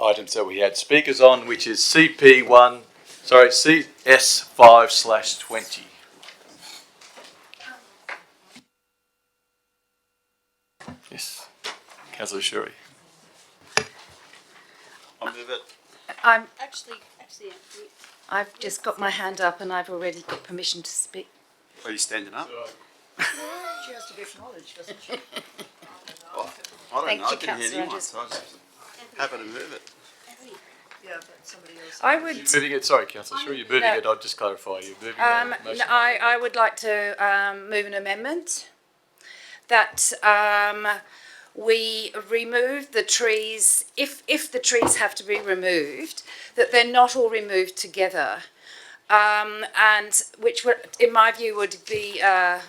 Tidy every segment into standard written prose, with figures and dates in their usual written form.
items that we had speakers on, which is CS5/20. Yes, Councillor Shuri. I'll move it. I'm actually, I've just got my hand up and I've already got permission to speak. Are you standing up? She has to be acknowledged, doesn't she? Oh, I don't Thank know. you, I didn't hear Councillor. anyone, so I'm just happy to move it. Yeah, but somebody else. I would. You're moving it. Sorry, Councillor Shuri. You're moving No. it. I'll just clarify. You're moving the motion. I would like to move an amendment that we remove the trees, if the trees have to be removed, that they're not all removed together. And which would, in my view, would be a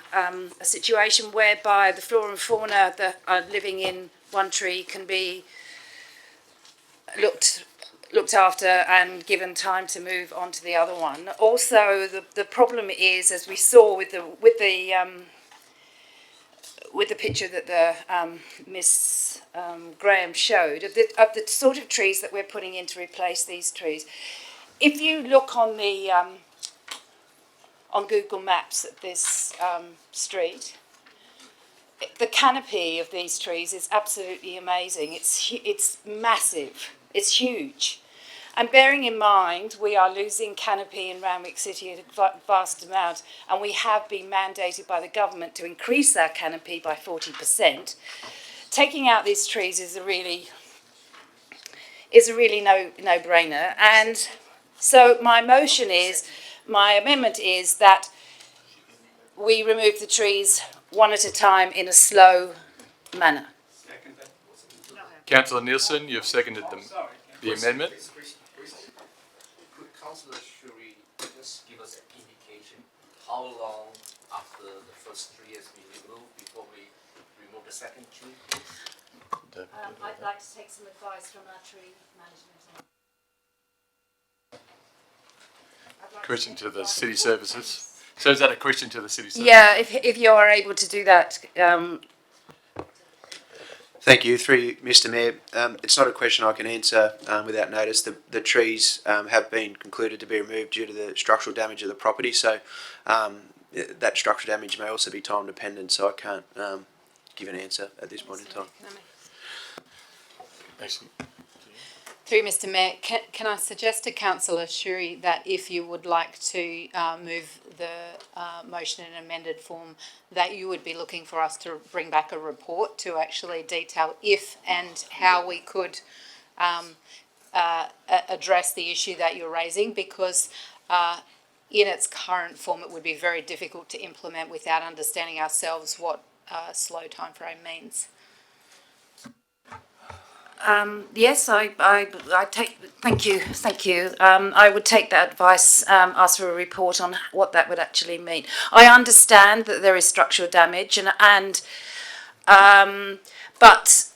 situation whereby the flora and fauna that are living in one tree can be looked after and given time to move on to the other one. Also, the problem is, as we saw with the picture that the Miss Graham showed of the sort of trees that we're putting in to replace these trees. If you look on the on Google Maps at this street, the canopy of these trees is absolutely amazing. It's massive. It's huge. And bearing in mind, we are losing canopy in Randwick City at a vast amount, and we have been mandated by the government to increase our canopy by 40%. Taking out these trees is a really no-brainer. And so my amendment is that we remove the trees one at a time in a slow manner. Councillor Nielsen, you've seconded the amendment. Could Councillor Shuri just give us an indication how long after the first tree has been removed before we remove the second tree? I'd like to take some advice from our tree management. Question to the city services. So is that a question to the city services? Yeah, if you are able to do that. Thank you. Through Mr. Mayor, it's not a question I can answer without notice. The trees have been concluded to be removed due to the structural damage of the property, so that structural damage may also be time dependent, so I can't give an answer at this point in time. Excellent. Through Mr. Mayor, can I suggest to Councillor Shuri that if you would like to move the motion in amended form, that you would be looking for us to bring back a report to actually detail if and how we could address the issue that you're raising, because in its current form it would be very difficult to implement without understanding ourselves what slow time frame means. Yes, I take. Thank you. I would take that advice. Ask for a report on what that would actually mean. I understand that there is structural damage, but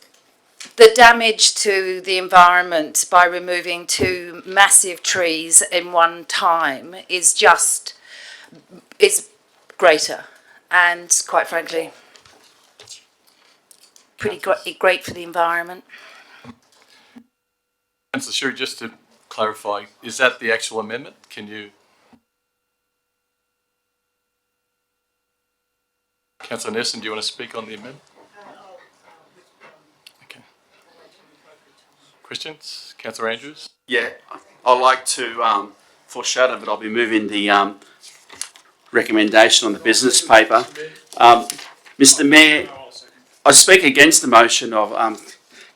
the damage to the environment by removing 2 massive trees in one time is greater, and quite frankly, pretty great for the environment. Councillor Shuri, just to clarify, is that the actual amendment? Can you... Councillor Nielsen, do you want to speak on the amendment? Okay. Questions? Councillor Andrews? Yeah, I'd like to foreshadow that I'll be moving the recommendation on the business paper. Mr. Mayor, I speak against the motion of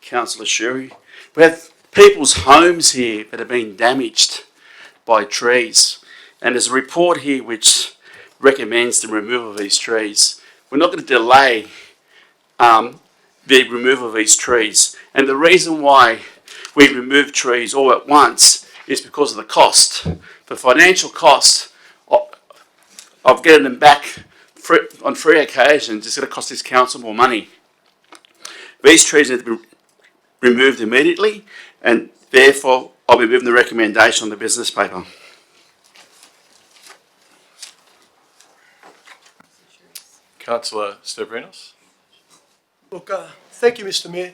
Councillor Shuri. We have people's homes here that have been damaged by trees, and there's a report here which recommends the removal of these trees. We're not going to delay the removal of these trees, and the reason why we remove trees all at once is because of the cost. The financial cost of getting them back on 3 occasions is going to cost this council more money. These trees need to be removed immediately, and therefore I'll be moving the recommendation on the business paper. Councillor Stavrinos? Look, thank you, Mr. Mayor.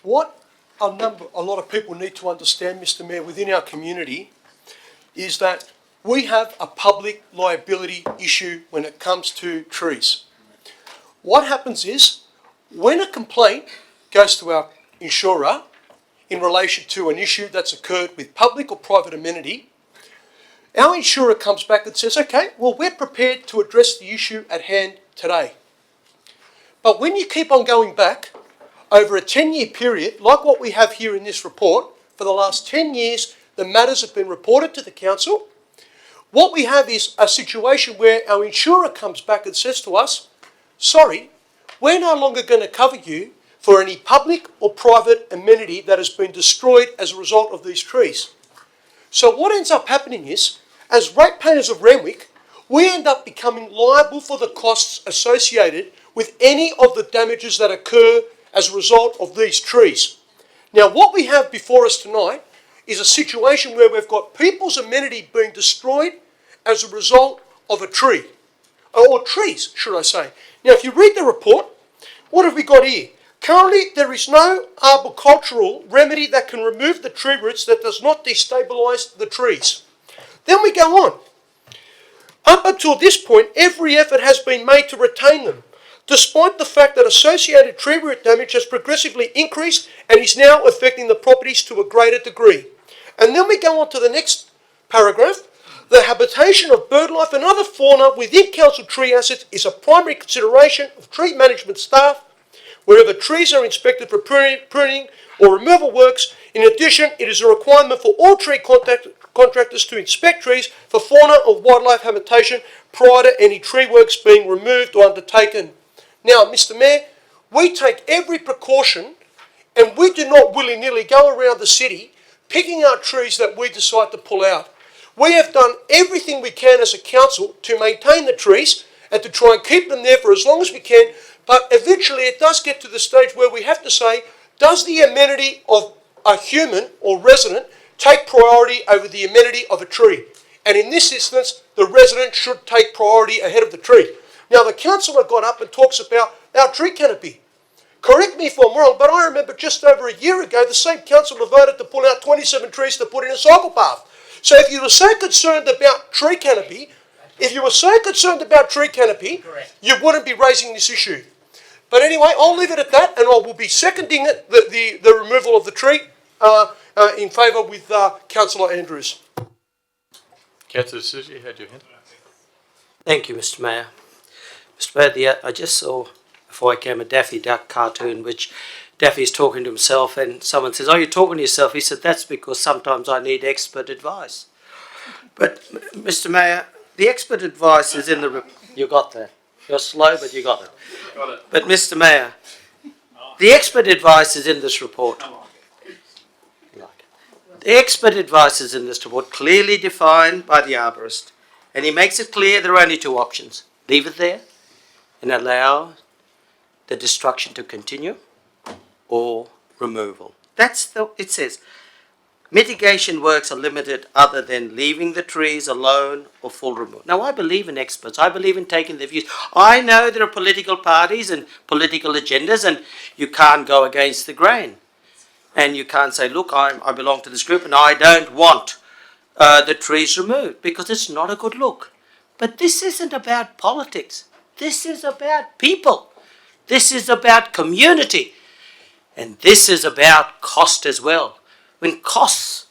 What a lot of people need to understand, Mr. Mayor, within our community, is that we have a public liability issue when it comes to trees. What happens is, when a complaint goes to our insurer in relation to an issue that's occurred with public or private amenity, our insurer comes back and says, okay, well, we're prepared to address the issue at hand today. But when you keep on going back over a 10-year period, like what we have here in this report, for the last 10 years, the matters have been reported to the council. What we have is a situation where our insurer comes back and says to us, sorry, we're no longer going to cover you for any public or private amenity that has been destroyed as a result of these trees. So what ends up happening is, as ratepayers of Randwick, we end up becoming liable for the costs associated with any of the damages that occur as a result of these trees. Now, what we have before us tonight is a situation where we've got people's amenity being destroyed as a result of a tree, or trees, should I say. Now, if you read the report, what have we got here? Currently, there is no arboricultural remedy that can remove the tree roots that does not destabilise the trees. Then we go on. Up until this point, every effort has been made to retain them, despite the fact that associated tree root damage has progressively increased and is now affecting the properties to a greater degree. And then we go on to the next paragraph. The habitation of birdlife and other fauna within council tree assets is a primary consideration of tree management staff wherever trees are inspected for pruning or removal works. In addition, it is a requirement for all tree contractors to inspect trees for fauna or wildlife habitation prior to any tree works being removed or undertaken. Now, Mr. Mayor, we take every precaution and we do not willy-nilly go around the city picking out trees that we decide to pull out. We have done everything we can as a council to maintain the trees and to try and keep them there for as long as we can, but eventually it does get to the stage where we have to say, does the amenity of a human or resident take priority over the amenity of a tree? And in this instance, the resident should take priority ahead of the tree. Now, the councillor got up and talks about our tree canopy. Correct me if I'm wrong, but I remember just over a year ago, the same councillor voted to pull out 27 trees to put in a cycle path. So if you were so concerned about tree canopy, you wouldn't be raising this issue. But anyway, I'll leave it at that, and I will be seconding it, the removal of the tree in favour with Councillor Andrews. Councillor Susie, you had your hand. Thank you, Mr. Mayor. Mr. Mayor, I just saw before I came a Daffy Duck cartoon, which Daffy's talking to himself, and someone says, "Oh, you're talking to yourself?" He said, "That's because sometimes I need expert advice." But, Mr. Mayor, the expert advice is in the... You got that. You're slow, but you got it. Got it. But, Mr. Mayor, the expert advice is in this report. The expert advice is in this report, clearly defined by the arborist, and he makes it clear there are only two options. Leave it there and allow the destruction to continue, or removal. It says, mitigation works are limited other than leaving the trees alone or full removal. Now, I believe in experts. I believe in taking their views. I know there are political parties and political agendas, and you can't go against the grain. And you can't say, look, I belong to this group and I don't want the trees removed, because it's not a good look. But this isn't about politics. This is about people. This is about community. And this is about cost as well. When costs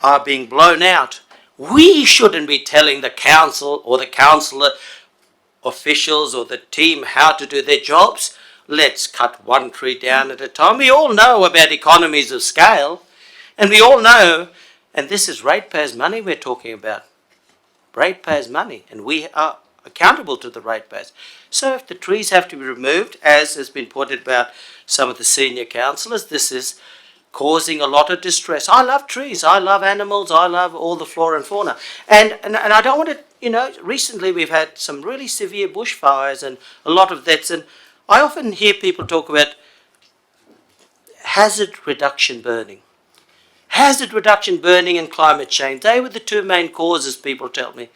are being blown out, we shouldn't be telling the council or the councillor officials or the team how to do their jobs. Let's cut one tree down at a time. We all know about economies of scale. And we all know, and this is ratepayers' money we're talking about. Ratepayers' money. And we are accountable to the ratepayers. So if the trees have to be removed, as has been pointed about some of the senior councillors, this is causing a lot of distress. I love trees. I love animals. I love all the flora and fauna. And I don't want to, recently we've had some really severe bushfires and a lot of deaths. And I often hear people talk about hazard reduction burning. Hazard reduction burning and climate change. They were the two main causes, people tell me.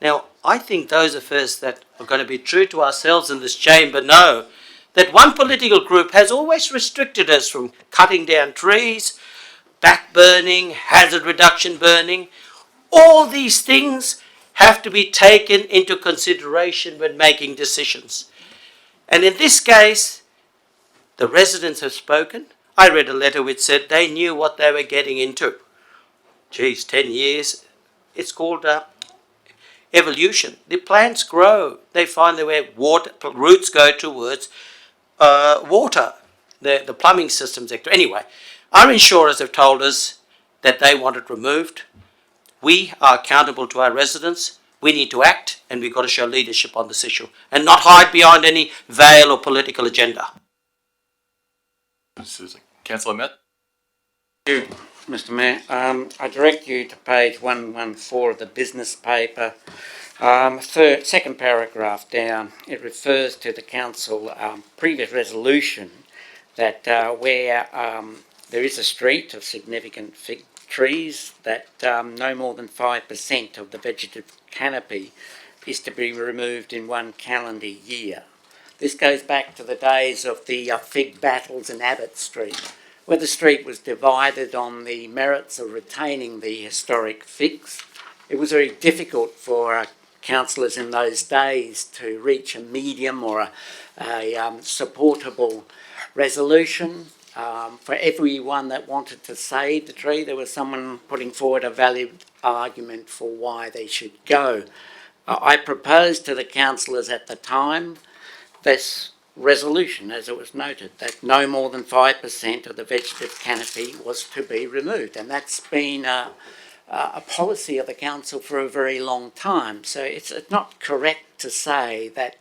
Now, I think those are first that are going to be true to ourselves in this chamber know that one political group has always restricted us from cutting down trees, back burning, hazard reduction burning. All these things have to be taken into consideration when making decisions. And in this case, the residents have spoken. I read a letter which said they knew what they were getting into. Geez, 10 years. It's called evolution. The plants grow. They find their way, roots go towards water, the plumbing systems. Anyway, our insurers have told us that they want it removed. We are accountable to our residents. We need to act, and we've got to show leadership on this issue and not hide behind any veil or political agenda. Susan. Councillor Met. Thank you, Mr. Mayor. I direct you to page 114 of the business paper. Second paragraph down, it refers to the council previous resolution that where there is a street of significant fig trees, that no more than 5% of the vegetative canopy is to be removed in one calendar year. This goes back to the days of the fig battles in Abbott Street, where the street was divided on the merits of retaining the historic figs. It was very difficult for councillors in those days to reach a medium or a supportable resolution. For everyone that wanted to save the tree, there was someone putting forward a valid argument for why they should go. I proposed to the councillors at the time this resolution, as it was noted, that no more than 5% of the vegetative canopy was to be removed, and that's been a policy of the council for a very long time. So it's not correct to say that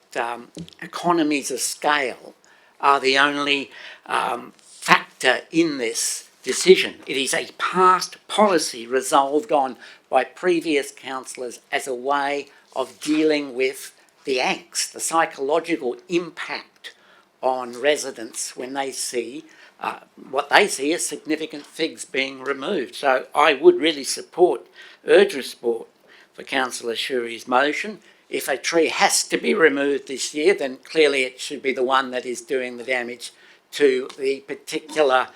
economies of scale are the only factor in this decision. It is a past policy resolved on by previous councillors as a way of dealing with the angst, the psychological impact on residents when they see what they see as significant figs being removed. So I would really urge support for Councillor Shuri's motion. If a tree has to be removed this year, then clearly it should be the one that is doing the damage to the particular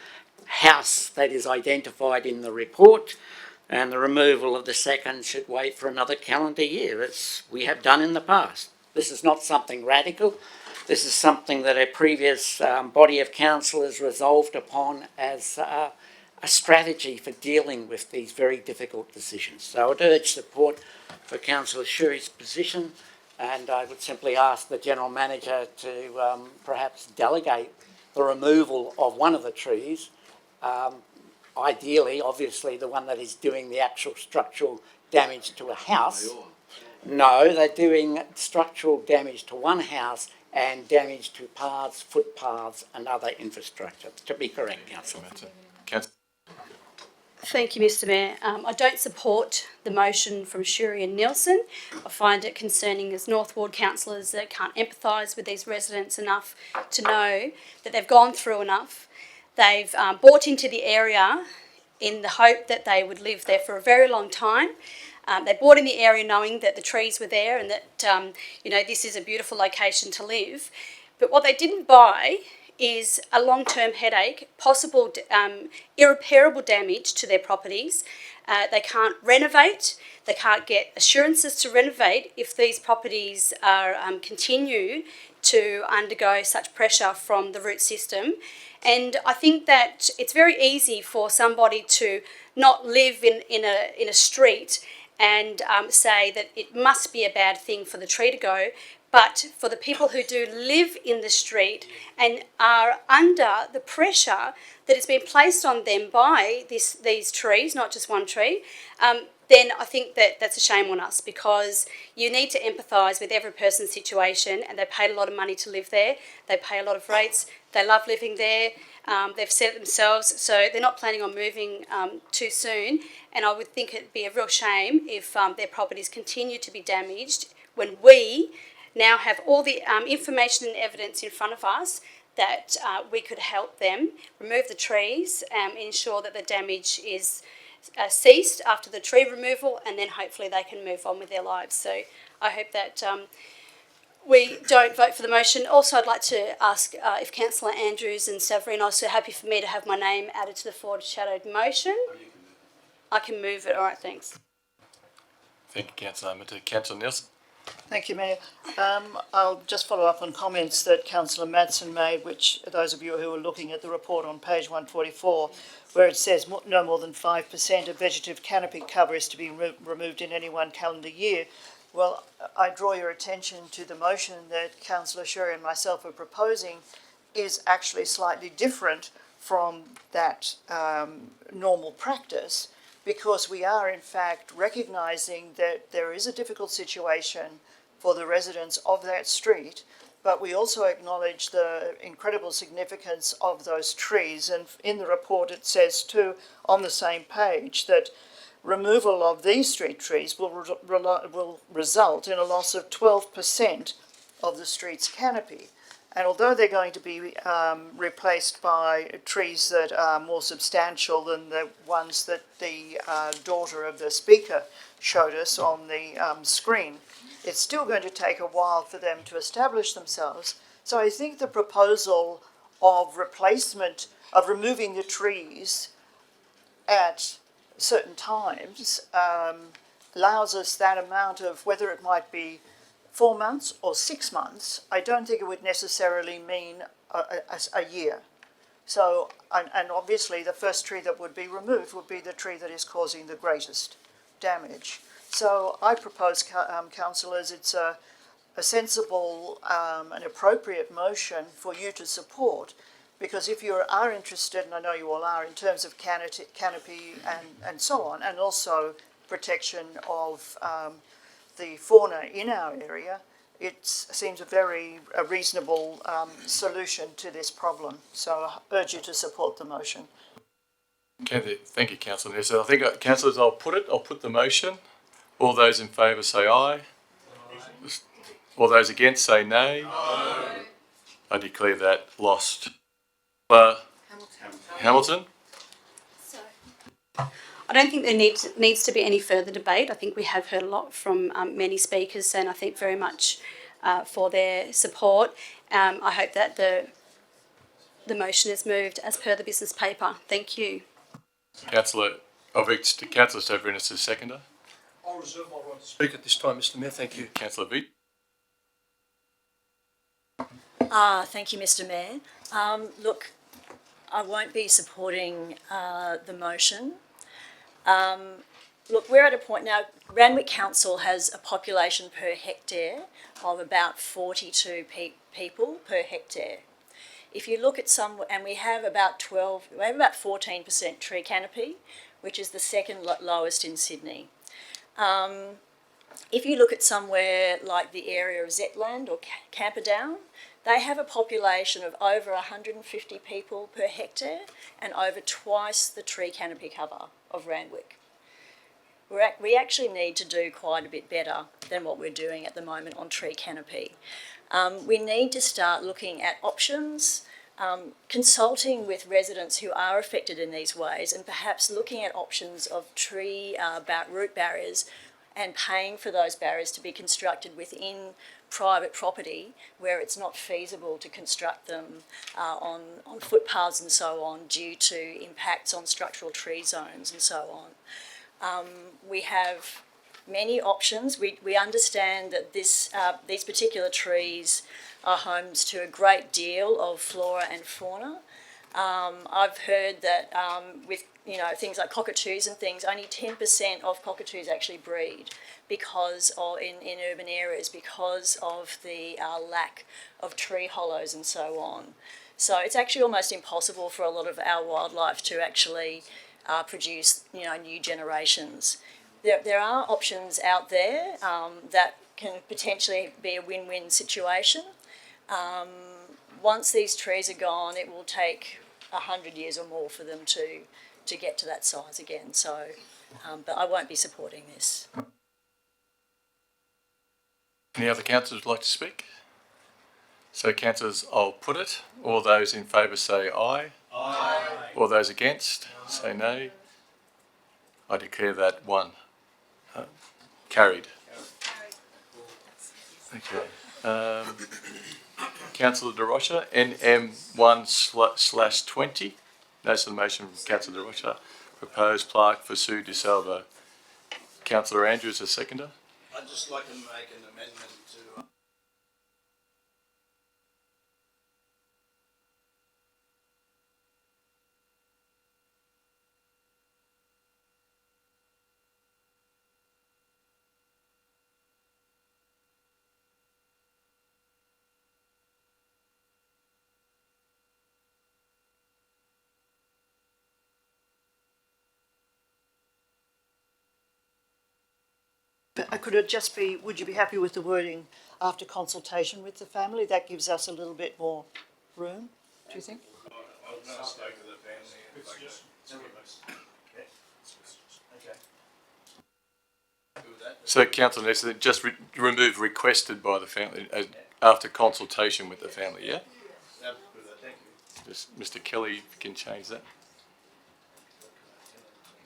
house that is identified in the report, and the removal of the second should wait for another calendar year, as we have done in the past. This is not something radical. This is something that a previous body of councillors resolved upon as a strategy for dealing with these very difficult decisions. So I would urge support for Councillor Shuri's position, and I would simply ask the General Manager to perhaps delegate the removal of one of the trees, ideally, obviously, the one that is doing the actual structural damage to a house. No, they're doing structural damage to one house and damage to paths, footpaths and other infrastructure. To be correct, Councillor. Thank you, Mr Mayor. I don't support the motion from Shuri and Nielsen. I find it concerning as North Ward councillors that can't empathise with these residents enough to know that they've gone through enough. They've bought into the area in the hope that they would live there for a very long time. They bought in the area knowing that the trees were there and that, this is a beautiful location to live. But what they didn't buy is a long-term headache, possible irreparable damage to their properties. They can't renovate. They can't get assurances to renovate if these properties are continue to undergo such pressure from the root system. And I think that it's very easy for somebody to not live in a street and say that it must be a bad thing for the tree to go. But for the people who do live in the street and are under the pressure that has been placed on them by these trees, not just one tree, then I think that that's a shame on us, because you need to empathise with every person's situation, and they paid a lot of money to live there. They pay a lot of rates. They love living there. They've said it themselves, so they're not planning on moving too soon. And I would think it'd be a real shame if their properties continue to be damaged when we now have all the information and evidence in front of us that we could help them remove the trees, ensure that the damage is ceased after the tree removal, and then hopefully they can move on with their lives. So I hope that we don't vote for the motion. Also, I'd like to ask if Councillor Andrews and Saverinos are happy for me to have my name added to the foreshadowed motion. I can move it. All right, thanks. Thank you, Councillor Ahmed. Councillor Nielsen. Thank you, Mayor. I'll just follow up on comments that Councillor Madsen made, which those of you who are looking at the report on page 144, where it says no more than 5% of vegetative canopy cover is to be removed in any one calendar year. Well, I draw your attention to the motion that Councillor Shuri and myself are proposing is actually slightly different from that normal practice, because we are in fact recognising that there is a difficult situation for the residents of that street, but we also acknowledge the incredible significance of those trees. And in the report it says too, on the same page, that removal of these street trees will result in a loss of 12% of the street's canopy. And although they're going to be replaced by trees that are more substantial than the ones that the daughter of the Speaker showed us on the screen, it's still going to take a while for them to establish themselves. So I think the proposal of replacement, of removing the trees at certain times, allows us that amount of, whether it might be 4 months or 6 months, I don't think it would necessarily mean a year. So, and obviously the first tree that would be removed would be the tree that is causing the greatest damage. So I propose, councillors, it's a sensible and appropriate motion for you to support, because if you are interested, and I know you all are, in terms of canopy and so on, and also protection of the fauna in our area, it seems a very reasonable solution to this problem. So I urge you to support the motion. Okay, thank you, Councillor Nielsen. I think, councillors, I'll put the motion. All those in favour say aye. All those against say nay. I declare that lost. Hamilton. I don't think there needs to be any further debate. I think we have heard a lot from many speakers, and I think very much for their support. I hope that the motion is moved as per the business paper. Thank you. Councillor, Councillor Stavridis is seconder. I'll reserve my right to speak at this time, Mr. Mayor. Thank you. Councillor Vitt. Thank you, Mr. Mayor. Look, I won't be supporting the motion. Look, we're at a point now, Randwick Council has a population per hectare of about 42 people per hectare. If you look at and we have about 14% tree canopy, which is the second lowest in Sydney. If you look at somewhere like the area of Zetland or Camperdown, they have a population of over 150 people per hectare and over twice the tree canopy cover of Randwick. We actually need to do quite a bit better than what we're doing at the moment on tree canopy. We need to start looking at options, consulting with residents who are affected in these ways, and perhaps looking at options of tree root barriers and paying for those barriers to be constructed within private property where it's not feasible to construct them on footpaths and so on due to impacts on structural tree zones and so on. We have many options. We understand that these particular trees are homes to a great deal of flora and fauna. I've heard that with things like cockatoos and things, only 10% of cockatoos actually breed because of in urban areas because of the lack of tree hollows and so on. So it's actually almost impossible for a lot of our wildlife to actually produce new generations. There are options out there that can potentially be a win-win situation. Once these trees are gone, it will take 100 years or more for them to get to that size again. So, but I won't be supporting this. Any other councillors would like to speak? So, councillors, I'll put it. All those in favour say aye. Aye. All those against say nay. I declare that one carried. Okay. Councillor De Rocha, NM1/20. Notice of the motion from Councillor De Rocha. Proposed plaque for Sue De Salvo. Councillor Andrews, a seconder. I'd just like to make an amendment to. Could it just be, would you be happy with the wording after consultation with the family? That gives us a little bit more room, do you think? I've not spoken to the family. So, Councillor Nessa, just remove requested by the family after consultation with the family, yeah? Thank you. Just, Mr. Kelly, if you can change that.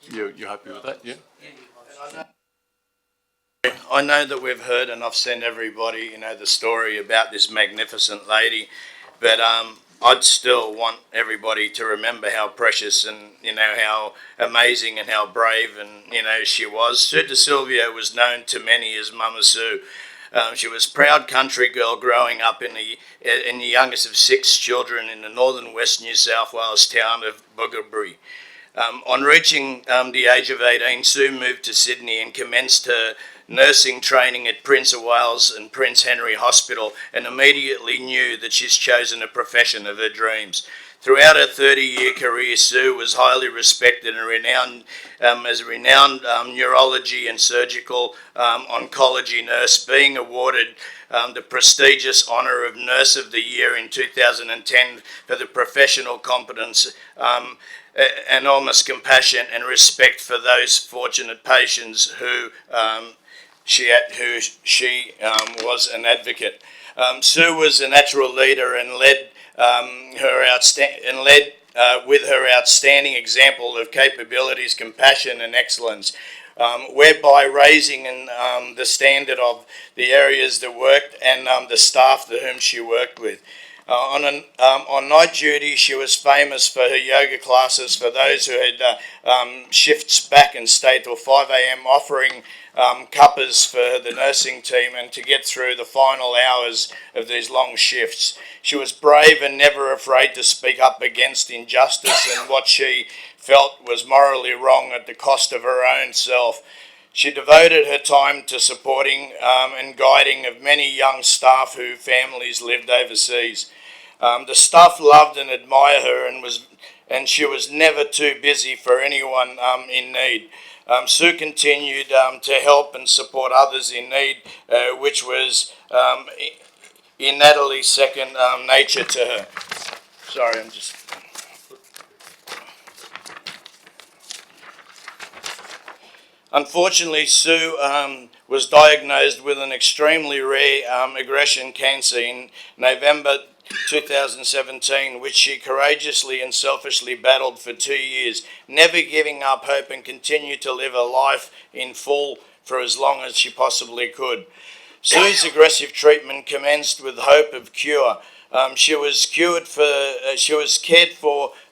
You're happy with that, yeah? I know that we've heard, and I've sent everybody, the story about this magnificent lady, but I'd still want everybody to remember how precious and, how amazing and how brave and, she was. Sue De Silvio was known to many as Mama Sue. She was a proud country girl growing up in the youngest of 6 children in the northern West New South Wales town of Bugabri. On reaching the age of 18, Sue moved to Sydney and commenced her nursing training at Prince of Wales and Prince Henry Hospital, and immediately knew that she's chosen a profession of her dreams. Throughout her 30-year career, Sue was highly respected and renowned as a renowned neurology and surgical oncology nurse, being awarded the prestigious honour of Nurse of the Year in 2010 for the professional competence, enormous compassion and respect for those fortunate patients who she was an advocate. Sue was a natural leader and led with her outstanding example of capabilities, compassion and excellence, whereby raising the standard of the areas that worked and the staff to whom she worked with. On night duty, she was famous for her yoga classes for those who had shifts back and stayed till 5 a.m, offering cuppers for the nursing team and to get through the final hours of these long shifts. She was brave and never afraid to speak up against injustice and what she felt was morally wrong at the cost of her own self. She devoted her time to supporting and guiding of many young staff whose families lived overseas. The staff loved and admired her and she was never too busy for anyone in need. Sue continued to help and support others in need, which was innately second nature to her. Sorry, I'm just... Unfortunately, Sue was diagnosed with an extremely rare aggression cancer in November 2017, which she courageously and selfishly battled for 2 years, never giving up hope and continued to live a life in full for as long as she possibly could. Sue's aggressive treatment commenced with hope of cure. She was cared for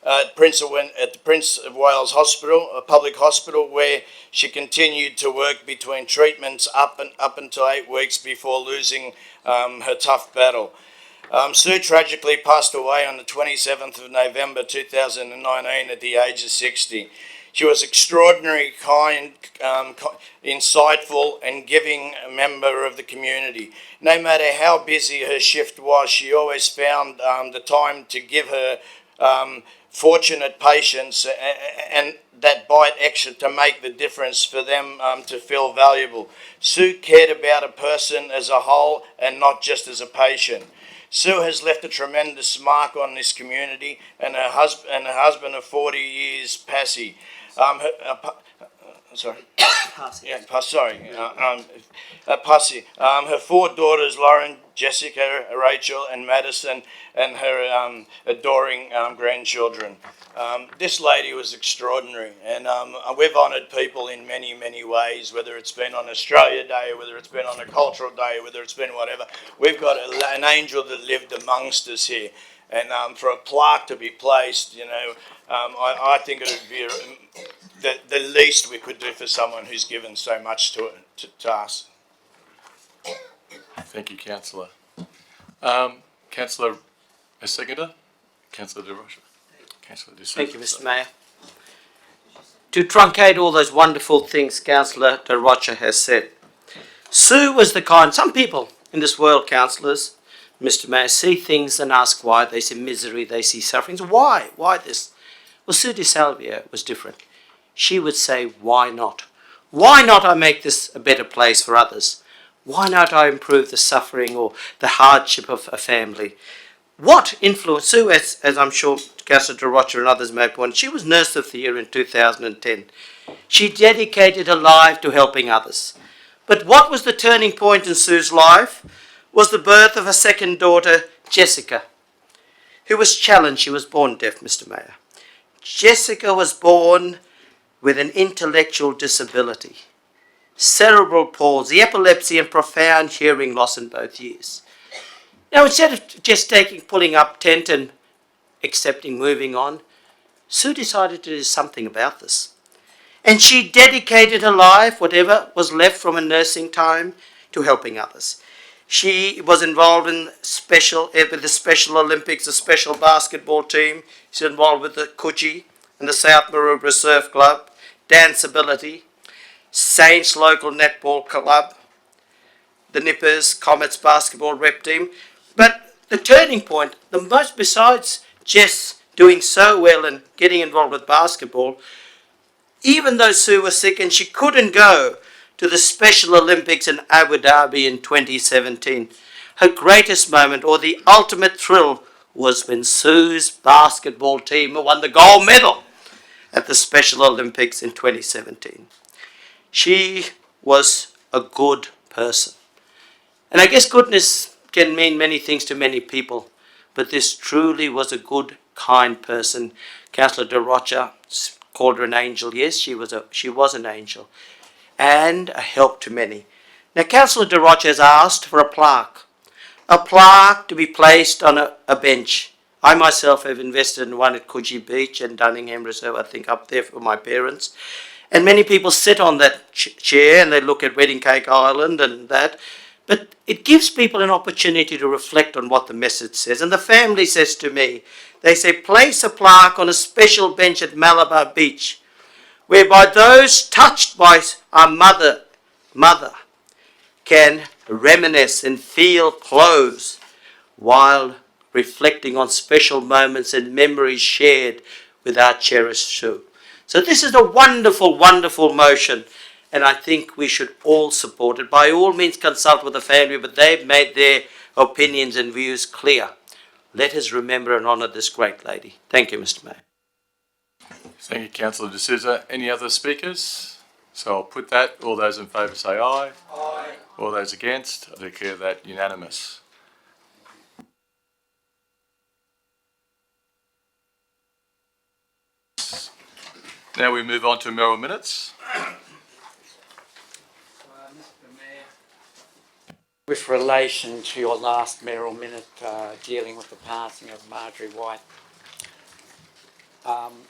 at the Prince of Wales Hospital, a public hospital, where she continued to work between treatments up until 8 weeks before losing her tough battle. Sue tragically passed away on the 27th of November 2019 at the age of 60. She was extraordinarily kind, insightful and giving member of the community. No matter how busy her shift was, she always found the time to give her fortunate patients and that bite extra to make the difference for them to feel valuable. Sue cared about a person as a whole and not just as a patient. Sue has left a tremendous mark on this community and her husband of 40 years, Passy. sorry. Pass it. Yeah, Pussy. Her four daughters, Lauren, Jessica, Rachel, and Madison, and her adoring grandchildren. This lady was extraordinary, and we've honoured people in many, many ways, whether it's been on Australia Day, whether it's been on a cultural day, whether it's been whatever. We've got an angel that lived amongst us here. And for a plaque to be placed, you know, I think it would be the least we could do for someone who's given so much to us. Thank you, Councillor. Councillor, a seconder? Councillor De Rocha. Councillor De Souza. Thank you, Mr. Mayor. To truncate all those wonderful things Councillor De Rocha has said, Sue was the kind, some people in this world, councillors, Mr. Mayor, see things and ask why. They see misery, they see sufferings. Why? Why this? Well, Sue De Salvia was different. She would say, why not? Why not I make this a better place for others? Why not I improve the suffering or the hardship of a family? What influence? Sue, as I'm sure Councillor De Rocha and others may point, she was Nurse of the Year in 2010. She dedicated her life to helping others. But what was the turning point in Sue's life? Was the birth of her second daughter, Jessica, who was challenged. She was born deaf, Mr. Mayor. Jessica was born with an intellectual disability, cerebral palsy, epilepsy, and profound hearing loss in both years. Now, instead of just pulling up tent and accepting, moving on, Sue decided to do something about this. And she dedicated her life, whatever was left from her nursing time, to helping others. She was involved in with the Special Olympics, the special basketball team. She's involved with the Coogee and the South Maroubra Surf Club, Danceability, Saints Local Netball Club, the Nippers, Comets basketball rep team. But the turning point, the most besides Jess doing so well and getting involved with basketball, even though Sue was sick and she couldn't go to the Special Olympics in Abu Dhabi in 2017, her greatest moment or the ultimate thrill was when Sue's basketball team won the gold medal at the Special Olympics in 2017. She was a good person. And I guess goodness can mean many things to many people, but this truly was a good, kind person. Councillor De Rocha called her an angel. Yes, she was an angel, and a help to many. Now, Councillor De Rocha has asked for a plaque to be placed on a bench. I myself have invested in one at Coogee Beach and Dunningham Reserve, I think up there for my parents. And many people sit on that chair and they look at Wedding Cake Island and that. But it gives people an opportunity to reflect on what the message says. And the family says to me, they say, place a plaque on a special bench at Malabar Beach, whereby those touched by our mother can reminisce and feel close while reflecting on special moments and memories shared with our cherished Sue. So this is a wonderful, wonderful motion, and I think we should all support it. By all means consult with the family, but they've made their opinions and views clear. Let us remember and honour this great lady. Thank you, Mr. Mayor. Thank you, Councillor De Souza. Any other speakers? So I'll put that. All those in favour say aye. Aye. All those against, I declare that unanimous. Now we move on to Merrill minutes. With relation to your last mayoral minute dealing with the passing of Marjorie White,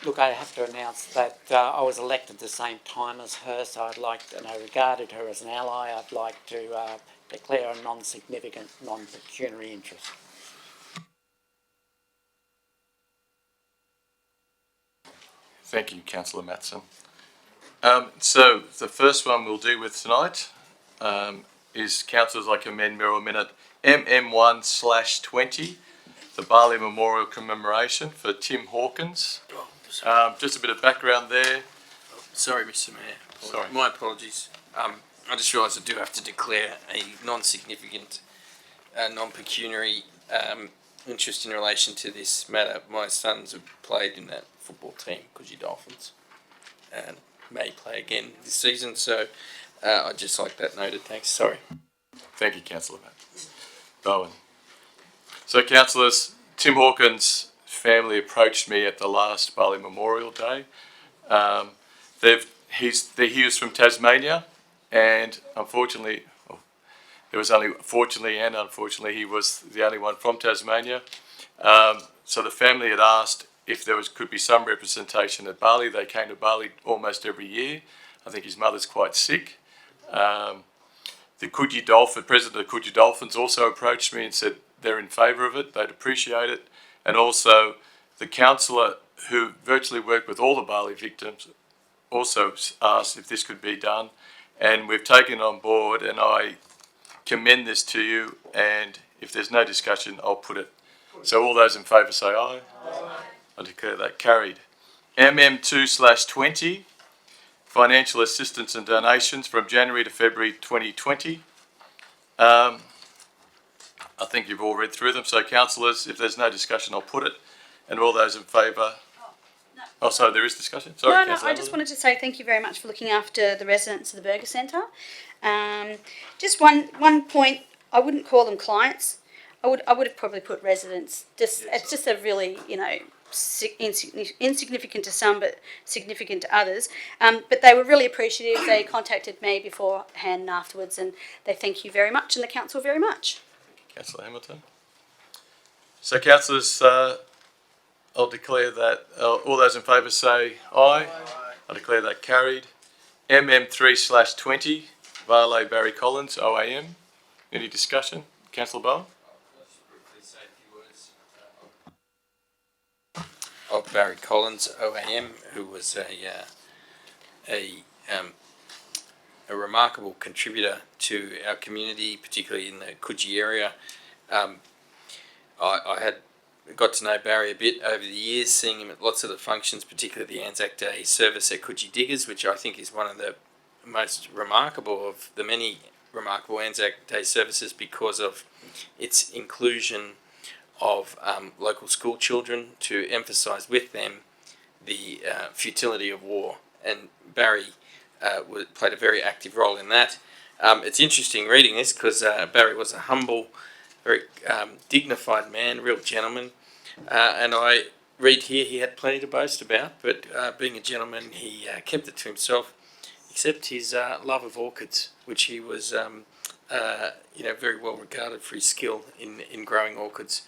look, I have to announce that I was elected at the same time as her, so I'd like to, and I regarded her as an ally, I'd like to declare a non-significant, non-pecuniary interest. Thank you, Councillor Matson. So the first one we'll do with tonight is Councillors I commend Merrill Minute MM1/20, the Barley Memorial Commemoration for Tim Hawkins. Just a bit of background there. Sorry, Mr. Mayor. Sorry. My apologies. I just realised I do have to declare a non-significant, non-pecuniary interest in relation to this matter. My sons have played in that football team, Coogee Dolphins, and may play again this season. So I'd just like that noted. Thanks. Sorry. Thank you, Councillor Bowen. So, councillors, Tim Hawkins' family approached me at the last Bali Memorial Day. He was from Tasmania, and unfortunately, fortunately and unfortunately, he was the only one from Tasmania. So the family had asked if could be some representation at Bali. They came to Bali almost every year. I think his mother's quite sick. The president of the Coogee Dolphins also approached me and said they're in favour of it, they'd appreciate it. And also the councillor who virtually worked with all the Bali victims also asked if this could be done. And we've taken it on board, and I commend this to you, and if there's no discussion, I'll put it. So all those in favour say aye. Aye. I declare that carried. MM2/20, financial assistance and donations from January to February 2020. I think you've all read through them. So, councillors, if there's no discussion, I'll put it. And all those in favour. Oh, sorry, there is discussion? Sorry, No, I just wanted to say thank you very much for looking after the residents of the Burger Centre. Just one point, I wouldn't call them clients. I would have probably put residents. It's just a really, insignificant to some, but significant to others. But they were really appreciative. They contacted me beforehand and afterwards, and they thank you very much and the council very much. Councillor Hamilton. So, councillors, I'll declare that all those in favour say aye. Aye. I declare that carried. MM3/20, Varley Barry Collins, OAM. Any discussion? Councillor Bowen? Of Barry Collins, OAM, who was a remarkable contributor to our community, particularly in the Coogee area. I had got to know Barry a bit over the years, seeing him at lots of the functions, particularly the Anzac Day service at Coogee Diggers, which I think is one of the most remarkable of the many remarkable Anzac Day services because of its inclusion of local school children to emphasise with them the futility of war. And Barry played a very active role in that. It's interesting reading this because Barry was a humble, very dignified man, real gentleman. And I read here he had plenty to boast about, but being a gentleman, he kept it to himself, except his love of orchids, which he was very well regarded for his skill in growing orchids.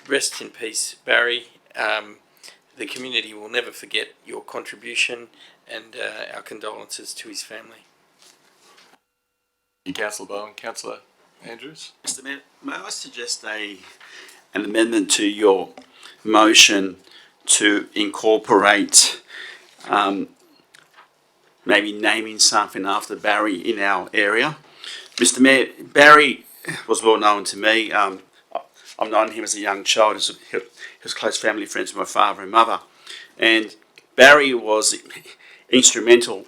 Rest in peace, Barry. The community will never forget your contribution, and our condolences to his family. Thank you, Councillor Bowen. Councillor Andrews? Mr. Mayor, may I suggest an amendment to your motion to incorporate maybe naming something after Barry in our area? Mr. Mayor, Barry was well known to me. I've known him as a young child. He was close family friends with my father and mother. And Barry was instrumental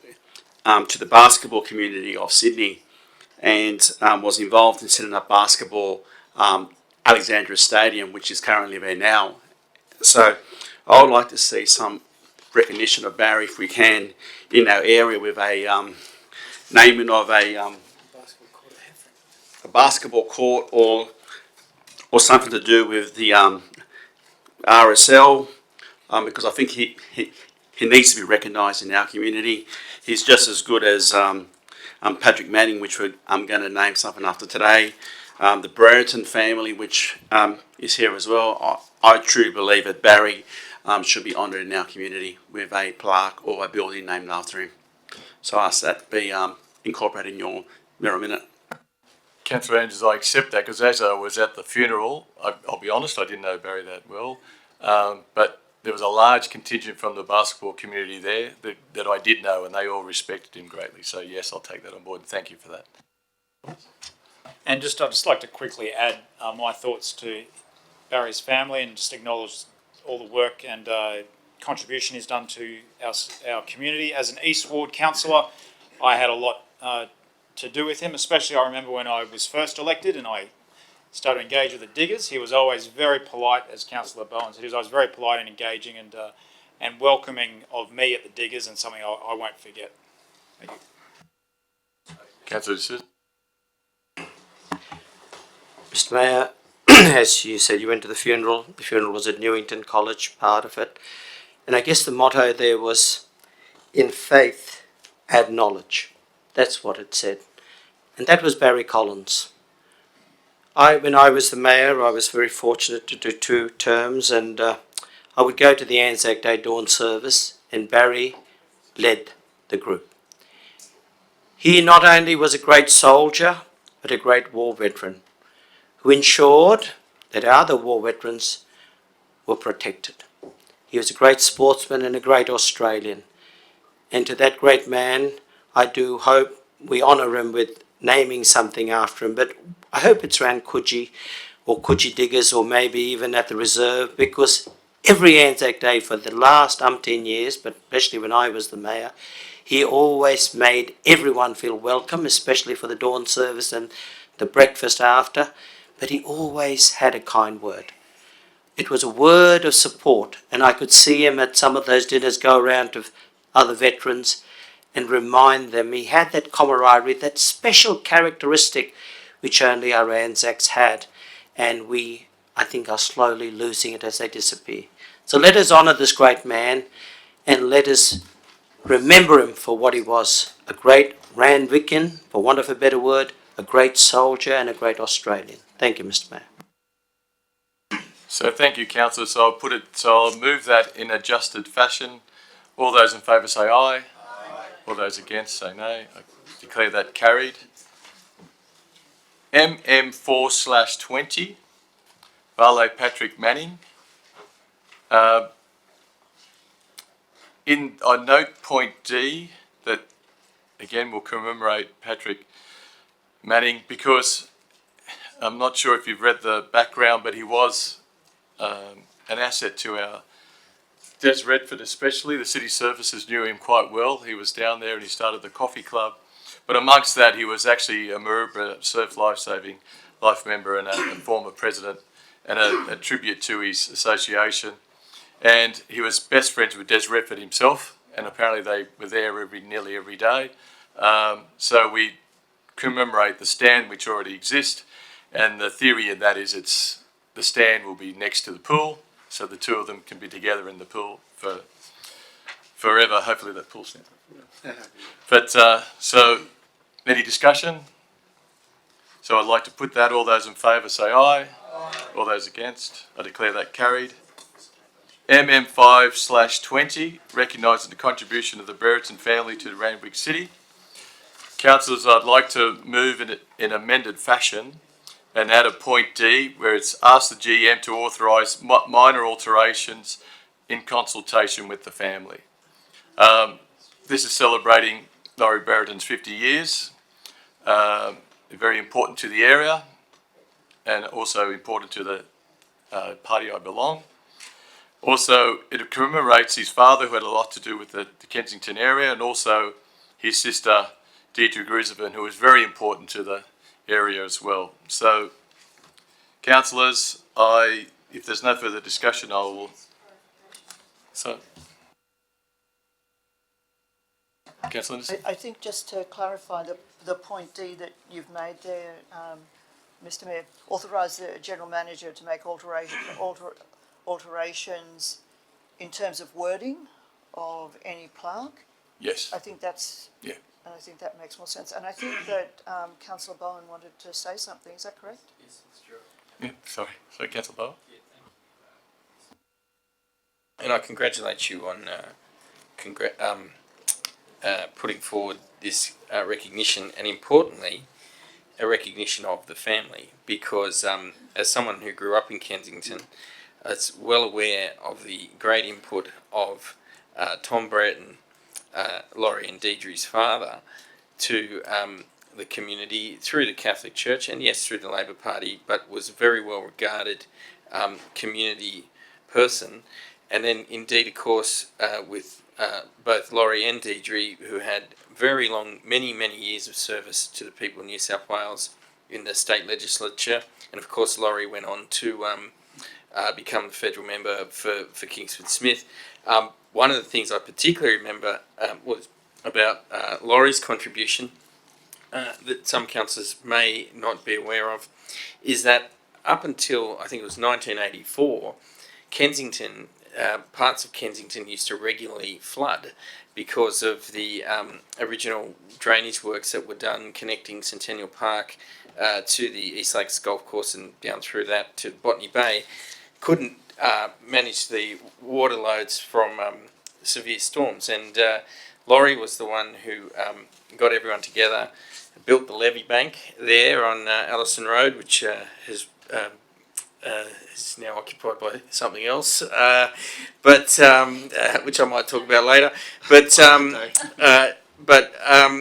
to the basketball community of Sydney, and was involved in setting up basketball Alexandra Stadium, which is currently there now. So I would like to see some recognition of Barry, if we can, in our area with a naming of a basketball court or something to do with the RSL, because I think he needs to be recognised in our community. He's just as good as Patrick Manning, which I'm going to name something after today. The Brereton family, which is here as well. I truly believe that Barry should be honoured in our community with a plaque or a building named after him. So I ask that be incorporated in your mirror minute. Councillor Andrews, I accept that because as I was at the funeral, I'll be honest, I didn't know Barry that well, but there was a large contingent from the basketball community there that I did know, and they all respected him greatly. So yes, I'll take that on board, and thank you for that. And I'd just like to quickly add my thoughts to Barry's family and just acknowledge all the work and contribution he's done to our community. As an East Ward councillor, I had a lot to do with him, especially I remember when I was first elected and I started to engage with the Diggers. He was always very polite, as Councillor Bowen said. He was always very polite and engaging, and and welcoming of me at the diggers, and something I won't forget. Thank you. Councillor D'Souza. Mr. Mayor, as you said, you went to the funeral. The funeral was at Newington College, part of it. And I guess the motto there was, in faith, add knowledge. That's what it said. And that was Barry Collins. When I was the mayor, I was very fortunate to do 2 terms, and I would go to the Anzac Day dawn service, and Barry led the group. He not only was a great soldier, but a great war veteran, who ensured that our other war veterans were protected. He was a great sportsman and a great Australian. And to that great man, I do hope we honour him with naming something after him, but I hope it's around Coogee or Coogee Diggers, or maybe even at the reserve, because every Anzac Day for the last umpteen years, but especially when I was the mayor, he always made everyone feel welcome, especially for the dawn service and the breakfast after, but he always had a kind word. It was a word of support, and I could see him at some of those dinners go around to other veterans and remind them. He had that camaraderie, that special characteristic which only our Anzacs had, and we, I think, are slowly losing it as they disappear. So let us honour this great man, and let us remember him for what he was, a great Randwickian, for want of a better word, a great soldier and a great Australian. Thank you, Mr. Mayor. So thank you, councillor. So I'll move that in adjusted fashion. All those in favour say aye. Aye. All those against say nay. I declare that carried. MM4/20, Vale Patrick Manning. I note point D that again will commemorate Patrick Manning, because I'm not sure if you've read the background, but he was an asset to our Des Redford, especially. The city services knew him quite well. He was down there and he started the coffee club. But amongst that, he was actually a Maroubra Surf Lifesaving Life member and a former president, and a tribute to his association. And he was best friends with Des Redford himself, and apparently they were there nearly every day. So we commemorate the stand which already exists, and the theory in that is the stand will be next to the pool, so the two of them can be together in the pool for forever. Hopefully that pool's never. But so, any discussion? So I'd like to put that. All those in favour say aye. Aye. All those against, I declare that carried. MM5/20, recognising the contribution of the Brereton family to the Randwick City. Councillors, I'd like to move in amended fashion and add a point D where it's asked the GM to authorise minor alterations in consultation with the family. This is celebrating Laurie Brereton's 50 years. Very important to the area, and also important to the party I belong. Also, it commemorates his father, who had a lot to do with the Kensington area, and also his sister, Deirdre Grisabin, who was very important to the area as well. So, councillors, if there's no further discussion, I will. So, Councillor Anderson? I think just to clarify the point D that you've made there, Mr. Mayor, authorise the General Manager to make alterations in terms of wording of any plaque. Yes. I think that's, yeah. And I think that makes more sense. And I think that Councillor Bowen wanted to say something, is that correct? Yes, that's true. Yeah, sorry, Councillor Bowen. And I congratulate you on putting forward this recognition, and importantly, a recognition of the family, because as someone who grew up in Kensington, is well aware of the great input of Tom Brereton, Laurie and Deirdre's father, to the community through the Catholic Church, and yes, through the Labor Party, but was a very well regarded community person. And then indeed, of course, with both Laurie and Deirdre, who had very long, many years of service to the people of New South Wales in the state legislature. And of course, Laurie went on to become the federal member for Kingsford Smith. One of the things I particularly remember was about Laurie's contribution that some councillors may not be aware of, is that up until I think it was 1984, Kensington, parts of Kensington used to regularly flood because of the original drainage works that were done connecting Centennial Park to the East Lakes Golf Course and down through that to Botany Bay. Couldn't manage the water loads from severe storms, and Laurie was the one who got everyone together, built the levee bank there on Allison Road, which is now occupied by something else, but which I might talk about later. But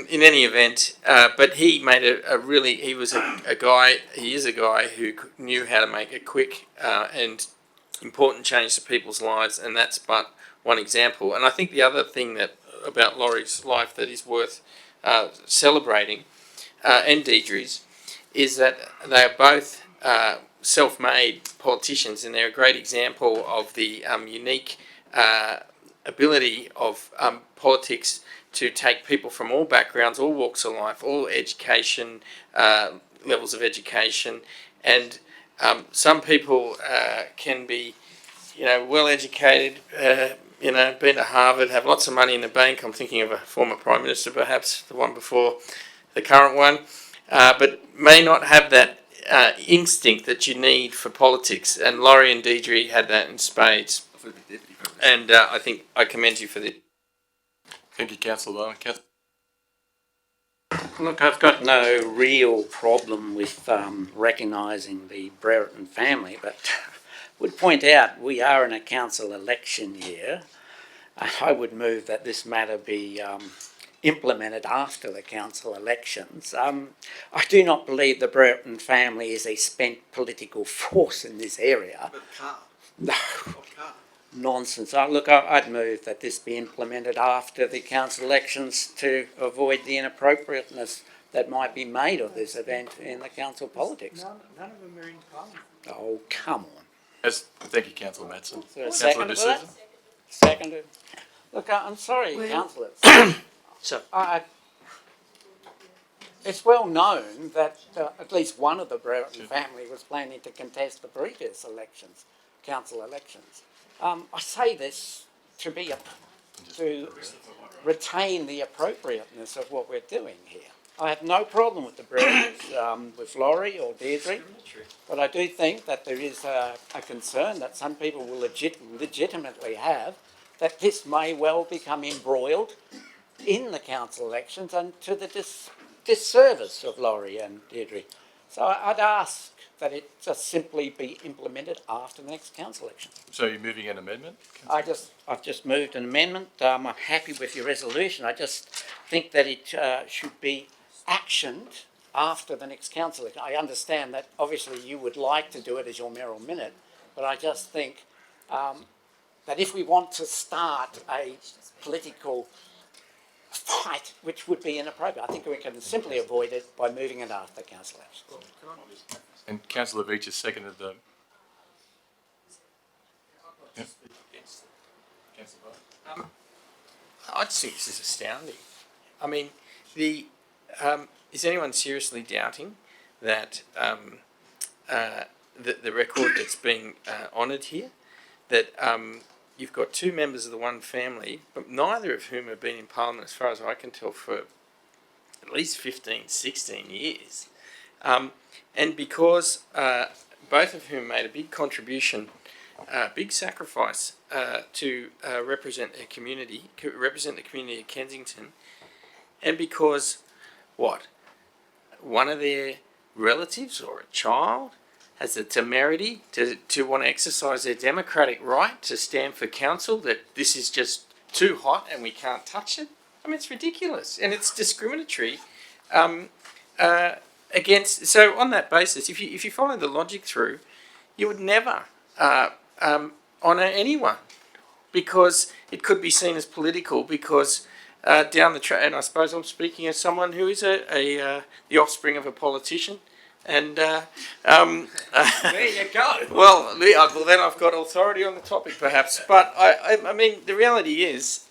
in any event, but he made he is a guy who knew how to make a quick and important change to people's lives, and that's but one example. And I think the other thing about Laurie's life that is worth celebrating, and Deidre's, is that they are both self-made politicians, and they're a great example of the unique ability of politics to take people from all backgrounds, all walks of life, all education, levels of education, and some people can be, well educated, been to Harvard, have lots of money in the bank. I'm thinking of a former Prime Minister, perhaps, the one before the current one, but may not have that instinct that you need for politics. And Laurie and Deidre had that in spades. And I think I commend you for this. Thank you, Councillor. Look, I've got no real problem with recognising the Brereton family, but would point out we are in a council election year. I would move that this matter be implemented after the council elections. I do not believe the Brereton family is a spent political force in this area. No. Nonsense. I'd move that this be implemented after the council elections to avoid the inappropriateness that might be made of this event in the council politics. None of them are in Parliament. Oh, come on. Thank you, Councillor Madsen. Councillor D'Souza? Seconded. Look, I'm sorry, councillors. So, it's well known that at least one of the Brereton family was planning to contest the previous elections, council elections. I say this to retain the appropriateness of what we're doing here. I have no problem with the Breretons, with Laurie or Deirdre, but I do think that there is a concern that some people will legitimately have that this may well become embroiled in the council elections and to the disservice of Laurie and Deirdre. So I'd ask that it just simply be implemented after the next council election. So you're moving an amendment? I've just moved an amendment. I'm happy with your resolution. I just think that it should be actioned after the next council election. I understand that obviously you would like to do it as your mayoral minute, but I just think that if we want to start a political fight, which would be inappropriate, I think we can simply avoid it by moving it after council elections. And Councillor Veach has seconded the... Yep. I just think this is astounding. I mean, is anyone seriously doubting that the record that's being honoured here, that you've got two members of the one family, but neither of whom have been in Parliament, as far as I can tell, for at least 15, 16 years. And because both of whom made a big contribution, big sacrifice to represent their community, represent the community of Kensington, and because, one of their relatives or a child has the temerity to want to exercise their democratic right to stand for council, that this is just too hot and we can't touch it. I mean, it's ridiculous and it's discriminatory against. So on that basis, if you follow the logic through, you would never honour anyone, because it could be seen as political, because down the track, and I suppose I'm speaking as someone who is the offspring of a politician. And There you go. well, then I've got authority on the topic, perhaps. But I mean, the reality is,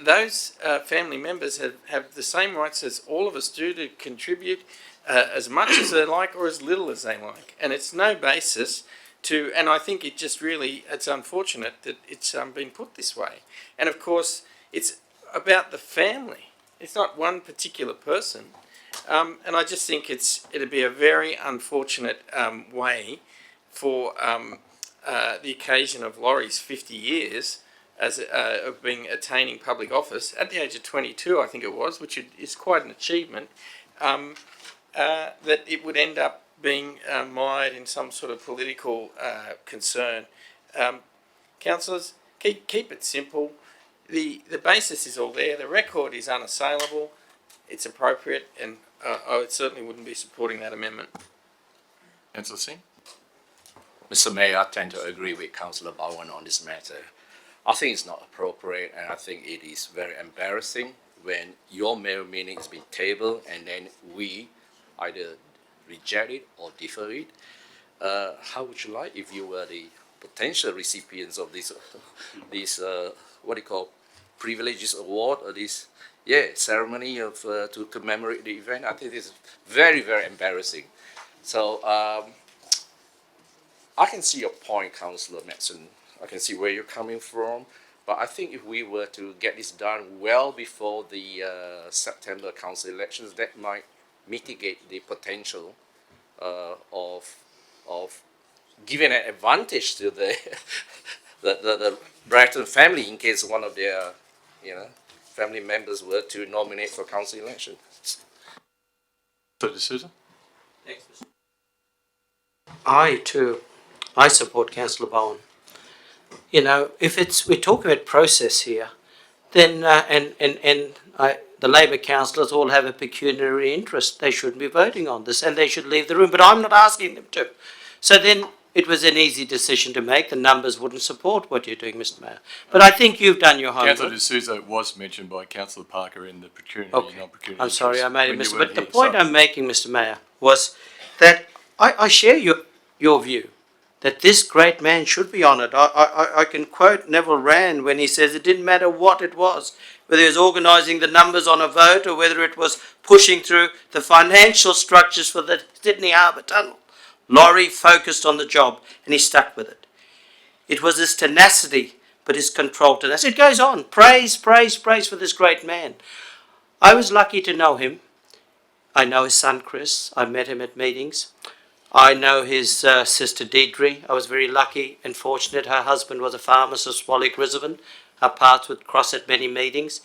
those family members have the same rights as all of us do to contribute as much as they like or as little as they like. And it's no basis to, and I think it just really, it's unfortunate that it's been put this way. And of course, it's about the family. It's not one particular person. And I just think it'd be a very unfortunate way for the occasion of Laurie's 50 years as of being attaining public office at the age of 22, I think it was, which is quite an achievement. That it would end up being mired in some sort of political concern. Councillors, keep it simple. The basis is all there. The record is unassailable. It's appropriate, and I certainly wouldn't be supporting that amendment. Councillor Singh? Mr. Mayor, I tend to agree with Councillor Bowen on this matter. I think it's not appropriate, and I think it is very embarrassing when your mayor meeting is being tabled and then we either reject it or defer it. How would you like if you were the potential recipients of this, what do you call, privileges award, or this ceremony of to commemorate the event? I think it's very, very embarrassing. So I can see your point, Councillor Madsen. I can see where you're coming from, but I think if we were to get this done well before the September council elections, that might mitigate the potential of giving an advantage to the the Bratton family in case one of their family members were to nominate for council election. So, D'Souza? I support Councillor Bowen. You know, if we talk about process here, then the Labor councillors all have a pecuniary interest. They shouldn't be voting on this, and they should leave the room. But I'm not asking them to. So then it was an easy decision to make. The numbers wouldn't support what you're doing, Mr. Mayor. But I think you've done your homework. Councillor D'Souza was mentioned by Councillor Parker in the pecuniary, non-pecuniary. I'm sorry, I made a mistake. But the here, point I'm making, Mr. Mayor, was that I share your view that this great man should be honoured. I can quote Neville Rand when he says it didn't matter what it was, whether he was organising the numbers on a vote or whether it was pushing through the financial structures for the Sydney Harbour Tunnel. Laurie focused on the job and he stuck with it. It was his tenacity, but his control tenacity. It goes on. Praise, praise, praise for this great man. I was lucky to know him. I know his son Chris. I met him at meetings. I know his sister Deidre. I was very lucky and fortunate. Her husband was a pharmacist, Wally Griswold. Our paths would cross at many meetings.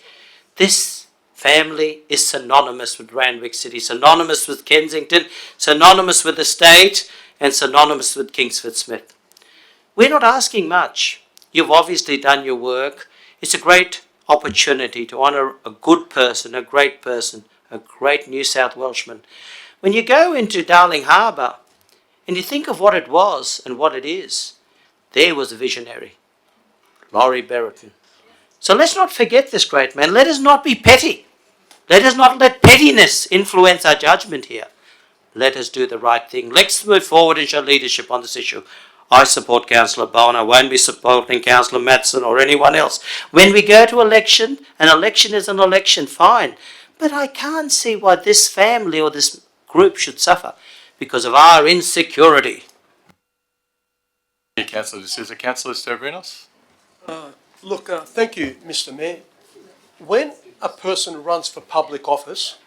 This family is synonymous with Randwick City, synonymous with Kensington, synonymous with the state, and synonymous with Kingsford Smith. We're not asking much. You've obviously done your work. It's a great opportunity to honour a good person, a great New South Welshman. When you go into Darling Harbour and you think of what it was and what it is, there was a visionary, Laurie Berriton. So let's not forget this great man. Let us not be petty. Let us not let pettiness influence our judgment here. Let us do the right thing. Let's move forward and show leadership on this issue. I support Councillor Bowen. I won't be supporting Councillor Madsen or anyone else. When we go to election, an election is an election, fine. But I can't see why this family or this group should suffer because of our insecurity. Councillor D'Souza. Councillor Stavrinos? Look, thank you, Mr. Mayor. When a person runs for public office,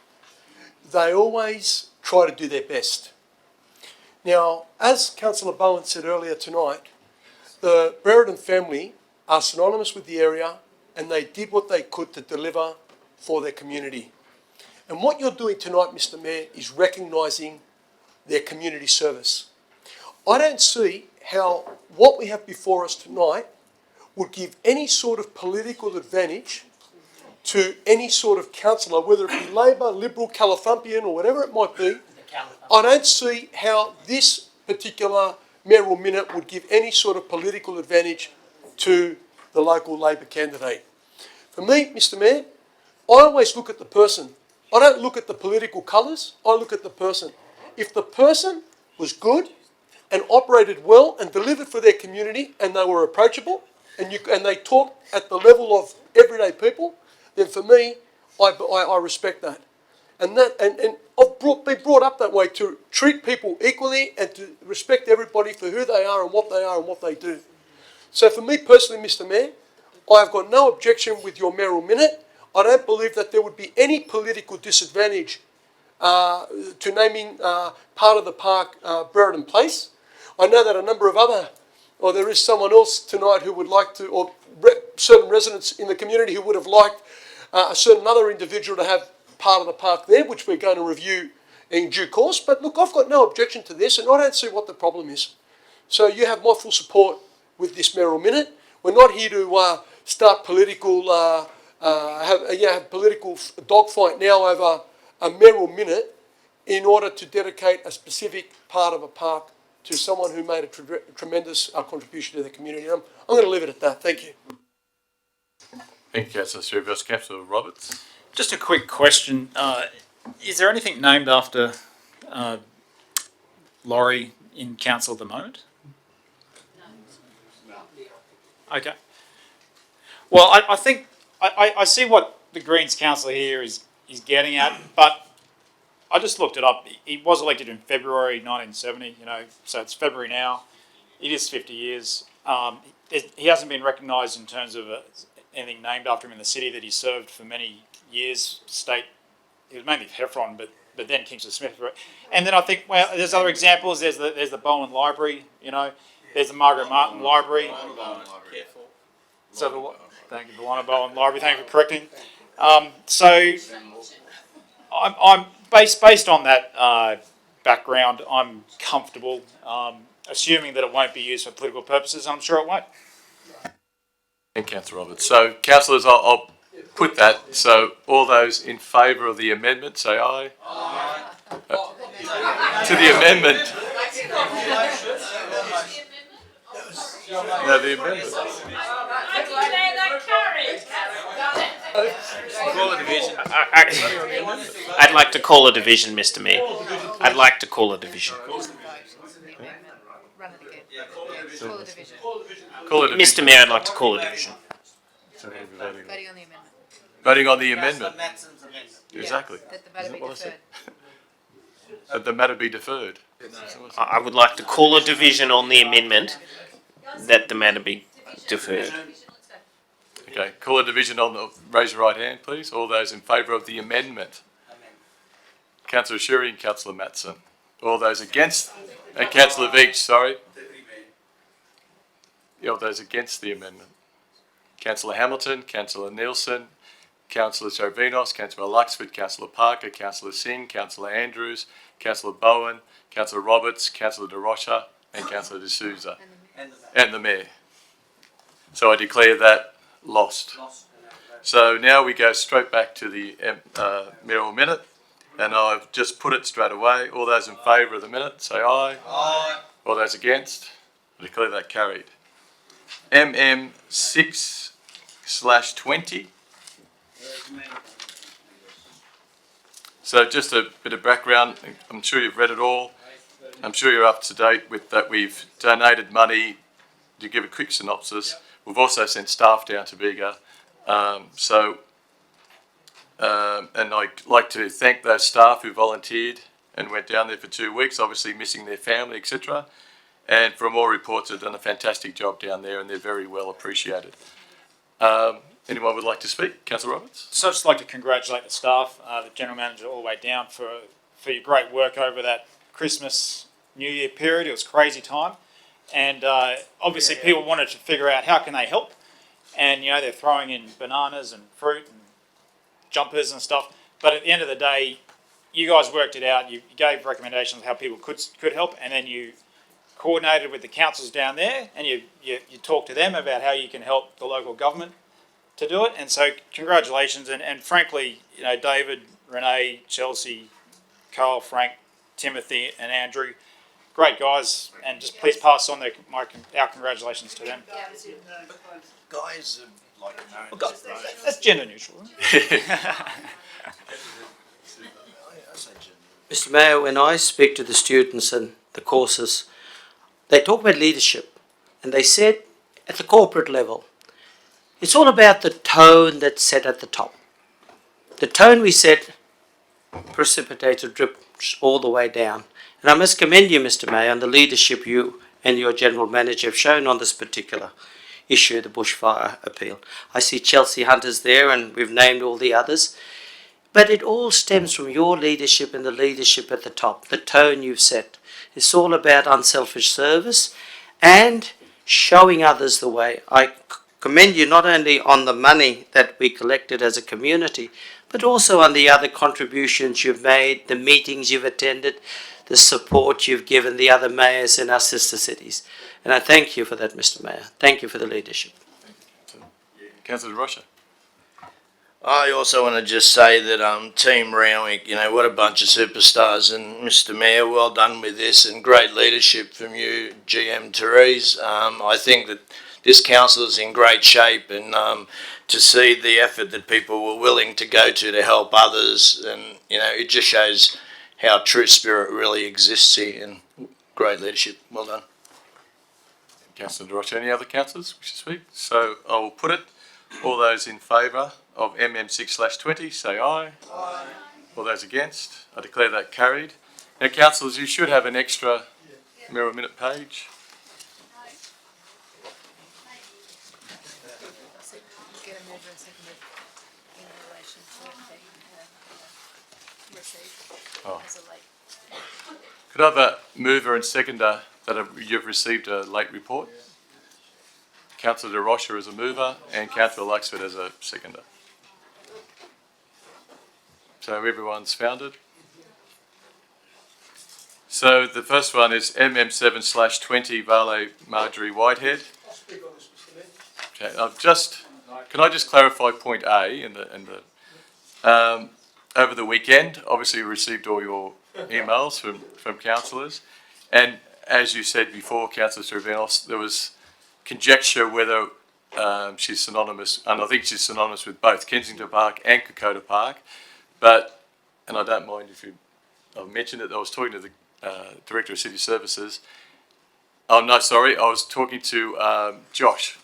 they always try to do their best. Now, as Councillor Bowen said earlier tonight, the Brereton family are synonymous with the area and they did what they could to deliver for their community. And what you're doing tonight, Mr. Mayor, is recognising their community service. I don't see how what we have before us tonight would give any sort of political advantage to any sort of councillor, whether it be Labor, Liberal, Califumpian or whatever it might be. I don't see how this particular mayoral minute would give any sort of political advantage to the local Labor candidate. For me, Mr. Mayor, I always look at the person. I don't look at the political colours, I look at the person. If the person was good and operated well and delivered for their community and they were approachable and they talked at the level of everyday people, then for me, I respect that. And I've been brought up that way, to treat people equally and to respect everybody for who they are and what they do. So for me personally, Mr. Mayor, I have got no objection with your mayoral minute. I don't believe that there would be any political disadvantage to naming part of the park Brereton Place. I know that a number of there is someone else tonight who would like to, or certain residents in the community who would have liked a certain other individual to have part of the park there, which we're going to review in due course. But look, I've got no objection to this, and I don't see what the problem is. So you have my full support with this mayoral minute. We're not here to start political, have political dogfight now over a mayoral minute in order to dedicate a specific part of a park to someone who made a tremendous contribution to the community. I'm going to leave it at that. Thank you. Thank you, Councillor Srivis. Councillor Roberts. Just a quick question. Is there anything named after Laurie in council at the moment? No. Okay. Well, I think I see what the Greens councillor here is getting at, but I just looked it up. He was elected in February 1970, so it's February now. It is 50 years. He hasn't been recognised in terms of anything named after him in the city that he served for many years. State, he was mainly Heffron, but then Kingston Smith. And then I think, well, there's other examples. There's the Bowen Library, There's the Margaret Martin Library. So thank you, the Lana Bowen Library. Thank you for correcting. So I'm based on that background. I'm comfortable, assuming that it won't be used for political purposes. I'm sure it won't. Thank you, Councillor Roberts. So, councillors, I'll put that. So, all those in favour of the amendment, say aye. Aye. To the amendment. No, the amendment. Call a division. I'd like to call a division, Mr. Mayor. I'd like to call a division. Mr. Mayor, I'd like to call a division. Voting on the amendment. Voting on the amendment. Exactly. That the matter be deferred. That the matter be deferred. I would like to call a division on the amendment that the matter be deferred. Okay, call a division on the, raise your right hand, please. All those in favour of the amendment. Councillor Shuri and Councillor Matson. All those against, and Councillor Veach, sorry. All those against the amendment. Councillor Hamilton, Councillor Nielsen, Councillor Jovinos, Councillor Luxford, Councillor Parker, Councillor Singh, Councillor Andrews, Councillor Bowen, Councillor Roberts, Councillor De Rocha, and Councillor De Souza. And the Mayor. So I declare that lost. So now we go straight back to the mayoral minute, and I've just put it straight away. All those in favour of the minute, say aye. Aye. All those against, I declare that carried. MM 6/20. So just a bit of background. I'm sure you've read it all. I'm sure you're up to date with that. We've donated money. To give a quick synopsis, we've also sent staff down to Bega. And I'd like to thank those staff who volunteered and went down there for 2 weeks, obviously missing their family, etc. And from all reports, have done a fantastic job down there, and they're very well appreciated. Anyone would like to speak? Councillor Roberts? So I'd just like to congratulate the staff, the General Manager all the way down for your great work over that Christmas, New Year period. It was a crazy time. And obviously people wanted to figure out how can they help. And, they're throwing in bananas and fruit and jumpers and stuff. But at the end of the day, you guys worked it out. You gave recommendations on how people could help. And then you coordinated with the councils down there. And you talked to them about how you can help the local government to do it. And so congratulations. And frankly, David, Renee, Chelsea, Carl, Frank, Timothy and Andrew, great guys, and just please pass on our congratulations to them. Guys, That's gender neutral. Mr. Mayor, when I speak to the students and the courses, they talk about leadership, and they said at the corporate level, it's all about the tone that's set at the top. The tone we set precipitates or drips all the way down. And I must commend you, Mr. Mayor, on the leadership you and your General Manager have shown on this particular issue, the bushfire appeal. I see Chelsea Hunter's there, and we've named all the others. But it all stems from your leadership and the leadership at the top, the tone you've set. It's all about unselfish service and showing others the way. I commend you not only on the money that we collected as a community, but also on the other contributions you've made, the meetings you've attended, the support you've given the other mayors in our sister cities. And I thank you for that, Mr. Mayor. Thank you for the leadership. Councillor Rocha. I also want to just say that Team Randwick, you know, what a bunch of superstars, and Mr. Mayor, well done with this, and great leadership from you, GM Therese. I think that this council is in great shape, and to see the effort that people were willing to go to help others, and you know, it just shows how true spirit really exists here, and great leadership. Well done. Councillor Rocha. Any other councillors wish to speak? So I will put it. All those in favour of MM6/20 say aye. Aye. All those against? I declare that carried. Now, councillors, you should have an extra mirror minute page. Oh. Could I have a mover and seconder that you've received a late report? Councillor De Rocha as a mover and Councillor Luxford as a seconder. So everyone's found it. So the first one is MM7/20 Vale Marjorie Whitehead. Okay, can I just clarify point A over the weekend, obviously we received all your emails from councillors, and as you said before, Councillor Trevenos, there was conjecture whether she's synonymous, and I think she's synonymous with both Kensington Park and Kokoda Park, and I don't mind if I've mentioned it, I was talking to the Director of City Services. Oh no, sorry, I was talking to Josh,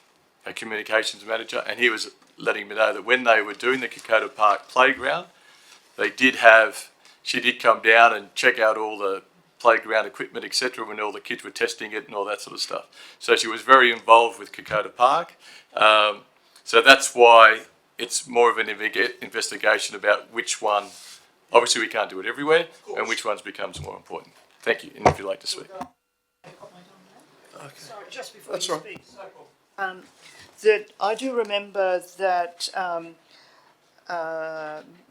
a communications manager, and he was letting me know that when they were doing the Kokoda Park playground, she did come down and check out all the playground equipment, etc., when all the kids were testing it and all that sort of stuff. So she was very involved with Kokoda Park. So that's why it's more of an investigation about which one, obviously we can't do it everywhere, and which ones becomes more important. Thank you, and if you'd like to speak. Okay. Sorry, just before you speak. That I do remember that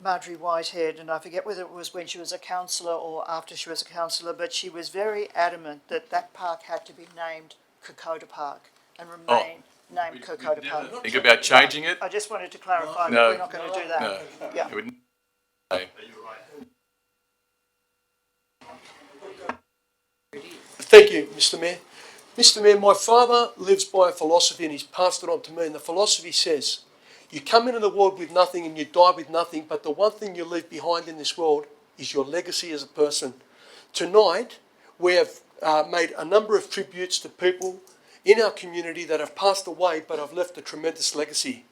Marjorie Whitehead, and I forget whether it was when she was a councillor or after she was a councillor, but she was very adamant that that park had to be named Kokoda Park and remain named Kokoda Park. Think about changing it? I just wanted to clarify that we're not going to do that. No. Yeah. Thank you, Mr. Mayor. Mr. Mayor, my father lives by a philosophy and he's passed it on to me, and the philosophy says, you come into the world with nothing and you die with nothing, but the one thing you leave behind in this world is your legacy as a person. Tonight, we have made a number of tributes to people in our community that have passed away but have left a tremendous legacy.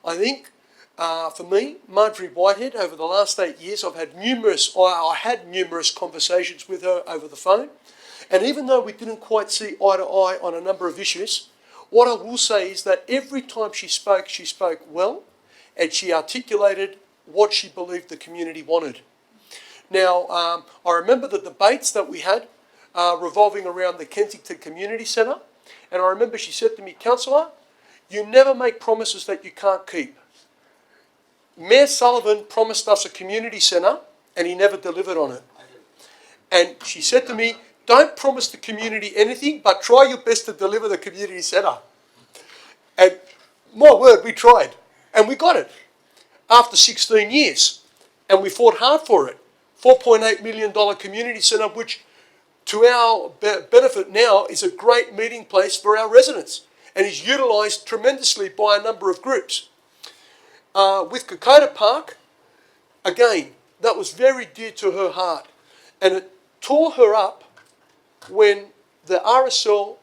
I think, for me, Marjorie Whitehead, over the last 8 years, I had numerous conversations with her over the phone, and even though we didn't quite see eye to eye on a number of issues, what I will say is that every time she spoke well, and she articulated what she believed the community wanted. Now, I remember the debates that we had revolving around the Kensington Community Centre, and I remember she said to me, Councillor, you never make promises that you can't keep. Mayor Sullivan promised us a community centre, and he never delivered on it. And she said to me, don't promise the community anything, but try your best to deliver the community centre. And my word, we tried. And we got it. After 16 years. And we fought hard for it. $4.8 million community centre, which to our benefit now is a great meeting place for our residents. And is utilised tremendously by a number of groups. With Kokoda Park, again, that was very dear to her heart. And it tore her up when the RSL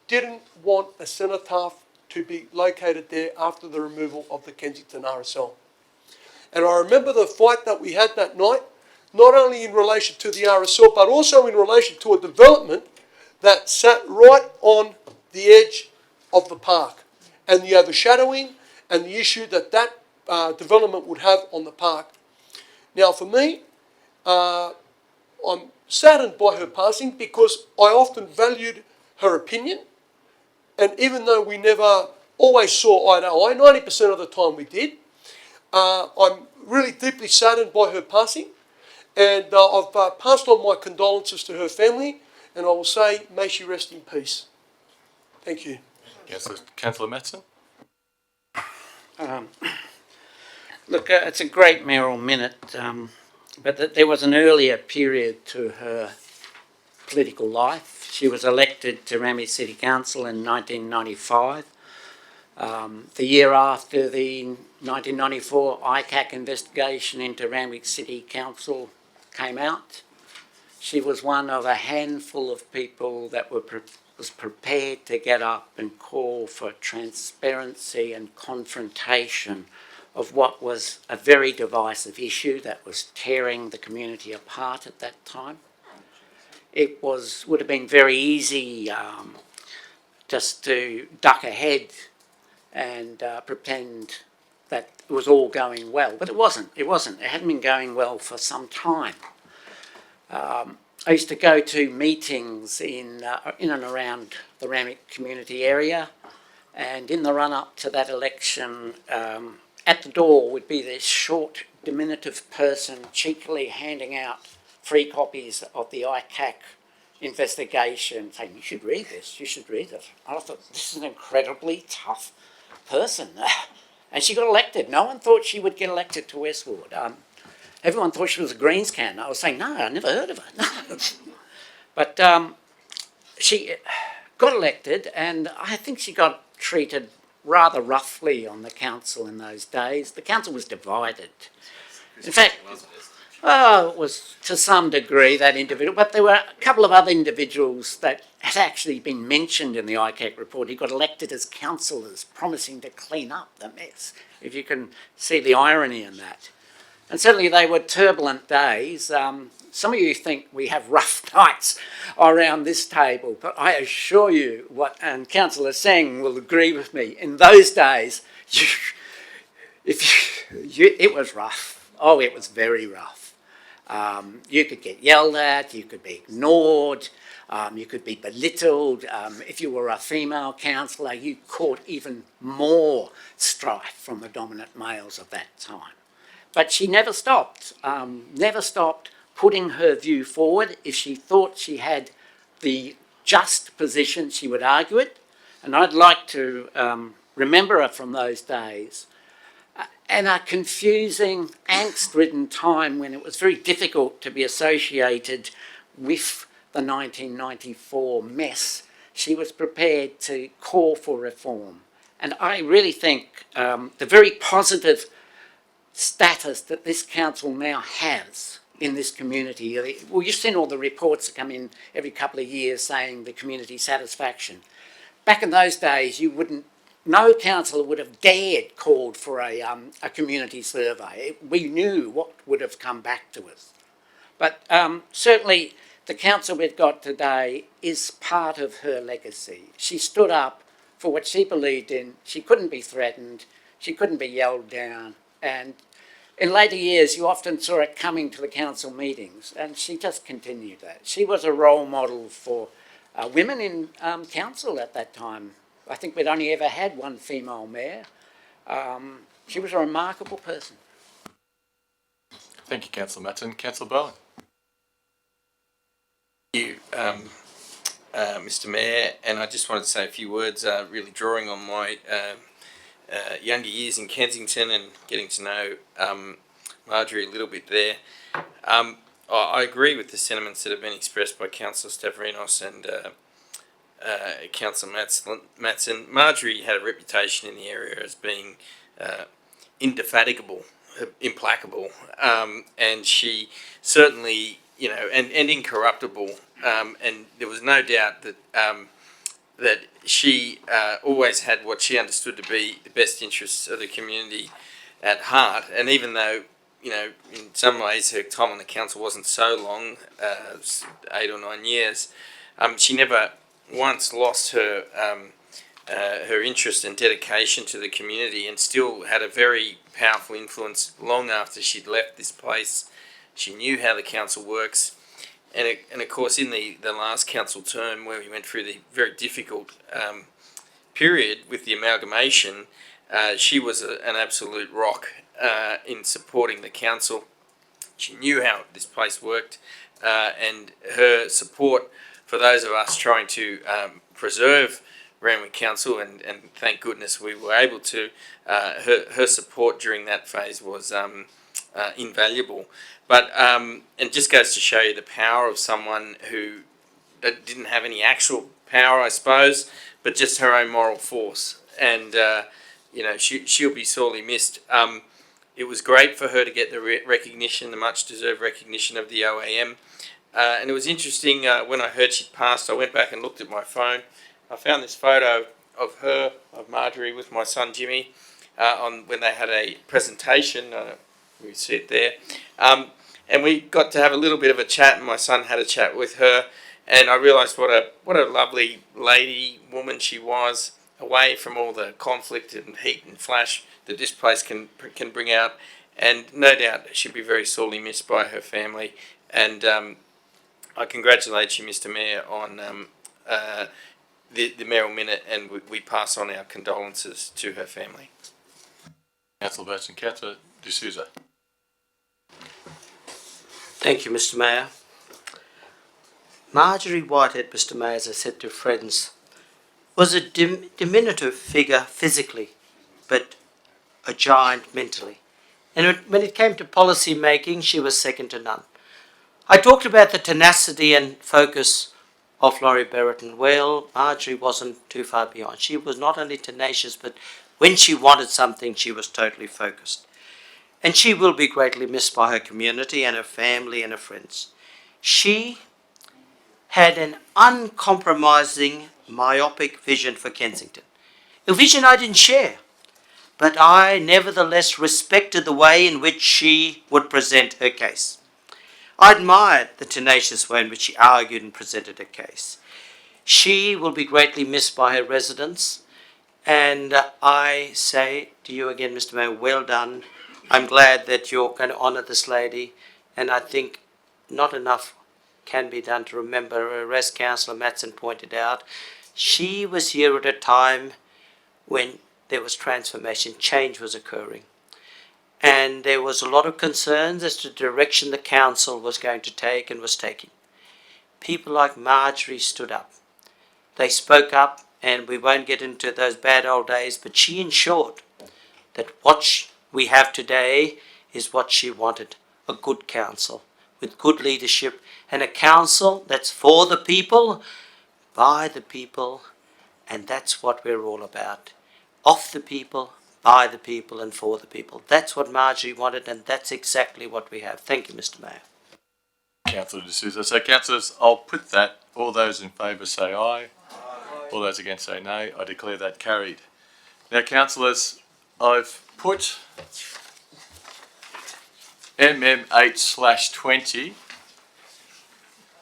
didn't want a cenotaph to be located there after the removal of the Kensington RSL. And I remember the fight that we had that night, not only in relation to the RSL, but also in relation to a development that sat right on the edge of the park, and the overshadowing and the issue that development would have on the park. Now, for me, I'm saddened by her passing because I often valued her opinion, and even though we never always saw eye to eye, 90% of the time we did, I'm really deeply saddened by her passing, and I've passed on my condolences to her family, and I will say, may she rest in peace. Thank you. Councillor Matson. Look, it's a great mayoral minute, but there was an earlier period to her political life. She was elected to Randwick City Council in 1995. The year after the 1994 ICAC investigation into Randwick City Council came out, she was one of a handful of people that was prepared to get up and call for transparency and confrontation of what was a very divisive issue that was tearing the community apart at that time. It would have been very easy just to duck ahead and pretend that it was all going well, but it wasn't. It hadn't been going well for some time. I used to go to meetings in and around the Randwick community area, and in the run-up to that election, at the door would be this short, diminutive person cheekily handing out free copies of the ICAC investigation, saying, you should read this, you should read it. I thought, this is an incredibly tough person. And she got elected. No one thought she would get elected to Westwood. Everyone thought she was a Greens can. I was saying, no, I never heard of her. No. But she got elected, and I think she got treated rather roughly on the council in those days. The council was divided. In fact, it was to some degree that individual, but there were a couple of other individuals that had actually been mentioned in the ICAC report. He got elected as councillors, promising to clean up the mess, if you can see the irony in that. And certainly they were turbulent days. Some of you think we have rough nights around this table, but I assure you, and Councillor Seng will agree with me, in those days, it was rough. Oh, it was very rough. You could get yelled at, you could be ignored, you could be belittled. If you were a female councillor, you caught even more strife from the dominant males of that time. But she never stopped putting her view forward. If she thought she had the just position, she would argue it. And I'd like to remember her from those days. And a confusing, angst-ridden time when it was very difficult to be associated with the 1994 mess. She was prepared to call for reform. And I really think the very positive status that this council now has in this community. Well, you've seen all the reports that come in every couple of years saying the community satisfaction. Back in those days, no councillor would have dared called for a community survey. We knew what would have come back to us. But certainly the council we've got today is part of her legacy. She stood up for what she believed in. She couldn't be threatened. She couldn't be yelled down. And in later years, you often saw her coming to the council meetings, and she just continued that. She was a role model for women in council at that time. I think we'd only ever had one female mayor. She was a remarkable person. Thank you, Councillor Matson. Councillor Bowen. Thank you, Mr. Mayor, and I just wanted to say a few words, really drawing on my younger years in Kensington and getting to know Marjorie a little bit there. I agree with the sentiments that have been expressed by Councillor Stavrinos and Councillor Matson. Marjorie had a reputation in the area as being indefatigable implacable, and she certainly, and incorruptible. And there was no doubt that she always had what she understood to be the best interests of the community at heart. And even though, in some ways her time on the council wasn't so long, 8 or 9 years, she never once lost her interest and dedication to the community, and still had a very powerful influence long after she'd left this place. She knew how the council works. And of course, in the last council term, where we went through the very difficult period with the amalgamation, she was an absolute rock in supporting the council. She knew how this place worked, and her support for those of us trying to preserve Randwick Council, and thank goodness we were able to, her support during that phase was invaluable. But it just goes to show you the power of someone who didn't have any actual power, I suppose, but just her own moral force. And she'll be sorely missed. It was great for her to get the recognition, the much-deserved recognition of the OAM. And it was interesting, when I heard she'd passed, I went back and looked at my phone. I found this photo of her, of Marjorie, with my son Jimmy, when they had a presentation. We see it there. And we got to have a little bit of a chat, and my son had a chat with her, and I realised what a lovely lady, woman she was, away from all the conflict and heat and flash that this place can bring out. And no doubt she'll be very sorely missed by her family. And I congratulate you, Mr. Mayor, on the mayoral minute, and we pass on our condolences to her family. Councillor Bates and Councillor D'Souza. Thank you, Mr. Mayor. Marjorie Whitehead, Mr. Mayor, as I said to friends, was a diminutive figure physically, but a giant mentally. And when it came to policy making, she was second to none. I talked about the tenacity and focus of Laurie Berriton. Well, Marjorie wasn't too far behind. She was not only tenacious, but when she wanted something, she was totally focused. And she will be greatly missed by her community and her family and her friends. She had an uncompromising, myopic vision for Kensington. A vision I didn't share, but I nevertheless respected the way in which she would present her case. I admired the tenacious way in which she argued and presented her case. She will be greatly missed by her residents, and I say to you again, Mr. Mayor, well done. I'm glad that you're going to honour this lady, and I think not enough can be done to remember her. As Councillor Matson pointed out, she was here at a time when there was transformation, change was occurring. And there was a lot of concerns as to the direction the council was going to take and was taking. People like Marjorie stood up. They spoke up, and we won't get into those bad old days, but she ensured that what we have today is what she wanted, a good council with good leadership, and a council that's for the people, by the people, and that's what we're all about. Of the people, by the people, and for the people. That's what Marjorie wanted, and that's exactly what we have. Thank you, Mr. Mayor. Councillor D'Souza. So, councillors, I'll put that. All those in favour say aye. All those against say nay. I declare that carried. Now, councillors, I've put MM8/20,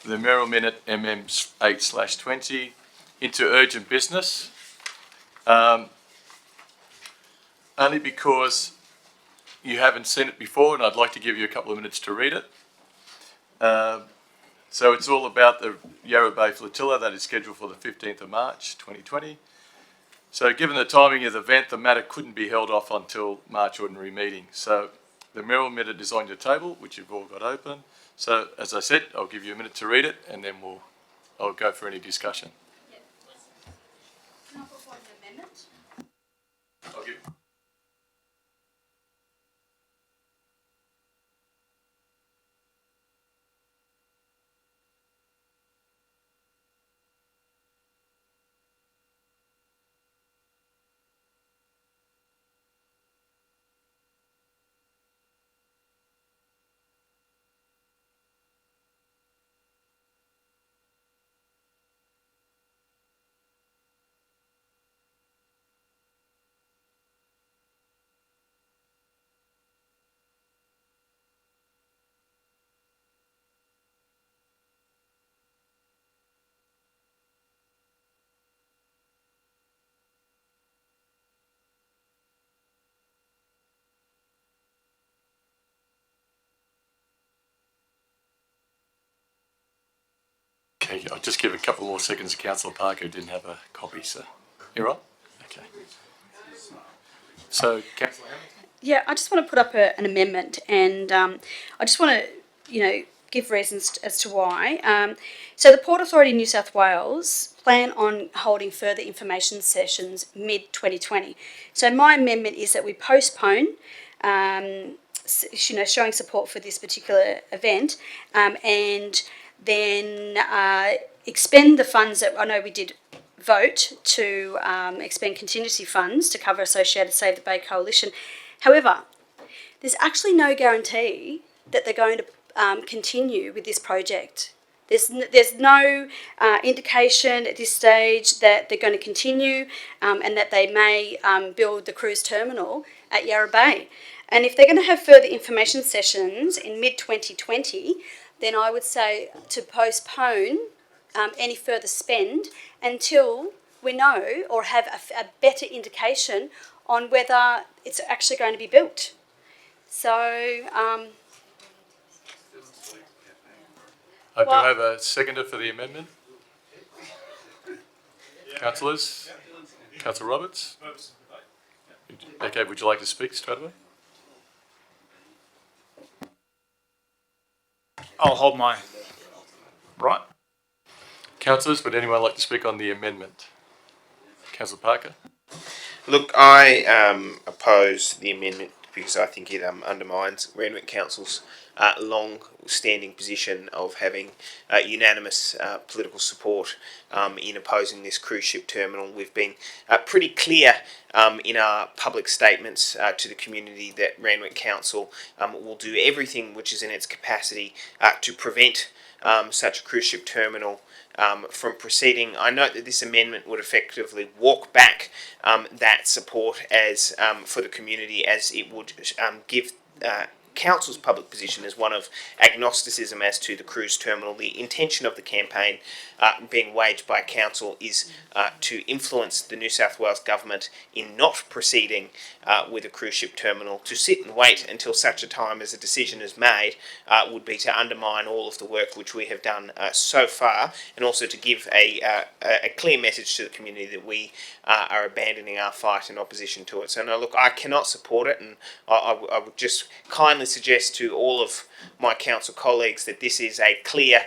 the mayoral minute MM8/20, into urgent business. Only because you haven't seen it before, and I'd like to give you a couple of minutes to read it. So it's all about the Yarra Bay Flotilla that is scheduled for the 15th of March 2020. So given the timing of the event, the matter couldn't be held off until March ordinary meeting. So the mayoral minute is on your table, which you've all got open. So as I said, I'll give you a minute to read it, and then I'll go for any discussion. Can I propose an amendment? I'll give Okay, I'll just give a couple more seconds to Councillor Parker who didn't have a copy, so. You're right? Okay. So, Councillor Hamilton? Yeah, I just want to put up an amendment, and I just want to, give reasons as to why. So the Port Authority New South Wales plan on holding further information sessions mid-2020. So my amendment is that we postpone, showing support for this particular event, and then expend the funds that I know we did vote to expend contingency funds to cover associated Save the Bay Coalition. However, there's actually no guarantee that they're going to continue with this project. There's no indication at this stage that they're going to continue and that they may build the cruise terminal at Yarra Bay. And if they're going to have further information sessions in mid-2020, then I would say to postpone any further spend until we know or have a better indication on whether it's actually going to be built. So, Do I have a seconder for the amendment? Councillors? Councillor Roberts? Okay, would you like to speak straight away? I'll hold my right. Councillors, would anyone like to speak on the amendment? Councillor Parker? Look, I oppose the amendment because I think it undermines Randwick Council's long-standing position of having unanimous political support in opposing this cruise ship terminal. We've been pretty clear in our public statements to the community that Randwick Council will do everything which is in its capacity to prevent such a cruise ship terminal from proceeding. I note that this amendment would effectively walk back that support as for the community, as it would give Council's public position as one of agnosticism as to the cruise terminal. The intention of the campaign being waged by Council is to influence the New South Wales Government in not proceeding with a cruise ship terminal. To sit and wait until such a time as a decision is made would be to undermine all of the work which we have done so far, and also to give a clear message to the community that we are abandoning our fight in opposition to it. So no, look, I cannot support it, and I would just kindly suggest to all of my council colleagues that this is a clear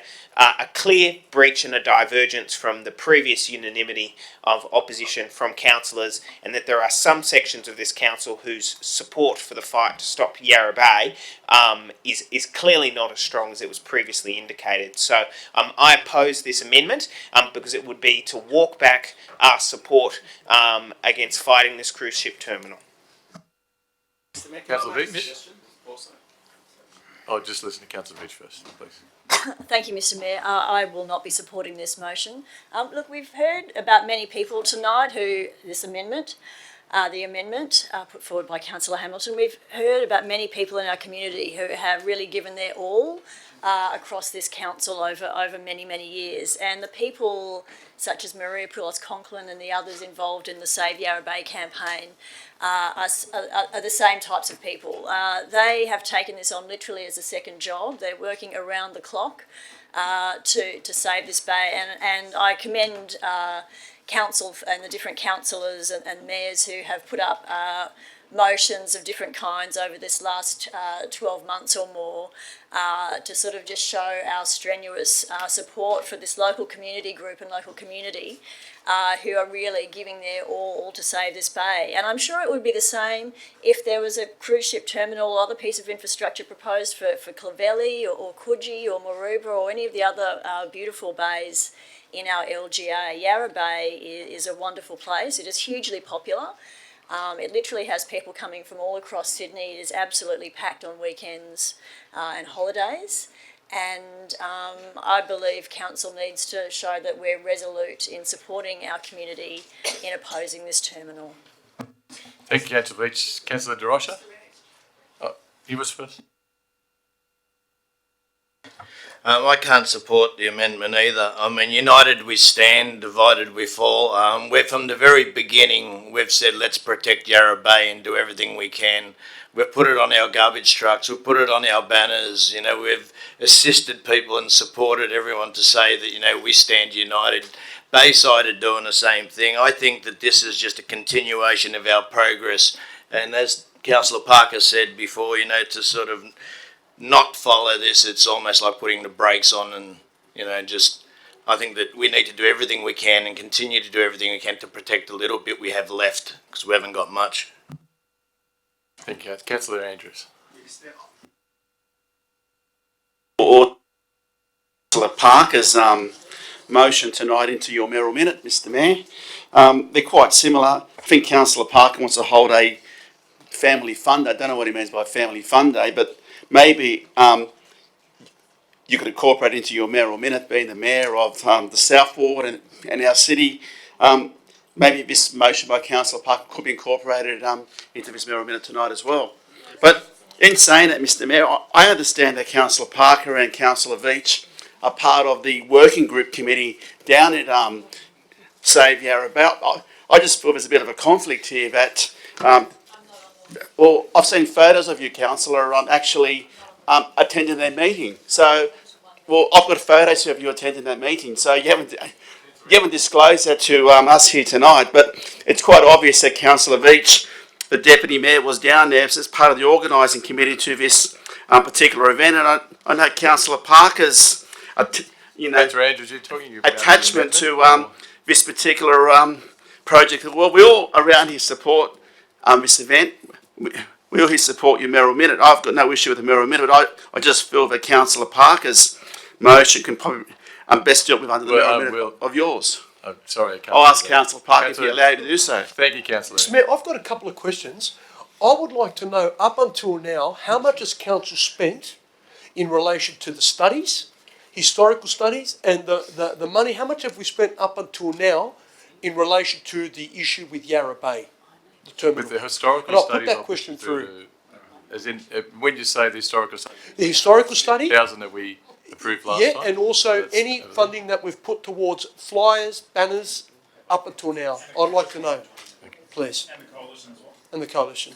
breach and a divergence from the previous unanimity of opposition from councillors, and that there are some sections of this council whose support for the fight to stop Yarra Bay is clearly not as strong as it was previously indicated. So I oppose this amendment because it would be to walk back our support against fighting this cruise ship terminal. Councillor Veitch? Oh, just listen to Councillor Veitch first, please. Thank you, Mr. Mayor. I will not be supporting this motion. Look, we've heard about many people tonight who this amendment, the amendment put forward by Councillor Hamilton, we've heard about many people in our community who have really given their all across this council over many, many years. And the people such as Maria Poulos-Conklin and the others involved in the Save Yarra Bay campaign are the same types of people. They have taken this on literally as a second job. They're working around the clock to save this bay, and I commend council and the different councillors and mayors who have put up motions of different kinds over this last 12 months or more to sort of just show our strenuous support for this local community group and local community who are really giving their all to save this bay. And I'm sure it would be the same if there was a cruise ship terminal or other piece of infrastructure proposed for Clovelly or Coogee or Maroubra or any of the other beautiful bays in our LGA. Yarra Bay is a wonderful place. It is hugely popular. It literally has people coming from all across Sydney. It is absolutely packed on weekends and holidays. And I believe council needs to show that we're resolute in supporting our community in opposing this terminal. Thank you, Councillor Veitch. Councillor De Rocha? Oh, he was first. I can't support the amendment either. I mean, united we stand, divided we fall. We're from the very beginning, we've said let's protect Yarra Bay and do everything we can. We've put it on our garbage trucks, we've put it on our banners, you know, we've assisted people and supported everyone to say that, you know, we stand united. Bayside are doing the same thing. I think that this is just a continuation of our progress. And as Councillor Parker said before, you know, to sort of not follow this, it's almost like putting the brakes on and, you know, just, I think that we need to do everything we can and continue to do everything we can to protect the little bit we have left, because we haven't got much. Thank you. Councillor Andrews. Or Councillor Parker's motion tonight into your mayoral minute, Mr Mayor. They're quite similar. I think Councillor Parker wants to hold a family fun day. I don't know what he means by family fun day, but maybe you could incorporate into your mayoral minute, being the mayor of the South Ward and our city. Maybe this motion by Councillor Parker could be incorporated into this mayoral minute tonight as well. But in saying that, Mr Mayor, I understand that Councillor Parker and Councillor Veach are part of the working group committee down at Save Yarra Bay. I just feel there's a bit of a conflict here that, well, I've seen photos of you, Councillor, actually attending their meeting. So, well, I've got photos of you attending that meeting. So you haven't disclosed that to us here tonight, but it's quite obvious that Councillor Veach, the Deputy Mayor, was down there as part of the organising committee to this particular event. And I know Councillor Parker's, Andrews, you're talking about attachment to this particular project. Well, we all around here support this event. We all here support your mayoral minute. I've got no issue with the mayoral minute. I just feel that Councillor Parker's motion can probably best dealt with under the mayoral minute of yours. Sorry, I'll ask Councillor Parker if you're allowed to do so. Thank you, Councillor. Mr Mayor, I've got a couple of questions. I would like to know, up until now, how much has council spent in relation to the studies, historical studies, and the money? How much have we spent up until now in relation to the issue with Yarra Bay, the terminal? With the historical and I'll studies, put that question through. As in, when you say the historical studies, The historical study? 1,000 that we approved last Yeah, time. and also That's any everything. funding that we've put towards flyers, banners, up until now. I'd like to know, please. And the coalition as well. And the coalition.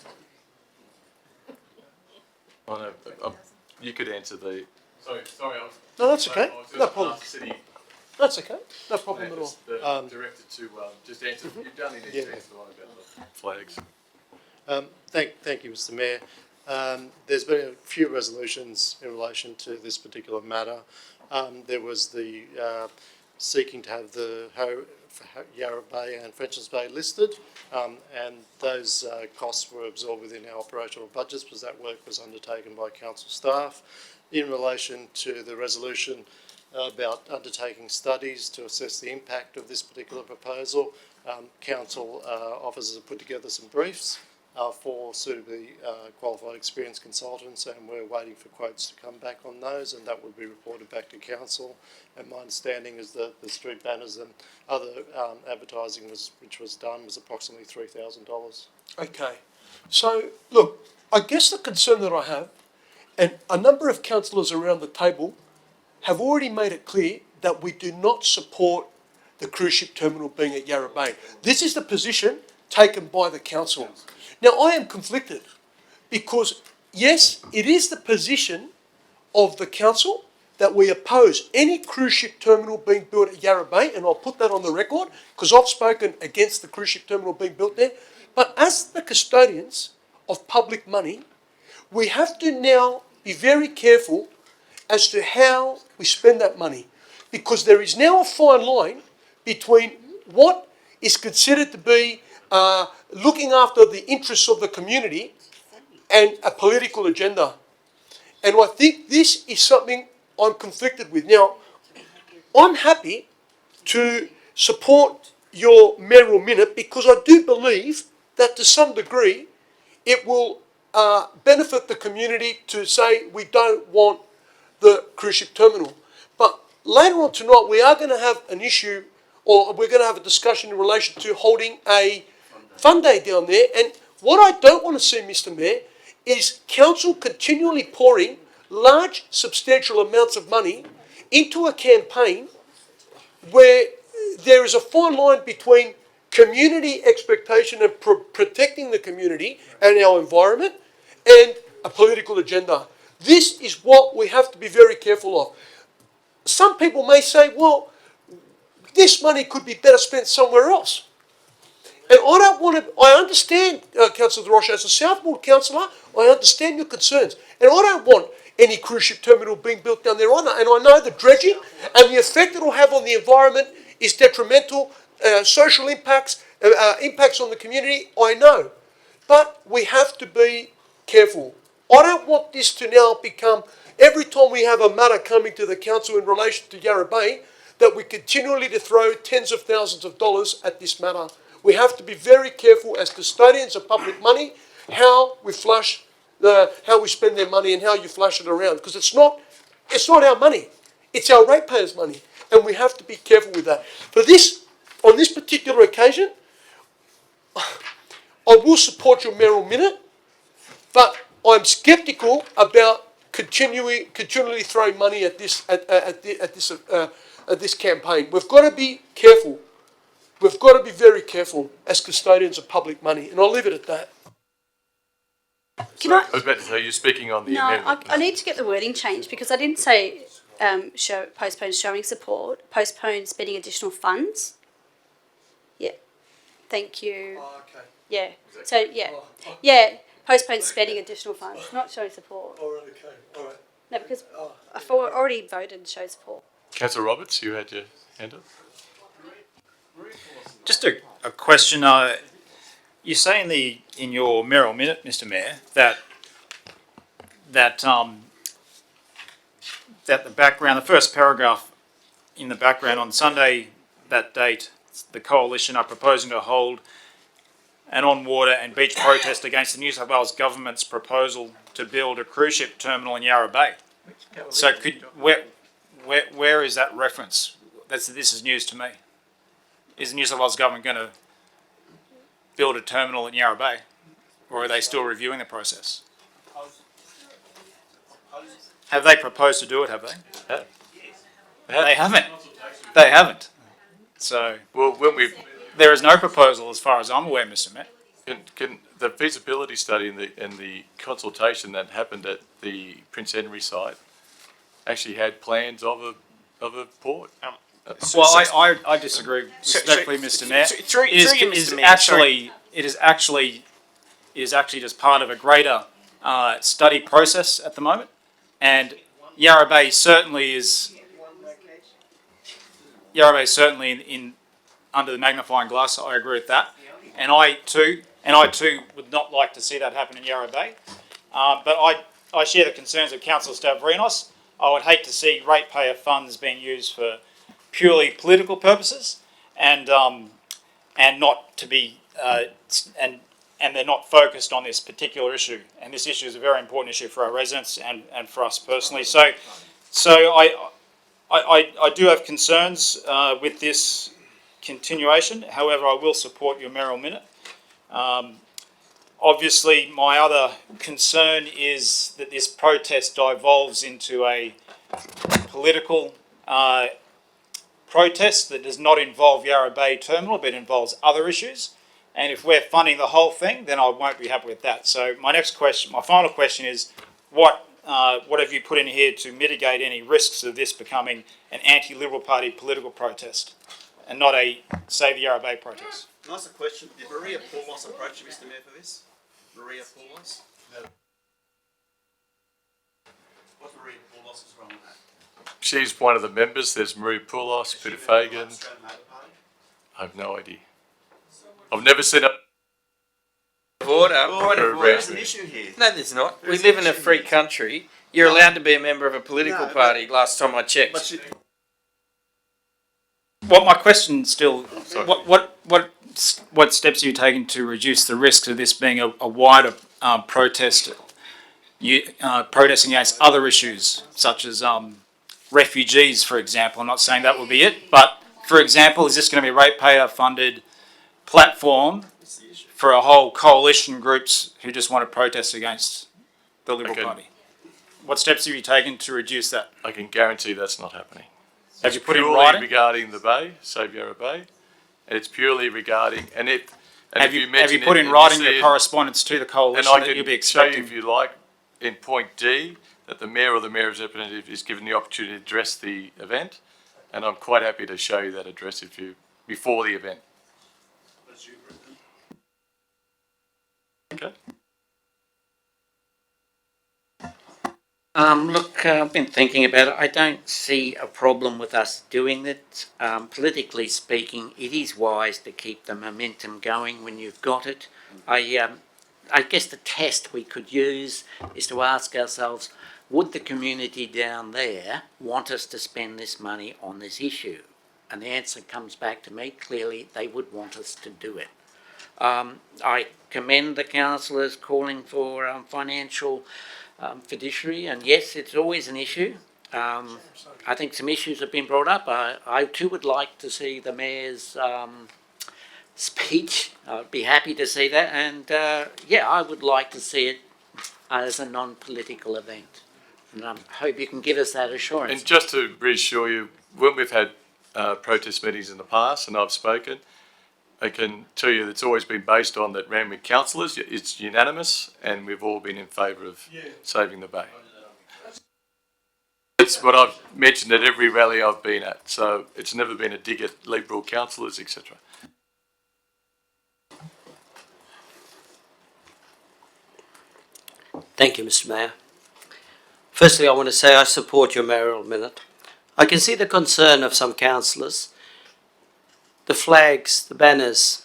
I know, but, you could answer the. Sorry, I was. No, that's okay. I was No gonna problem. ask City That's okay. No problem at all. Directed to just answer. You've done it. Yeah. Answer the one about the flags. Thank you, Mr Mayor. There's been a few resolutions in relation to this particular matter. There was the seeking to have the Yarra Bay and French's Bay listed, and those costs were absorbed within our operational budgets because that work was undertaken by council staff. In relation to the resolution about undertaking studies to assess the impact of this particular proposal, council officers have put together some briefs for suitably qualified experienced consultants, and we're waiting for quotes to come back on those, and that will be reported back to council. And my understanding is that the street banners and other advertising which was done was approximately $3,000. Okay. So, look, I guess the concern that I have, and a number of councillors around the table have already made it clear that we do not support the cruise ship terminal being at Yarra Bay. This is the position taken by the council. Now, I am conflicted because, yes, it is the position of the council that we oppose any cruise ship terminal being built at Yarra Bay, and I'll put that on the record because I've spoken against the cruise ship terminal being built there. But as the custodians of public money, we have to now be very careful as to how we spend that money, because there is now a fine line between what is considered to be looking after the interests of the community and a political agenda. And I think this is something I'm conflicted with. Now, I'm happy to support your mayoral minute because I do believe that to some degree it will benefit the community to say we don't want the cruise ship terminal. But later on tonight we are going to have an issue, or we're going to have a discussion in relation to holding a fun day down there. And what I don't want to see, Mr Mayor, is council continually pouring large, substantial amounts of money into a campaign where there is a fine line between community expectation and protecting the community and our environment and a political agenda. This is what we have to be very careful of. Some people may say, well, this money could be better spent somewhere else. And I don't want to, I understand, Councillor De Rocha, as a South Ward councillor, I understand your concerns. And I don't want any cruise ship terminal being built down there either. And I know the dredging and the effect it will have on the environment is detrimental, social impacts, impacts on the community, I know. But we have to be careful. I don't want this to now become, every time we have a matter coming to the council in relation to Yarra Bay, that we continually to throw tens of thousands of dollars at this matter. We have to be very careful as custodians of public money, how we flush, how we spend their money and how you flush it around. Because it's not our money, it's our ratepayers' money. And we have to be careful with that. For this, on this particular occasion, I will support your mayoral minute, but I'm sceptical about continually throwing money at this this campaign. We've got to be careful. We've got to be very careful as custodians of public money, and I'll leave it at that. I was about to say, you're speaking on the amendment. I need to get the wording changed because I didn't say postpone showing support, postpone spending additional funds. Yeah, thank you. Oh, okay. Yeah, so yeah, postpone spending additional funds, not showing support. All right, okay, all right. No, because I've already voted to show support. Councillor Roberts, you had your hand up. Just a question. You say in your mayoral minute, Mr. Mayor, that the background, the first paragraph in the background on Sunday, that date, the coalition are proposing to hold an on-water and beach protest against the New South Wales government's proposal to build a cruise ship terminal in Yarra Bay. So where is that reference? This is news to me. Is the New South Wales government going to build a terminal in Yarra Bay, or are they still reviewing the process? Have they proposed to do it? Have they? They haven't. They haven't. So well, when there is no proposal, as far as I'm aware, Mr. Mayor. Can the feasibility study and the consultation that happened at the Prince Henry site actually had plans of a port? Well, I disagree respectfully, Mr. Mayor. It is actually just part of a greater study process at the moment, and Yarra Bay certainly is in under the magnifying glass. I agree with that, and I too would not like to see that happen in Yarra Bay. But I share the concerns of Councillor Stavrinos. I would hate to see ratepayer funds being used for purely political purposes, and not to be and they're not focused on this particular issue. And this issue is a very important issue for our residents and for us personally. So I do have concerns with this continuation. However, I will support your mayoral minute. Obviously, my other concern is that this protest devolves into a political protest that does not involve Yarra Bay Terminal, but involves other issues. And if we're funding the whole thing, then I won't be happy with that. So my final question is, what have you put in here to mitigate any risks of this becoming an anti-Liberal Party political protest and not a Save the Yarra Bay protest? Can I ask a question? Did Maria Paulos approach you, Mr. Mayor, for this? Maria Paulos? No. What's Maria Paulos' role in that? She's one of the members. There's Marie Poulos, Peter Fagan. I have no idea. I've never seen a... Order. There's an issue here. No, there's not. We live in a free country. You're allowed to be a member of a political party, last time I checked. Well, my question still, what steps are you taking to reduce the risks of this being a wider protest, protesting against other issues, such as refugees, for example? I'm not saying that will be it, but, for example, is this going to be a ratepayer-funded platform for a whole coalition groups who just want to protest against the Liberal Party? What steps have you taken to reduce that? I can guarantee that's not happening. Have you put in Purely writing? regarding the Bay, Save Yarra Bay, and it's purely regarding, and if Have you you mention put it, in and writing you your see it- correspondence to the and coalition I that you'll be can show you, expecting? if you like, in point D, that the mayor or the mayor's representative is given the opportunity to address the event, and I'm quite happy to show you that address before the event. Okay. Look, I've been thinking about it. I don't see a problem with us doing it. Politically speaking, it is wise to keep the momentum going when you've got it. I guess the test we could use is to ask ourselves, would the community down there want us to spend this money on this issue? And the answer comes back to me, clearly they would want us to do it. I commend the councillors calling for financial fiduciary, and yes, it's always an issue. I think some issues have been brought up. I too would like to see the mayor's speech. I'd be happy to see that, and I would like to see it as a non-political event. And I hope you can give us that assurance. And just to reassure you, when we've had protest meetings in the past, and I've spoken, I can tell you that it's always been based on that Randwick councillors, it's unanimous, and we've all been in favour of saving the Bay. It's what I've mentioned at every rally I've been at, so it's never been a dig at Liberal councillors, etc. Thank you, Mr. Mayor. Firstly, I want to say I support your mayoral minute. I can see the concern of some councillors. The flags, the banners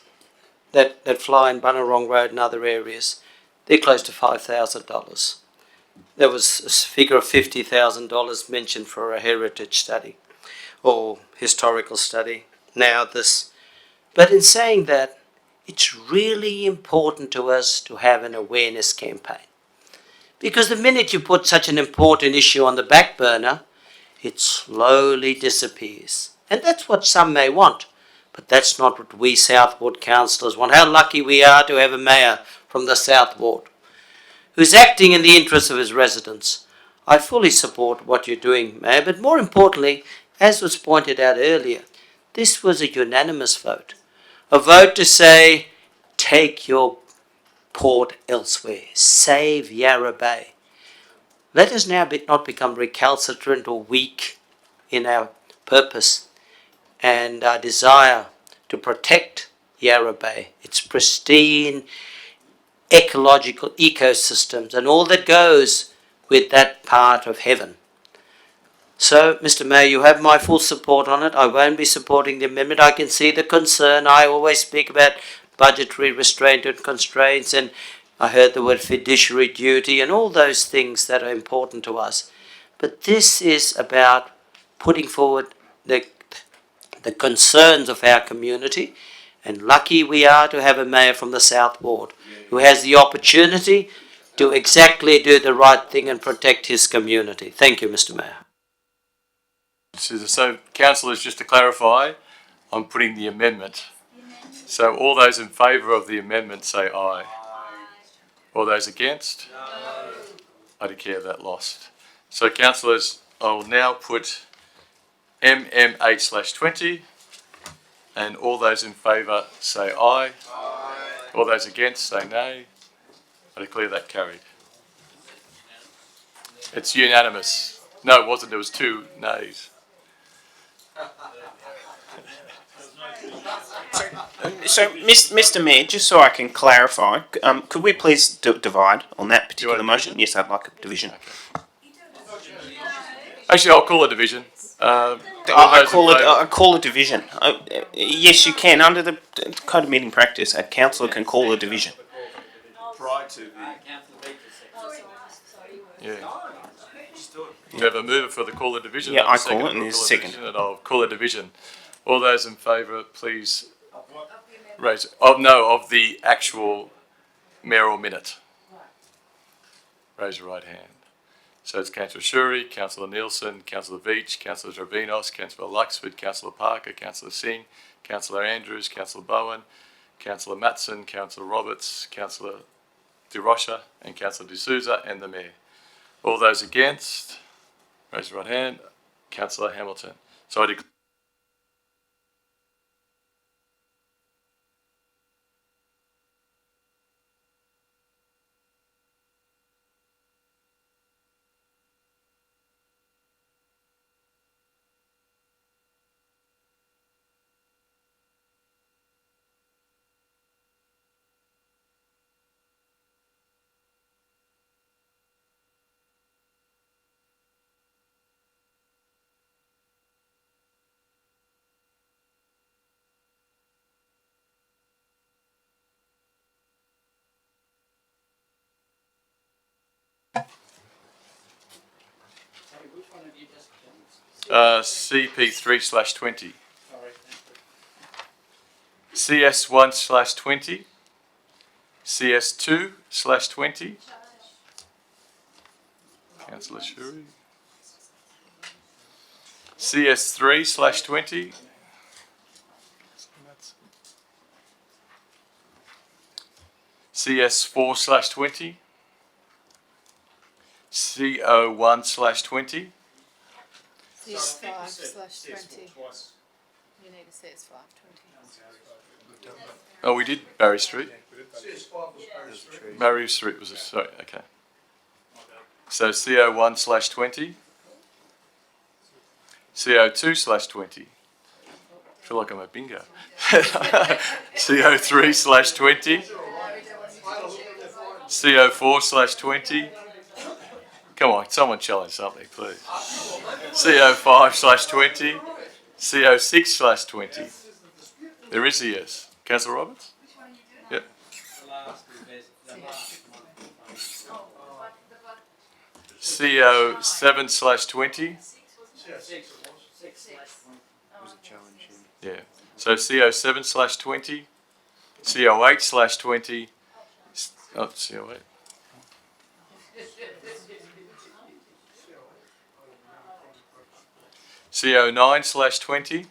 that fly in Bunnerong Road and other areas, they're close to $5,000. There was a figure of $50,000 mentioned for a heritage study or historical study. Now this. But in saying that, it's really important to us to have an awareness campaign. Because the minute you put such an important issue on the back burner, it slowly disappears. And that's what some may want. But that's not what we South Ward councillors want. How lucky we are to have a mayor from the South Ward who's acting in the interests of his residents. I fully support what you're doing, Mayor, but more importantly, as was pointed out earlier, this was a unanimous vote. A vote to say, take your port elsewhere, save Yarra Bay. Let us now not become recalcitrant or weak in our purpose and our desire to protect Yarra Bay, its pristine ecological ecosystems and all that goes with that part of heaven. So, Mr. Mayor, you have my full support on it. I won't be supporting the amendment. I can see the concern. I always speak about budgetary restraint and constraints, and I heard the word fiduciary duty and all those things that are important to us. But this is about putting forward the concerns of our community, and lucky we are to have a mayor from the South Ward who has the opportunity to exactly do the right thing and protect his community. Thank you, Mr. Mayor. So, councillors, just to clarify, I'm putting the amendment. So all those in favour of the amendment say aye. All those against? No. I declare that lost. So, councillors, I will now put MM8/20, and all those in favour say aye. Aye. All those against say nay. I declare that carried. It's unanimous. No, it wasn't. There was 2 nays. So, Mr. Mayor, just so I can clarify, could we please divide on that particular motion? Yes, I'd like a division. Okay. Actually, I'll call a division. I call a division. Yes, you can. Under the Code of Meeting Practice, a councillor can call a division. Prior to the... Yeah. We have a mover for the call a division. Yeah, I call it, and there's a second. And I'll call a division. All those in favour, please raise... of the actual mayoral minute. Raise your right hand. So it's Councillor Shuri, Councillor Nielsen, Councillor Veach, Councillor Dravinos, Councillor Luxford, Councillor Parker, Councillor Singh, Councillor Andrews, Councillor Bowen, Councillor Matson, Councillor Roberts, Councillor De Rocha and Councillor De Souza and the Mayor. All those against, raise your right hand. Councillor Hamilton. So I declare CP3/20, CS1/20, CS2/20. Councillor Shuri. CS3/20. CS4/20. CO1/20. CS5/20. You need a CS5/20. Oh, we did Barry Street. Barry Street was a, sorry, okay. So CO1/20. CO2/20. I feel like I'm at bingo. CO3/20. CO4/20. Come on, someone challenge something, please. CO5/20. CO6/20. There is a yes. Councillor Roberts? Yep. CO7/20. Yeah. So CO7/20. CO8/20. Oh, CO8. CO9/20.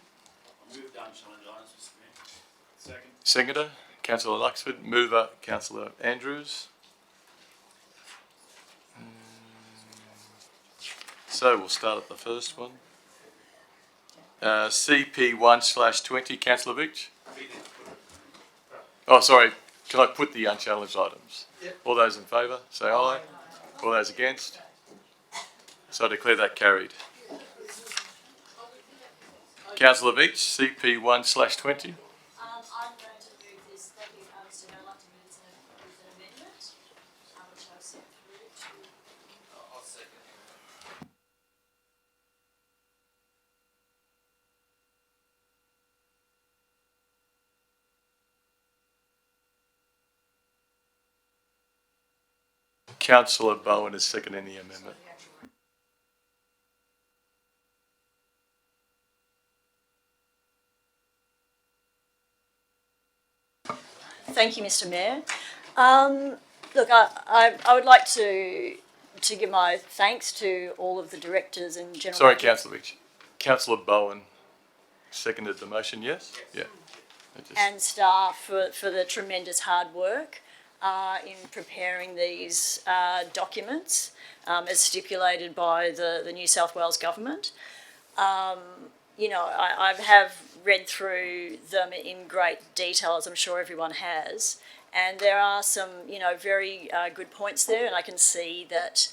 Seconder, Councillor Luxford. Mover, Councillor Andrews. So we'll start at the first one. CP1/20, Councillor Beach. Oh, sorry. Can I put the unchallenged items? Yep. All those in favour, say aye. All those against? So I declare that carried. Councillor Beach, CP1/20. I'm going to move this, thank you, Mr. Mayor, I'd like to move this with an amendment, which I've sent through to. I'll second. Councillor Bowen is seconding the amendment. Thank you, Mr. Mayor. Look, I would like to give my thanks to all of the directors and general. Sorry, Councillor Beach. Councillor Bowen seconded the motion, yes? Yeah. And staff for the tremendous hard work in preparing these documents as stipulated by the New South Wales Government. You know, I have read through them in great detail, as I'm sure everyone has, and there are some, you know, very good points there, and I can see that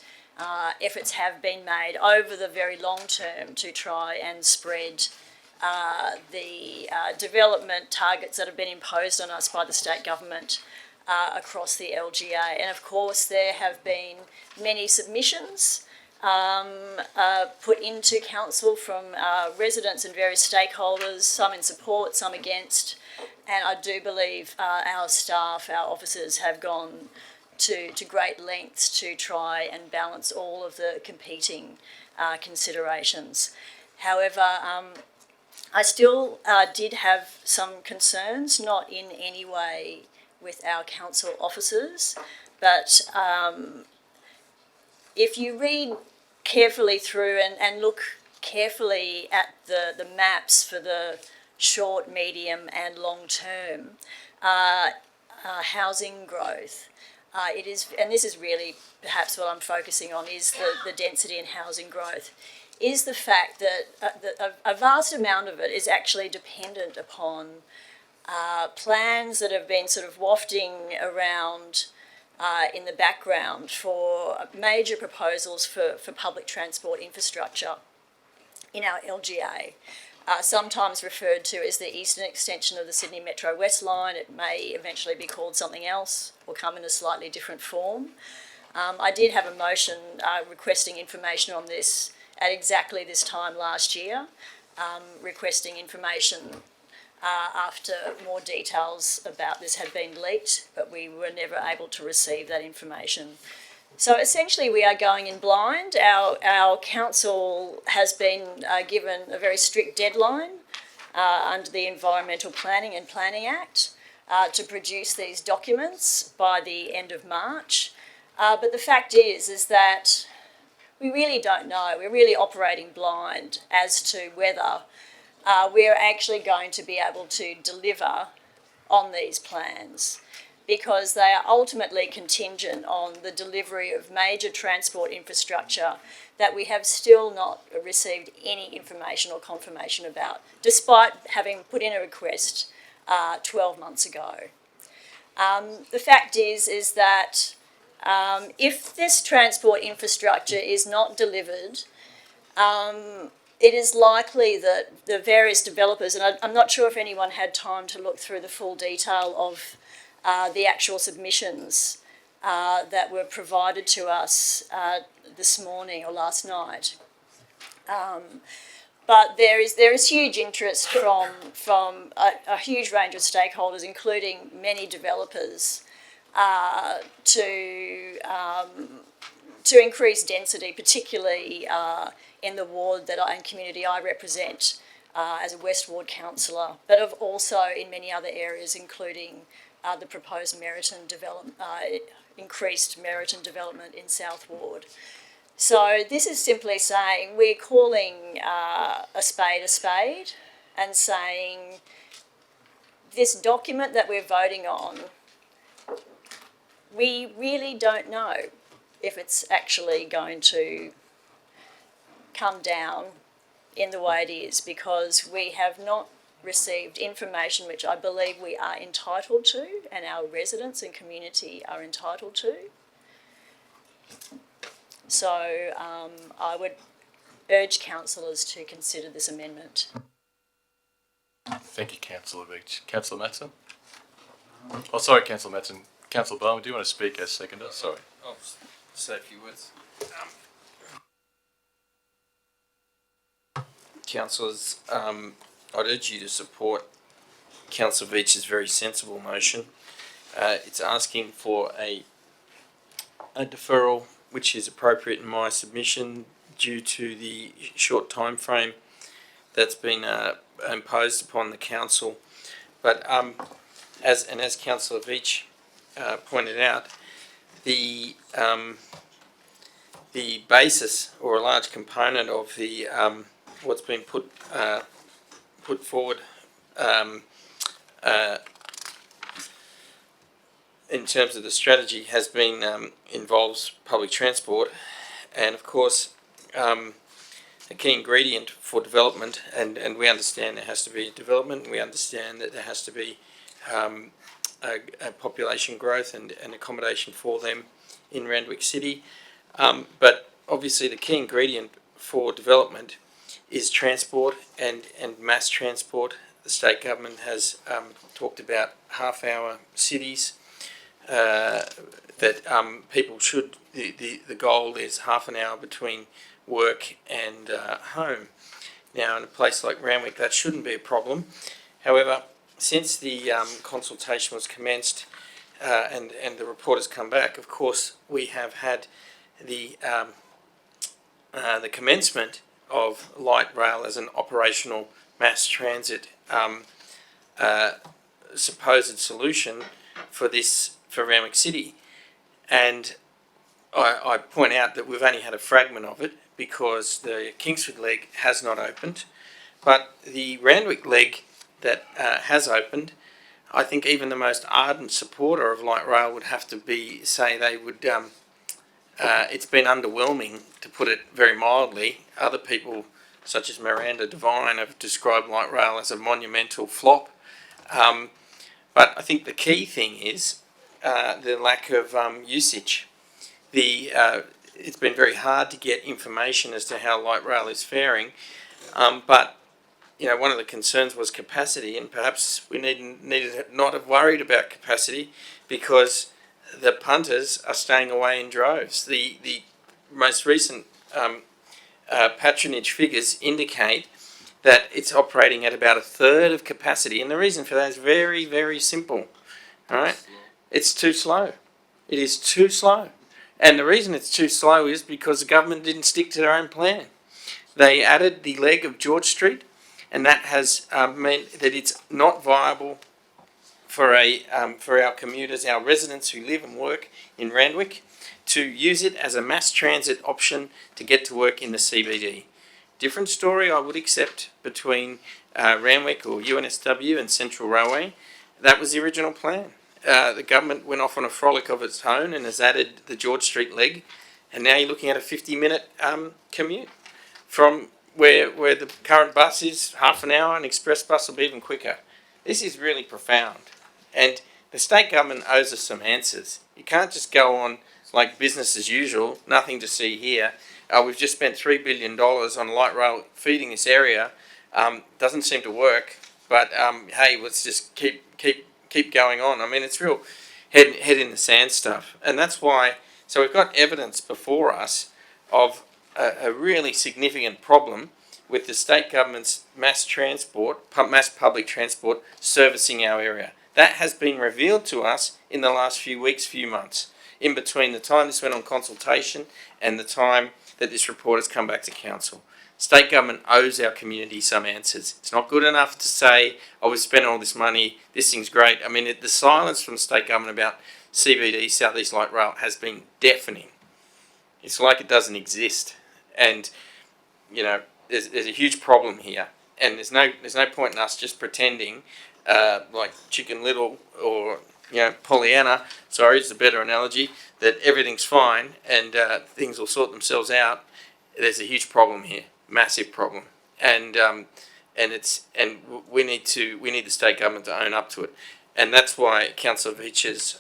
efforts have been made over the very long term to try and spread the development targets that have been imposed on us by the state government across the LGA. And of course, there have been many submissions put into council from residents and various stakeholders, some in support, some against. And I do believe our staff, our officers have gone to great lengths to try and balance all of the competing considerations. However, I still did have some concerns, not in any way with our council officers, but if you read carefully through and look carefully at the maps for the short, medium and long term housing growth, it is, and this is really perhaps what I'm focusing on, is the density and housing growth, is the fact that a vast amount of it is actually dependent upon plans that have been sort of wafting around in the background for major proposals for public transport infrastructure in our LGA. Sometimes referred to as the eastern extension of the Sydney Metro West Line. It may eventually be called something else or come in a slightly different form. I did have a motion requesting information on this at exactly this time last year, requesting information after more details about this had been leaked, but we were never able to receive that information. So essentially we are going in blind. Our council has been given a very strict deadline under the Environmental Planning and Planning Act to produce these documents by the end of March. But the fact is that we really don't know. We're really operating blind as to whether we're actually going to be able to deliver on these plans, because they are ultimately contingent on the delivery of major transport infrastructure that we have still not received any information or confirmation about, despite having put in a request 12 months ago. The fact is that if this transport infrastructure is not delivered, it is likely that the various developers, and I'm not sure if anyone had time to look through the full detail of the actual submissions that were provided to us this morning or last night. But there is huge interest from a huge range of stakeholders, including many developers, to increase density, particularly in the ward and community I represent as a West Ward councillor, but also in many other areas, including the proposed Meriton development, increased Meriton development in South Ward. So this is simply saying we're calling a spade, and saying this document that we're voting on, we really don't know if it's actually going to come down in the way it is, because we have not received information which I believe we are entitled to and our residents and community are entitled to. So I would urge councillors to consider this amendment. Thank you, Councillor Beach. Councillor Matson? Oh, sorry, Councillor Matson. Councillor Bowen, do you want to speak as seconder? Sorry. I'll say a few words. Councillors, I'd urge you to support Councillor Beach's very sensible motion. It's asking for a deferral, which is appropriate in my submission due to the short time frame that's been imposed upon the council. But as Councillor Beach pointed out, the basis or a large component of the what's been put forward in terms of the strategy has been involves public transport, and of course a key ingredient for development, and we understand there has to be development, we understand that there has to be a population growth and accommodation for them in Randwick City, but obviously the key ingredient for development is transport and mass transport. The state government has talked about half-hour cities, that people should, the goal is half an hour between work and home. Now in a place like Randwick that shouldn't be a problem. However, since the consultation was commenced and the report has come back, of course we have had the commencement of light rail as an operational mass transit supposed solution for Randwick City, and I point out that we've only had a fragment of it because the Kingsford leg has not opened, but the Randwick leg that has opened, I think even the most ardent supporter of light rail would have to say they would. It's been underwhelming, to put it very mildly. Other people, such as Miranda Devine, have described light rail as a monumental flop. But I think the key thing is the lack of usage. It's been very hard to get information as to how light rail is faring, but one of the concerns was capacity, and perhaps we needed not have worried about capacity because the punters are staying away in droves. The most recent patronage figures indicate that it's operating at about a third of capacity, and the reason for that is very, very simple. All right, it's too slow. It is too slow, and the reason it's too slow is because the government didn't stick to their own plan. They added the leg of George Street, and that has meant that it's not viable for our commuters, our residents who live and work in Randwick, to use it as a mass transit option to get to work in the CBD. Different story, I would accept, between Randwick or UNSW and Central Railway. That was the original plan. The government went off on a frolic of its own and has added the George Street leg, and now you're looking at a 50-minute commute from where the current bus is half an hour, an express bus will be even quicker. This is really profound, and the state government owes us some answers. You can't just go on like business as usual, nothing to see here. We've just spent $3 billion on light rail feeding this area. Doesn't seem to work, but hey, let's just keep going on. I mean, it's real head in the sand stuff, and that's why. So we've got evidence before us of a really significant problem with the state government's mass public transport servicing our area. That has been revealed to us in the last few weeks, few months, in between the time this went on consultation and the time that this report has come back to council. State government owes our community some answers. It's not good enough to say, oh, we've spent all this money, this thing's great. I mean, the silence from the state government about CBD, South East Light Rail, has been deafening. It's like it doesn't exist. And, there's a huge problem here. And there's no point in us just pretending like Chicken Little or Pollyanna, sorry, it's a better analogy, that everything's fine and things will sort themselves out. There's a huge problem here, massive problem, and we need the state government to own up to it, and that's why Councillor Veitch's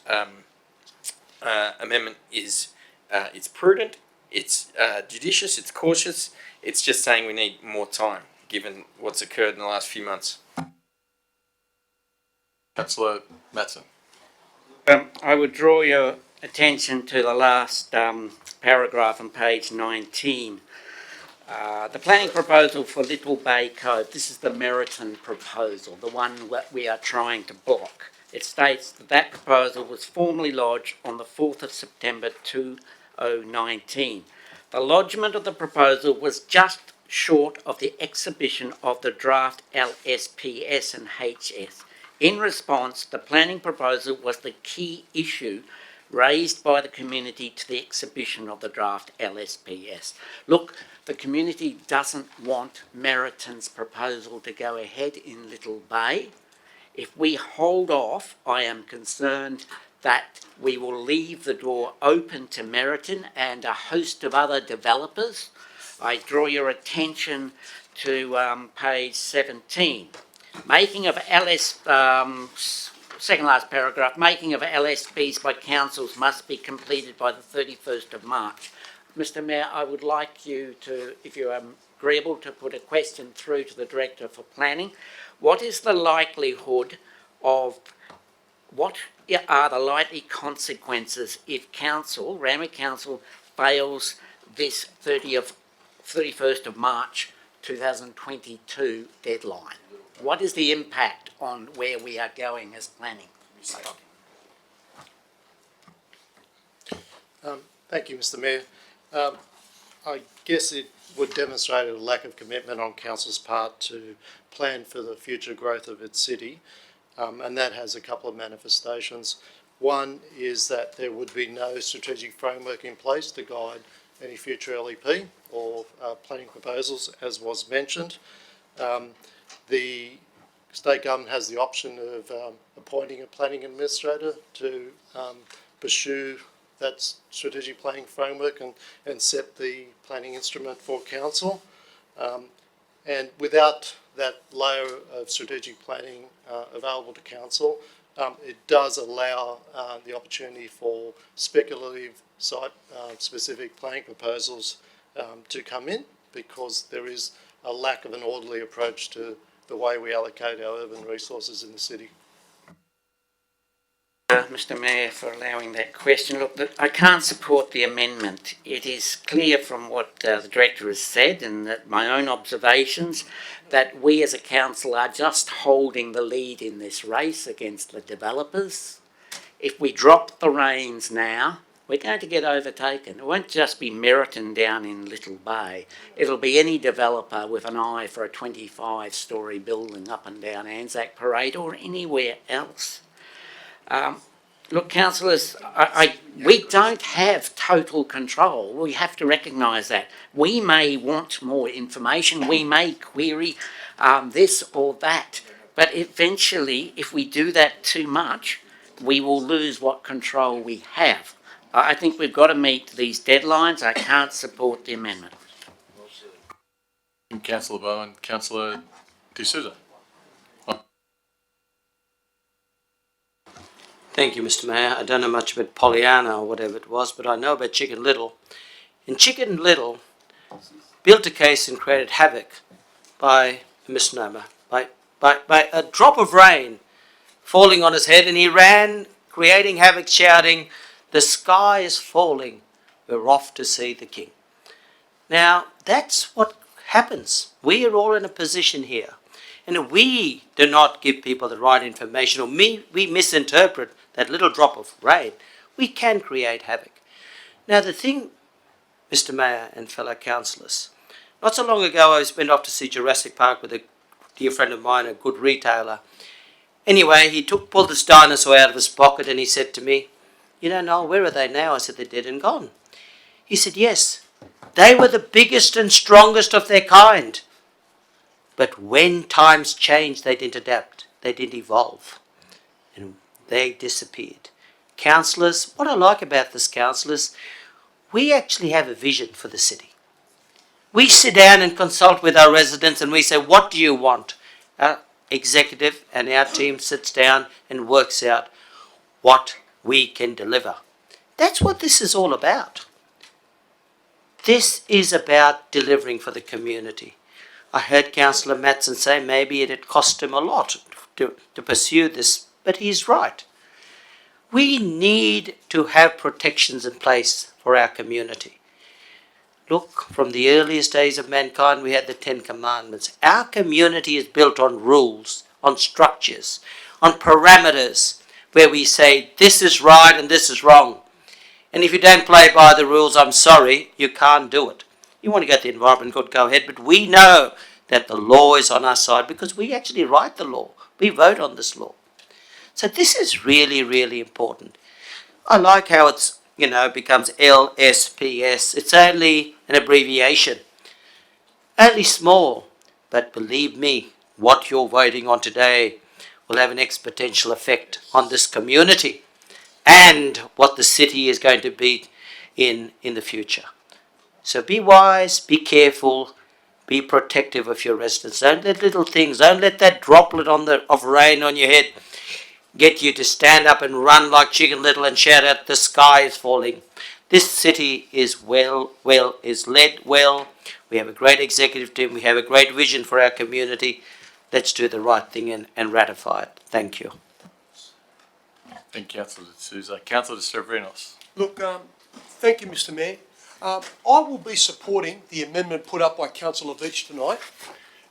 amendment is it's prudent, it's judicious, it's cautious. It's just saying we need more time given what's occurred in the last few months. Councillor Matson. I would draw your attention to the last paragraph on page 19. The planning proposal for Little Bay Cove, this is the Meriton proposal, the one that we are trying to block. It states that proposal was formally lodged on the 4th of September 2019. The lodgement of the proposal was just short of the exhibition of the draft LSPS and HS. In response, the planning proposal was the key issue raised by the community to the exhibition of the draft LSPS. Look, the community doesn't want Meriton's proposal to go ahead in Little Bay. If we hold off, I am concerned that we will leave the door open to Meriton and a host of other developers. I draw your attention to page 17. Making of second last paragraph, making of LSPs by councils must be completed by the 31st of March. Mr. Mayor, I would like you to, if you are agreeable, to put a question through to the Director for Planning. What is the likelihood of, what are the likely consequences if Randwick Council fails this 31st of March 2022 deadline? What is the impact on where we are going as planning? Thank you, Mr. Mayor. I guess it would demonstrate a lack of commitment on council's part to plan for the future growth of its city, and that has a couple of manifestations. One is that there would be no strategic framework in place to guide any future LEP or planning proposals, as was mentioned. The state government has the option of appointing a planning administrator to pursue that strategic planning framework and set the planning instrument for council. And without that layer of strategic planning available to council, it does allow the opportunity for speculative site-specific planning proposals to come in, because there is a lack of an orderly approach to the way we allocate our urban resources in the city. Mr Mayor, for allowing that question. Look, I can't support the amendment. It is clear from what the Director has said and that my own observations that we as a council are just holding the lead in this race against the developers. If we drop the reins now, we're going to get overtaken. It won't just be Meriton down in Little Bay. It'll be any developer with an eye for a 25-storey building up and down Anzac Parade or anywhere else. Look, councillors, we don't have total control. We have to recognise that. We may want more information. We may query this or that. But eventually, if we do that too much, we will lose what control we have. I think we've got to meet these deadlines. I can't support the amendment. Councillor Bowen. Councillor De Souza. Thank you, Mr Mayor. I don't know much about Pollyanna or whatever it was, but I know about Chicken Little. And Chicken Little built a case and created havoc by a misnomer, by a drop of rain falling on his head, and he ran, creating havoc, shouting, "The sky is falling, we're off to see the king." Now, that's what happens. We are all in a position here, and we do not give people the right information, or we misinterpret that little drop of rain, we can create havoc. Now, the thing, Mr Mayor and fellow councillors, not so long ago I went off to see Jurassic Park with a dear friend of mine, a good retailer. Anyway, he pulled this dinosaur out of his pocket and he said to me, "You know, Noel, where are they now?" I said, "They're dead and gone." He said, "Yes, they were the biggest and strongest of their kind. But when times changed, they didn't adapt, they didn't evolve, and they disappeared." Councillors, what I like about this, councillors, we actually have a vision for the city. We sit down and consult with our residents and we say, "What do you want?" Our executive and our team sits down and works out what we can deliver. That's what this is all about. This is about delivering for the community. I heard Councillor Matson say maybe it had cost him a lot to pursue this, but he's right. We need to have protections in place for our community. Look, from the earliest days of mankind, we had the 10 Commandments. Our community is built on rules, on structures, on parameters, where we say this is right and this is wrong. And if you don't play by the rules, I'm sorry, you can't do it. You want to go to the Environment Court, go ahead, but we know that the law is on our side because we actually write the law. We vote on this law. So this is really, really important. I like how it's, becomes LSPS. It's only an abbreviation. Only small, but believe me, what you're voting on today will have an exponential effect on this community and what the city is going to be in the future. So be wise, be careful, be protective of your residents. Don't let little things, don't let that droplet of rain on your head get you to stand up and run like Chicken Little and shout out, "The sky is falling." This city is is led well. We have a great executive team. We have a great vision for our community. Let's do the right thing and ratify it. Thank you. Thank you, Councillor De Souza. Councillor De Stavrinos. Look, thank you, Mr Mayor. I will be supporting the amendment put up by Councillor Veach tonight.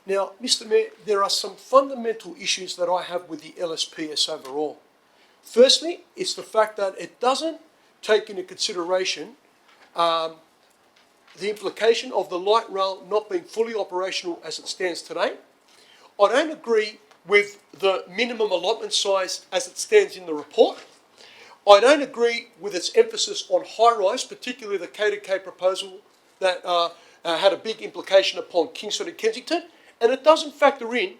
Now, Mr Mayor, there are some fundamental issues that I have with the LSPS overall. Firstly, it's the fact that it doesn't take into consideration the implication of the light rail not being fully operational as it stands today. I don't agree with the minimum allotment size as it stands in the report. I don't agree with its emphasis on high-rise, particularly the K2K proposal that had a big implication upon Kingston and Kensington. And it doesn't factor in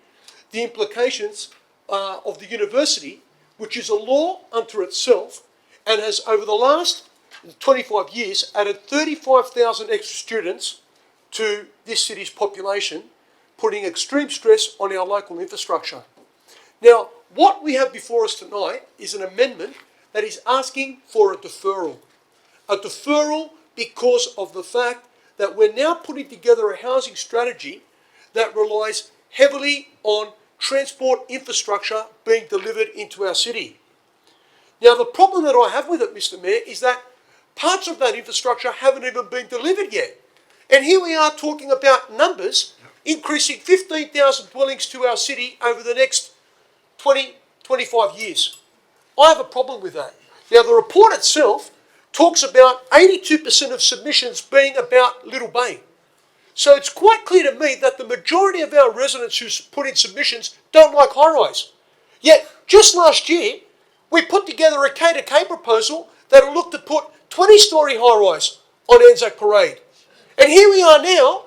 the implications of the university, which is a law unto itself and has, over the last 25 years, added 35,000 extra students to this city's population, putting extreme stress on our local infrastructure. Now, what we have before us tonight is an amendment that is asking for a deferral. A deferral because of the fact that we're now putting together a housing strategy that relies heavily on transport infrastructure being delivered into our city. Now, the problem that I have with it, Mr. Mayor, is that parts of that infrastructure haven't even been delivered yet. And here we are talking about numbers increasing 15,000 dwellings to our city over the next 20, 25 years. I have a problem with that. Now, the report itself talks about 82% of submissions being about Little Bay. So it's quite clear to me that the majority of our residents who put in submissions don't like high-rise. Yet, just last year, we put together a K-to-K proposal that will look to put 20-storey high-rise on Anzac Parade. And here we are now,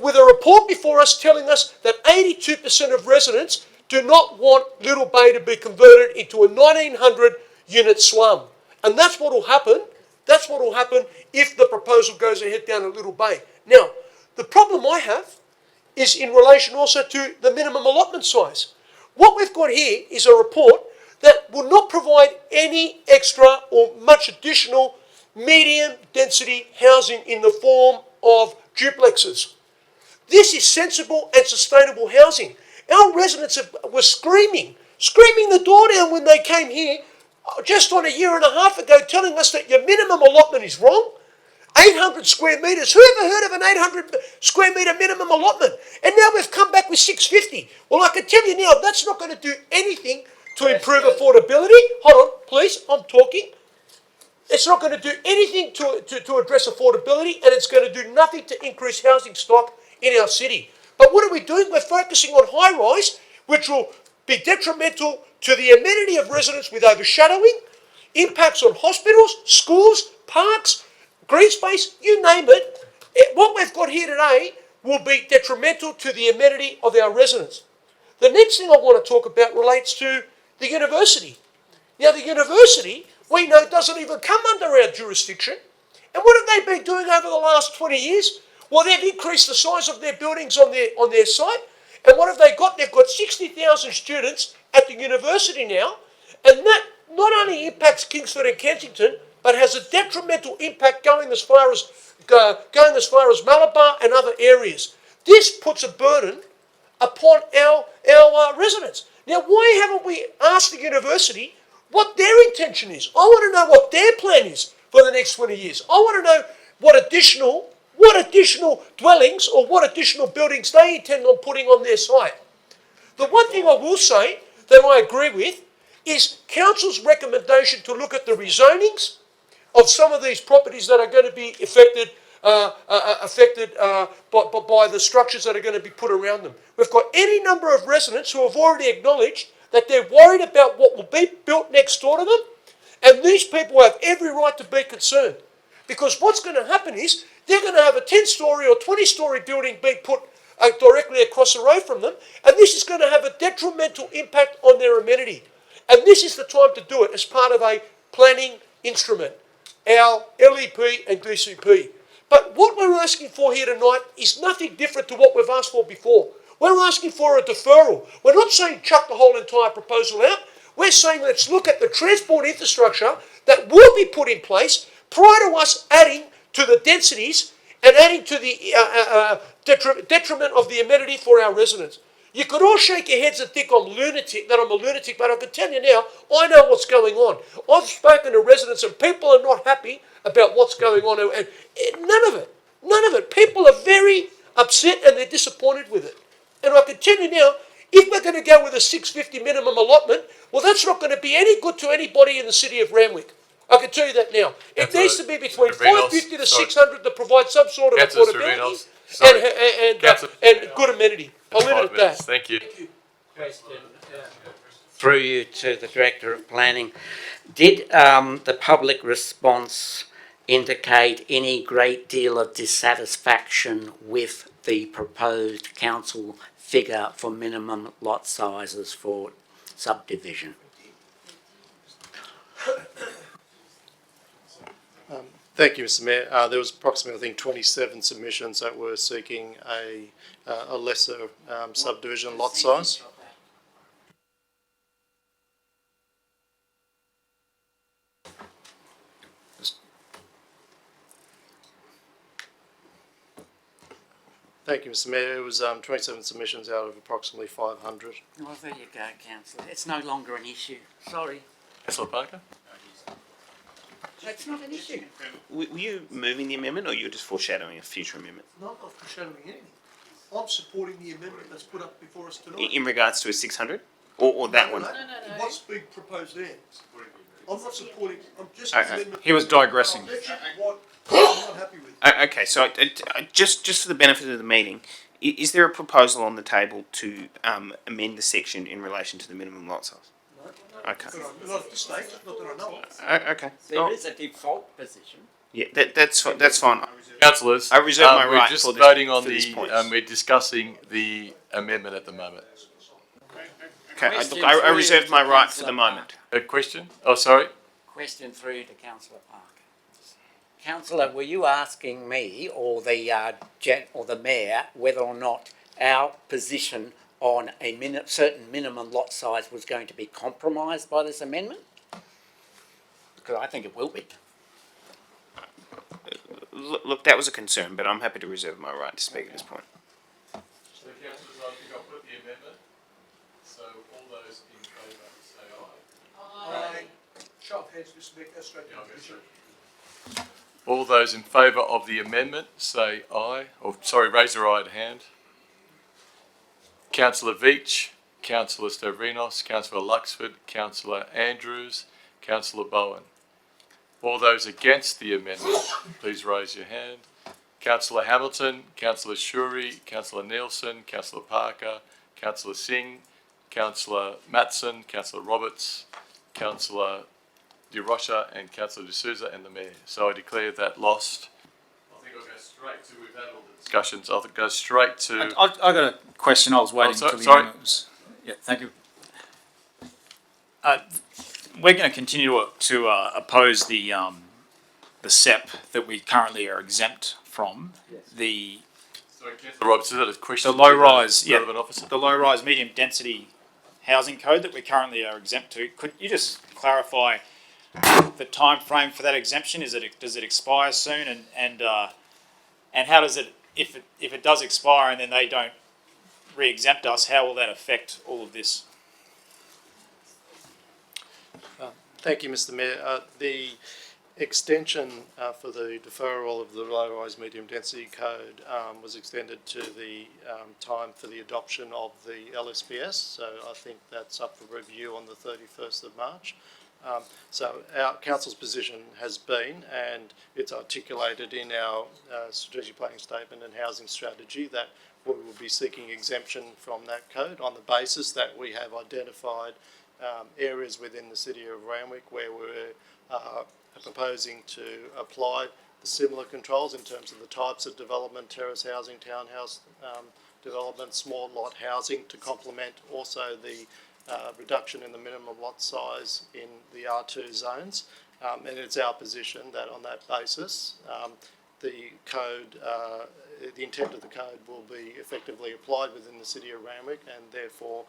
with a report before us telling us that 82% of residents do not want Little Bay to be converted into a 1,900-unit slum. And that's what will happen. That's what will happen if the proposal goes ahead down at Little Bay. Now, the problem I have is in relation also to the minimum allotment size. What we've got here is a report that will not provide any extra or much additional medium density housing in the form of duplexes. This is sensible and sustainable housing. Our residents were screaming the door down when they came here just on a year and a half ago, telling us that your minimum allotment is wrong. 800 square metres. Who ever heard of an 800 square metre minimum allotment? And now we've come back with 650. Well, I can tell you now, that's not going to do anything to improve affordability. Hold on, please, I'm talking. It's not going to do anything to address affordability, and it's going to do nothing to increase housing stock in our city. But what are we doing? We're focusing on high-rise, which will be detrimental to the amenity of residents with overshadowing, impacts on hospitals, schools, parks, green space, you name it. What we've got here today will be detrimental to the amenity of our residents. The next thing I want to talk about relates to the university. Now, the university, we know, doesn't even come under our jurisdiction. And what have they been doing over the last 20 years? Well, they've increased the size of their buildings on their site. And what have they got? They've got 60,000 students at the university now. And that not only impacts Kingsford and Kensington, but has a detrimental impact going as far as Malabar and other areas. This puts a burden upon our residents. Now, why haven't we asked the university what their intention is? I want to know what their plan is for the next 20 years. I want to know what additional dwellings or what additional buildings they intend on putting on their site. The one thing I will say that I agree with is council's recommendation to look at the rezonings of some of these properties that are going to be affected by the structures that are going to be put around them. We've got any number of residents who have already acknowledged that they're worried about what will be built next door to them, and these people have every right to be concerned. Because what's going to happen is they're going to have a 10-storey or 20-storey building being put directly across the road from them, and this is going to have a detrimental impact on their amenity. And this is the time to do it as part of a planning instrument, our LEP and DCP. But what we're asking for here tonight is nothing different to what we've asked for before. We're asking for a deferral. We're not saying chuck the whole entire proposal out. We're saying let's look at the transport infrastructure that will be put in place prior to us adding to the densities and adding to the detriment of the amenity for our residents. You could all shake your heads and think I'm a lunatic, but I can tell you now, I know what's going on. I've spoken to residents and people are not happy about what's going on. And none of it. People are very upset and they're disappointed with it. And I can tell you now, if we're going to go with a 650 minimum allotment, well, that's not going to be any good to anybody in the city of Randwick. I can tell you that now. It needs to be between 550 to 600 to provide some sort of affordability and good amenity. I'll leave it at that. Thank you. Through you to the Director of Planning, did the public response indicate any great deal of dissatisfaction with the proposed council figure for minimum lot sizes for subdivision? Thank you, Mr. Mayor. There was approximately, I think, 27 submissions that were seeking a lesser subdivision lot size. Thank you, Mr. Mayor. It was 27 submissions out of approximately 500. Well, there you go, councillor. It's no longer an issue. Sorry. Councillor Parker? It's not an issue. Were you moving the amendment, or you were just foreshadowing a future amendment? Not foreshadowing anything. I'm supporting the amendment that's put up before us tonight. In regards to a 600? Or that one? No. What's being proposed there? I'm not supporting, I'm just Okay. amendment. He was digressing. What I'm not happy with. Okay, so just for the benefit of the meeting, is there a proposal on the table to amend the section in relation to the minimum lot size? Okay. Not at this stage, not that I know of. Okay. There is a default position. Yeah, that's fine. Councillors, I reserve my right we're just for this, voting on for this the, point. we're discussing the amendment at the moment. Okay, I reserve my right for the moment. A question? Oh, sorry? Question through to Councillor Parker. Councillor, were you asking me or the mayor whether or not our position on a certain minimum lot size was going to be compromised by this amendment? Because I think it will be. Look, that was a concern, but I'm happy to reserve my right to speak at this point. So, councillors, I think I'll put the amendment. So, all those in favour say aye. Aye. Show of hands, Mr. Mayor, go straight to the issue. All those in favour of the amendment say aye. Or, sorry, raise your right hand. Councillor Veach, Councillor Stavrinos, Councillor Luxford, Councillor Andrews, Councillor Bowen. All those against the amendment, please raise your hand. Councillor Hamilton, Councillor Shuri, Councillor Nielsen, Councillor Parker, Councillor Singh, Councillor Matson, Councillor Roberts, Councillor De Rocha and Councillor D'Souza and the Mayor. So I declare that lost. I think I'll go straight to, we've had all the discussions, I'll go straight to... I got a question. I was waiting sorry, until the sorry. amendment was... Yeah, thank you. We're going to continue to oppose the SEP that we currently are exempt from. The Sorry, Councillor Roberts, is that a question? the low-rise, relevant officer? the low-rise medium-density housing code that we currently are exempt to. Could you just clarify the time frame for that exemption? Does it expire soon, and how does it, if it does expire and then they don't re-exempt us, how will that affect all of this? Thank you, Mr. Mayor. The extension for the deferral of the low-rise medium-density code was extended to the time for the adoption of the LSPS, so I think that's up for review on the 31st of March. So our council's position has been, and it's articulated in our strategic planning statement and housing strategy, that we will be seeking exemption from that code on the basis that we have identified areas within the city of Randwick where we're proposing to apply the similar controls in terms of the types of development, terrace housing, townhouse development, small lot housing, to complement also the reduction in the minimum lot size in the R2 zones. And it's our position that on that basis, the code, the intent of the code will be effectively applied within the city of Randwick, and therefore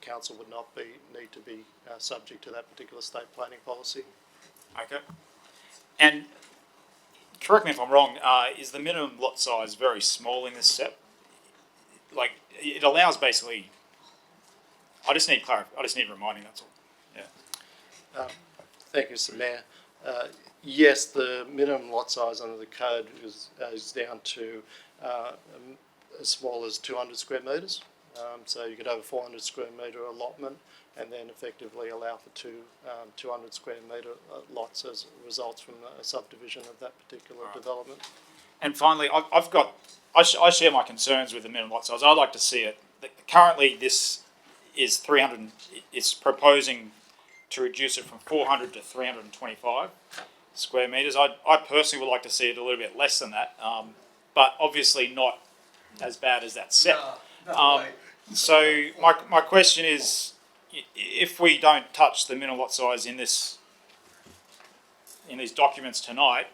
council would not need to be subject to that particular state planning policy. Okay. And correct me if I'm wrong, is the minimum lot size very small in this SEP? Like, it allows basically, I just need reminding, that's all. Yeah. Thank you, Mr. Mayor. Yes, the minimum lot size under the code is down to as small as 200 square metres. So you could have a 400 square metre allotment and then effectively allow for 200 square metre lots as results from a subdivision of that particular development. And finally, I share my concerns with the minimum lot size. I'd like to see it. Currently, this is 300. It's proposing to reduce it from 400 to 325 square metres. I personally would like to see it a little bit less than that, but obviously not as bad as that SEP. So my question is, if we don't touch the minimum lot size in these documents tonight,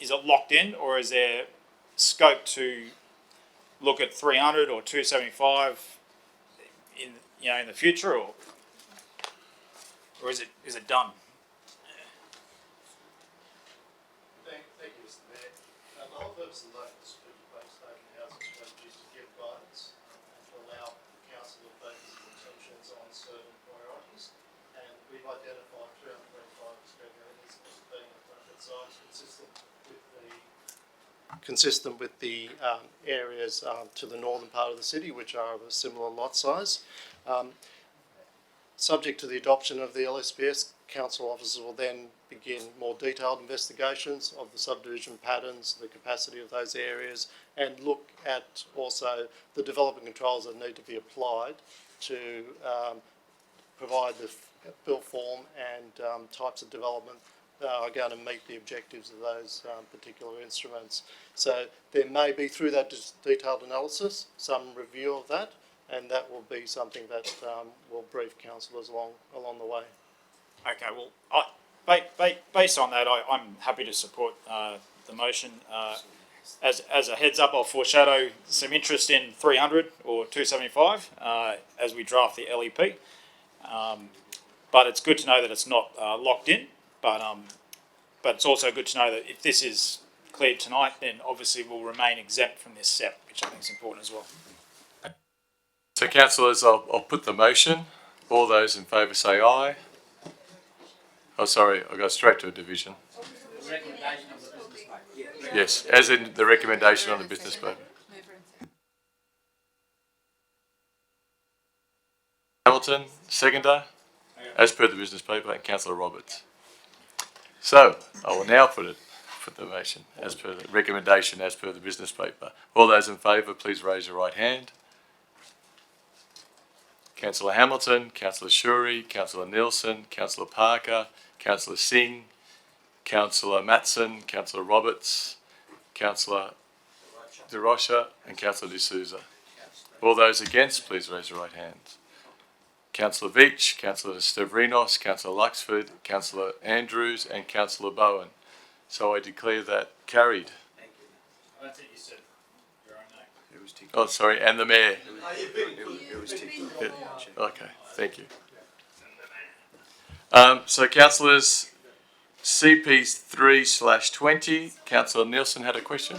is it locked in, or is there scope to look at 300 or 275 in the future, or is it done? Thank you, Mr. Mayor. The whole purpose of the local strategic housing strategy is to give guidance and to allow council to focus its intentions on certain priorities. And we've identified 325 square metres as being a benefit size consistent with the areas to the northern part of the city, which are of a similar lot size. Subject to the adoption of the LSPS, council officers will then begin more detailed investigations of the subdivision patterns, the capacity of those areas, and look at also the development controls that need to be applied to provide the bill form and types of development that are going to meet the objectives of those particular instruments. So there may be, through that detailed analysis, some review of that, and that will be something that will brief councillors along the way. Okay, well, based on that, I'm happy to support the motion. As a heads up, I'll foreshadow some interest in 300 or 275 as we draft the LEP. But it's good to know that it's not locked in. But it's also good to know that if this is cleared tonight, then obviously we'll remain exempt from this SEP, which I think is important as well. So councillors, I'll put the motion. All those in favour say aye. Oh, sorry, I go straight to a division. Yes, as in the recommendation on the business paper. Hamilton, seconder, as per the business paper, and Councillor Roberts. So I will now put the motion as per the recommendation as per the business paper. All those in favour, please raise your right hand. Councillor Hamilton, Councillor Shuri, Councillor Nielsen, Councillor Parker, Councillor Singh, Councillor Matson, Councillor Roberts, Councillor De Rocha, and Councillor D'Souza. All those against, please raise your right hands. Councillor Veitch, Councillor Stavrinos, Councillor Luxford, Councillor Andrews, and Councillor Bowen. So I declare that carried. I don't think you said your own name. It was ticked. Oh, sorry, and the Mayor. It was ticked. Yeah. Okay, thank you. So councillors, CP3/20, Councillor Nielsen had a question?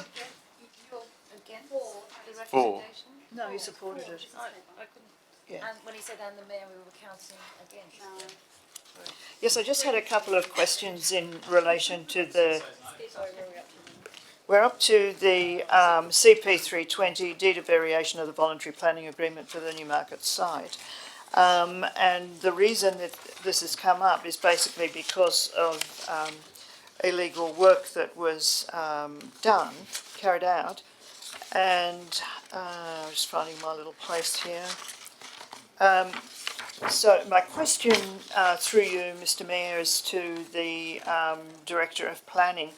For. No, he supported it. Yeah. And when he said and the Mayor, we were counting against. Yes, I just had a couple of questions in relation to the... We're up to the CP320, deed of variation of the voluntary planning agreement for the Newmarket site. And the reason that this has come up is basically because of illegal work that was carried out. And I'm just finding my little place here. So my question through you, Mr. Mayor, is to the Director of Planning.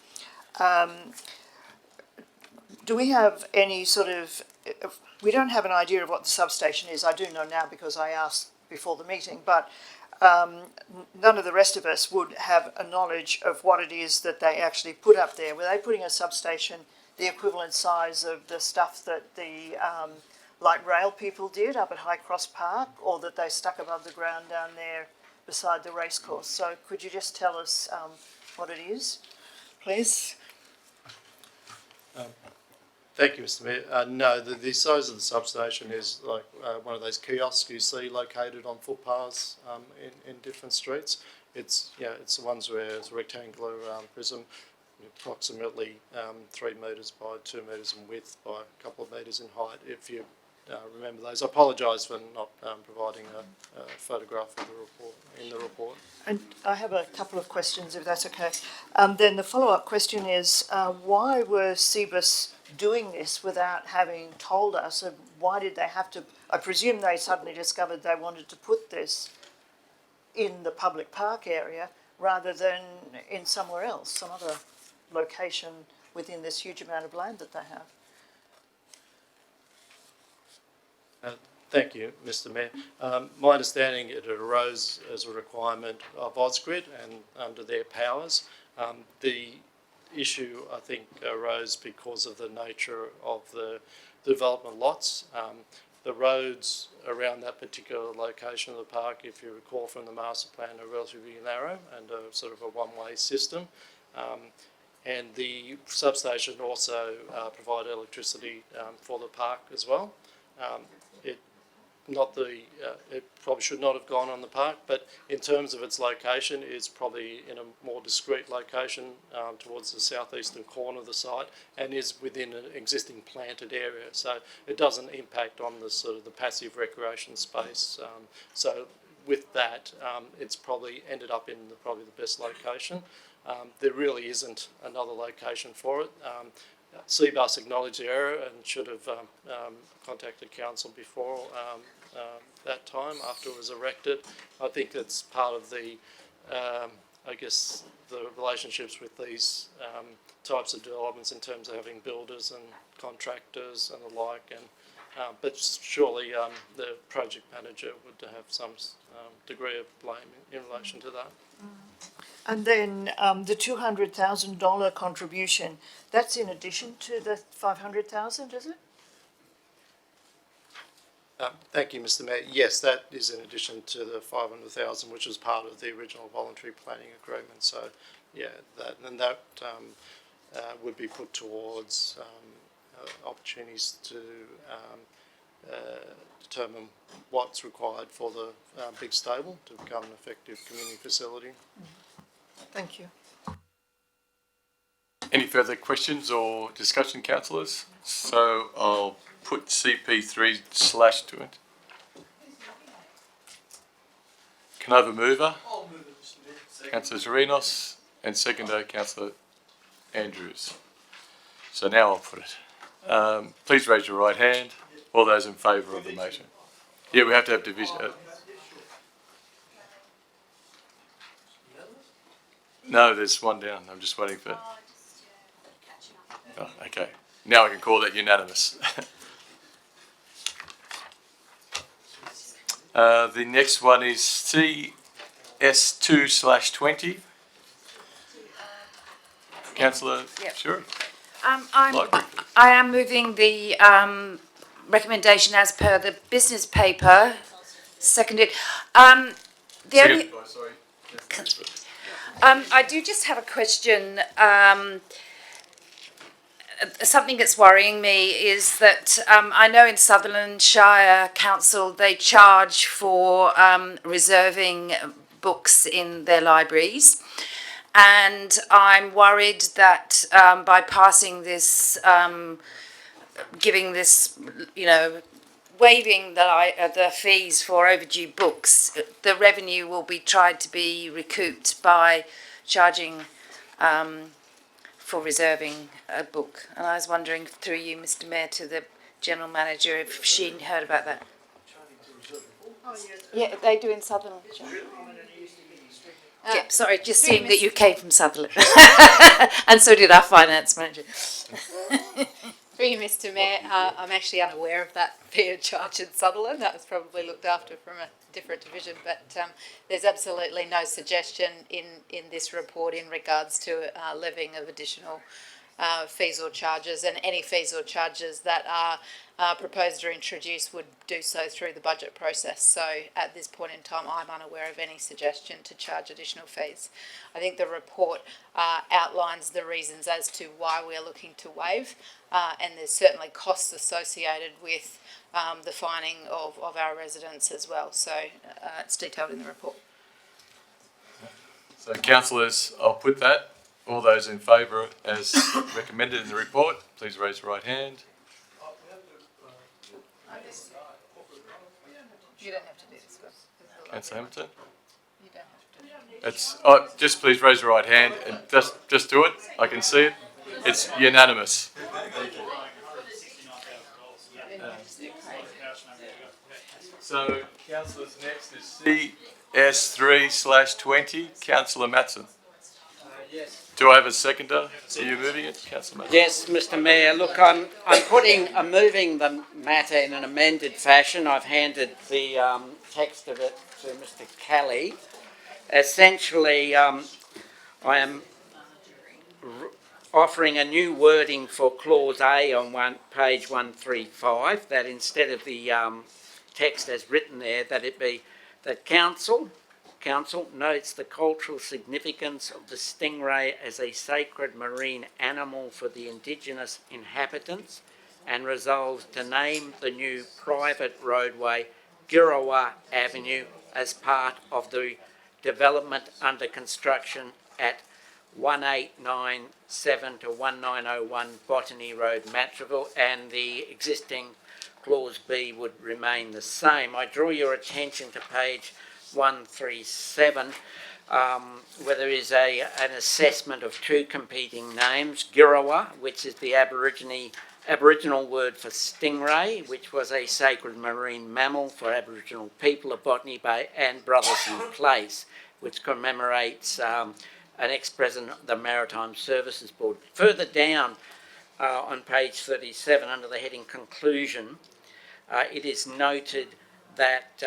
Do we have any sort of, we don't have an idea of what the substation is. I do know now because I asked before the meeting, but none of the rest of us would have a knowledge of what it is that they actually put up there. Were they putting a substation the equivalent size of the stuff that the light rail people did up at High Cross Park, or that they stuck above the ground down there beside the racecourse? So could you just tell us what it is, please? Thank you, Mr. Mayor. No, the size of the substation is like one of those kiosks you see located on footpaths in different streets. It's it's the ones where it's a rectangular prism, approximately 3 metres by 2 metres in width by a couple of metres in height. If you remember those, I apologise for not providing a photograph of the report in the report. And I have a couple of questions, if that's okay. Then the follow-up question is, why were CBIS doing this without having told us? And why did they have to? I presume they suddenly discovered they wanted to put this in the public park area rather than in somewhere else, some other location within this huge amount of land that they have. Thank you, Mr Mayor. My understanding it arose as a requirement of Ausgrid and under their powers. The issue, I think, arose because of the nature of the development lots. The roads around that particular location of the park, if you recall from the master plan, are relatively narrow and a sort of a one-way system. And the substation also provided electricity for the park as well. It probably should not have gone on the park, but in terms of its location, it's probably in a more discreet location towards the southeastern corner of the site and is within an existing planted area. So it doesn't impact on the sort of the passive recreation space. So with that, it's probably ended up in probably the best location. There really isn't another location for it. CBUS acknowledged the error and should have contacted council before that time after it was erected. I think it's part of the, I guess, the relationships with these types of developments in terms of having builders and contractors and the like. And but surely the project manager would have some degree of blame in relation to that. And then the $200,000 contribution, that's in addition to the $500,000, is it? Thank you, Mr Mayor. Yes, that is in addition to the $500,000, which was part of the original voluntary planning agreement. So, yeah, that would be put towards opportunities to determine what's required for the big stable to become an effective community facility. Thank you. Any further questions or discussion, councillors? So I'll put CP3/2. Can I have a mover? I'll move it, Mr Mayor. Councillor Zarinos and seconder Councillor Andrews. So now I'll put it. Please raise your right hand. All those in favour of the motion. Yeah, we have to have division. No, there's one down. I'm just waiting for. Oh, okay. Now I can call that unanimous. The next one is CS2/20. Councillor, Yep. sure. I am moving the recommendation as per the business paper. Seconded. I do just have a question. Something that's worrying me is that I know in Sutherland Shire Council they charge for reserving books in their libraries, and I'm worried that by passing this, giving this, waiving the fees for overdue books, the revenue will be tried to be recouped by charging for reserving a book. And I was wondering, through you, Mr Mayor, to the General Manager, if she heard about that. Yeah, they do in Sutherland. Yeah, sorry, just seeing that you came from Sutherland. And so did our Finance Manager. Through you, Mr Mayor, I'm actually unaware of that fee charge in Sutherland. That was probably looked after from a different division, but there's absolutely no suggestion in this report in regards to levying of additional fees or charges, and any fees or charges that are proposed or introduced would do so through the budget process. So at this point in time, I'm unaware of any suggestion to charge additional fees. I think the report outlines the reasons as to why we're looking to waive, and there's certainly costs associated with the fining of our residents as well. So it's detailed in the report. So councillors, I'll put that. All those in favour as recommended in the report, please raise your right hand. You don't have to do this. Councillor Hamilton? You don't have to. Just please raise your right hand and just do it. I can see it. It's unanimous. So, councillors, next is CS3/20. Councillor Matson. Do I have a seconder? Are you moving it, Councillor Matt? Yes, Mr Mayor. Look, I'm moving the matter in an amended fashion. I've handed the text of it to Mr Kelly. Essentially, I am offering a new wording for clause A on page 135, that instead of the text as written there, that it be that Council notes the cultural significance of the stingray as a sacred marine animal for the Indigenous inhabitants and resolves to name the new private roadway Girawa Avenue as part of the development under construction at 1897 to 1901 Botany Road, Matraville, and the existing clause B would remain the same. I draw your attention to page 137, where there is an assessment of two competing names, Girawa, which is the Aboriginal word for stingray, which was a sacred marine mammal for Aboriginal people of Botany Bay, and Brotherson Place, which commemorates an ex-president of the Maritime Services Board. Further down on page 37, under the heading Conclusion, it is noted that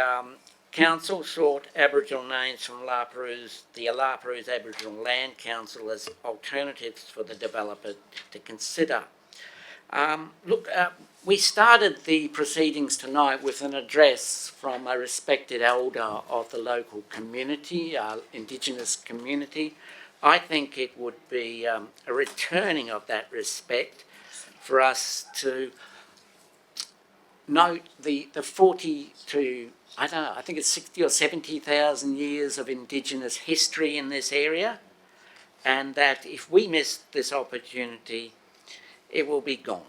Council sought Aboriginal names from the La Perouse Aboriginal Land Council as alternatives for the developer to consider. We started the proceedings tonight with an address from a respected elder of the local community, Indigenous community. I think it would be a returning of that respect for us to note the 40 to, I don't know, I think it's 60 or 70,000 years of Indigenous history in this area, and that if we miss this opportunity, it will be gone.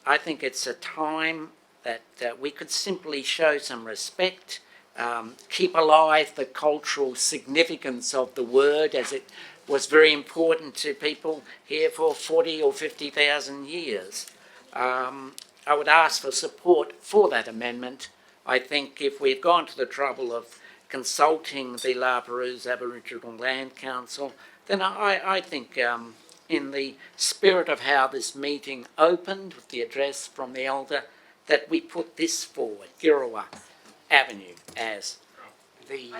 I think it's a time that we could simply show some respect, keep alive the cultural significance of the word, as it was very important to people here for 40 or 50,000 years. I would ask for support for that amendment. I think if we've gone to the trouble of consulting the La Perouse Aboriginal Land Council, then I think in the spirit of how this meeting opened with the address from the elder, that we put this forward, Girawa Avenue, as the...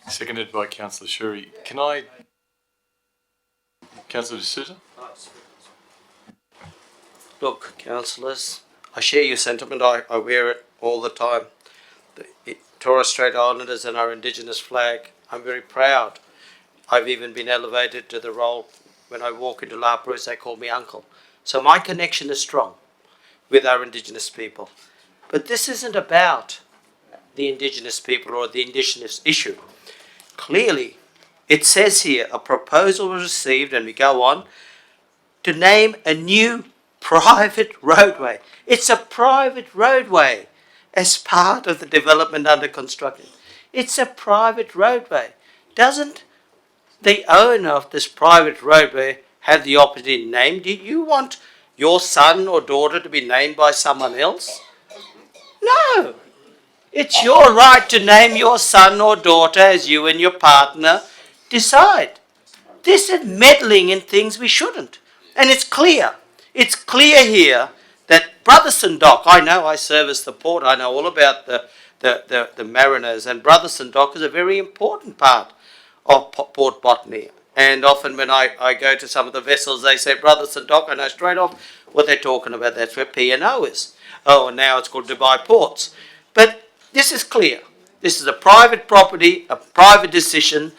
Seconded by Councillor Shuri. Can I... Councillor D'Souza? Look, councillors, I share your sentiment. I wear it all the time. The Torres Strait Islanders and our Indigenous flag, I'm very proud. I've even been elevated to the role when I walk into La Perouse, they call me uncle. So my connection is strong with our Indigenous people. But this isn't about the Indigenous people or the Indigenous issue. Clearly, it says here, a proposal was received, and we go on, to name a new private roadway. It's a private roadway as part of the development under construction. It's a private roadway. Doesn't the owner of this private roadway have the opportunity to name? Do you want your son or daughter to be named by someone else? No. It's your right to name your son or daughter as you and your partner decide. This is meddling in things we shouldn't. And it's clear. It's clear here that Brotherson Dock, I know I service the port, I know all about the mariners, and Brotherson Dock is a very important part of Port Botany. And often when I go to some of the vessels, they say Brotherson Dock, I know straight off what they're talking about. That's where P&O is. Oh, and now it's called Dubai Ports. But this is clear. This is a private property, a private decision.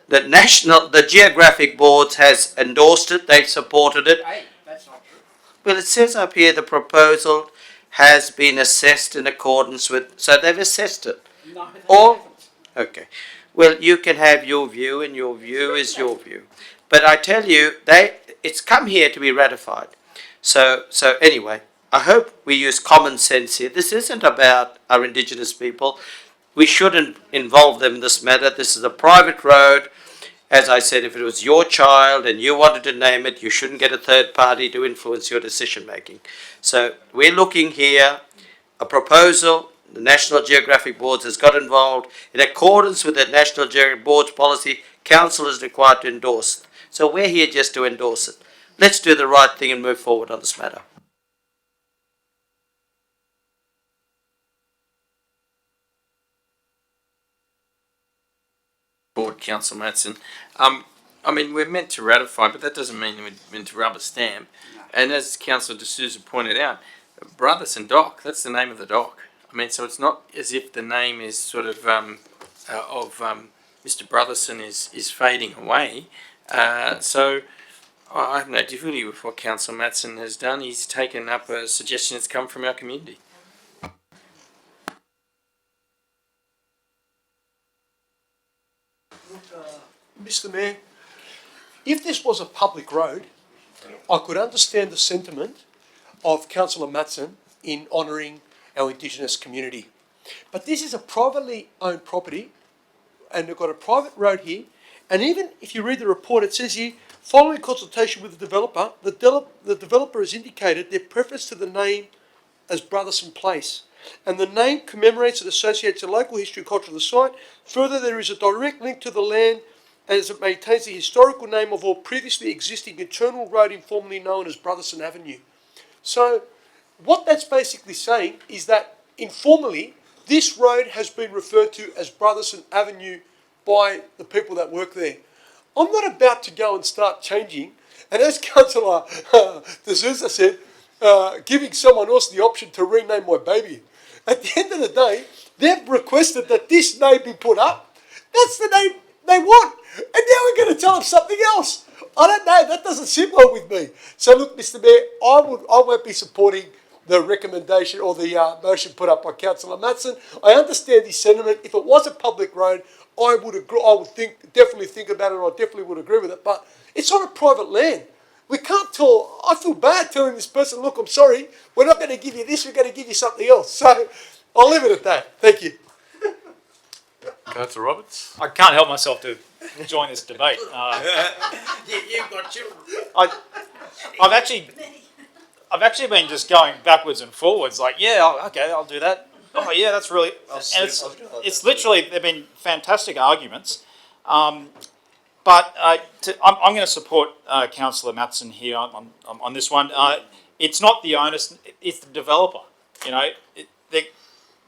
The geographic boards has endorsed it, they've supported it. Hey, that's not true. Well, it says up here the proposal has been assessed in accordance with, so they've assessed it. No, Or, okay. Well, you can have your view, and your view is your view. But I tell you, it's come here to be ratified. So anyway, I hope we use common sense here. This isn't about our Indigenous people. We shouldn't involve them in this matter. This is a private road. As I said, if it was your child and you wanted to name it, you shouldn't get a third party to influence your decision making. So we're looking here, a proposal The National Geographic Board has got involved. In accordance with the National Geographic Board's policy, council is required to endorse it. So we're here just to endorse it. Let's do the right thing and move forward on this matter. Board, Councillor Matson. I mean, we're meant to ratify, but that doesn't mean we're meant to rubber stamp. And as Councillor De Souza pointed out, Brothers and Dock, that's the name of the dock. I mean, so it's not as if the name is sort of Mr. Brotherson is fading away. So I have no difficulty with what Councillor Matson has done. He's taken up a suggestion that's come from our community. Mr. Mayor, if this was a public road, I could understand the sentiment of Councillor Matson in honouring our Indigenous community. But this is a privately owned property, and they've got a private road here, and even if you read the report, it says here, following consultation with the developer, the developer has indicated their preference to the name as Brotherson Place, and the name commemorates and associates the local history and culture of the site. Further, there is a direct link to the land as it maintains the historical name of all previously existing internal road informally known as Brotherson Avenue. So what that's basically saying is that informally, this road has been referred to as Brotherson Avenue by the people that work there. I'm not about to go and start changing, and as Councillor De Souza said, giving someone else the option to rename my baby. At the end of the day, they've requested that this name be put up. That's the name they want. And now we're going to tell them something else. I don't know, that doesn't sit well with me. So look, Mr. Mayor, I won't be supporting the recommendation or the motion put up by Councillor Matson. I understand his sentiment. If it was a public road, I would agree. I would definitely think about it. I definitely would agree with it. But it's on a private land. We can't tell. I feel bad telling this person, look, I'm sorry, we're not going to give you this. We're going to give you something else. So I'll leave it at that. Thank you. Councillor Roberts. I can't help myself to join this debate. You've got children. I've actually been just going backwards and forwards. Like, yeah, okay, I'll do that. Oh, yeah, that's really. And it's literally they've been fantastic arguments. But I'm going to support Councillor Matson here on this one. It's not the onus; it's the developer. You know,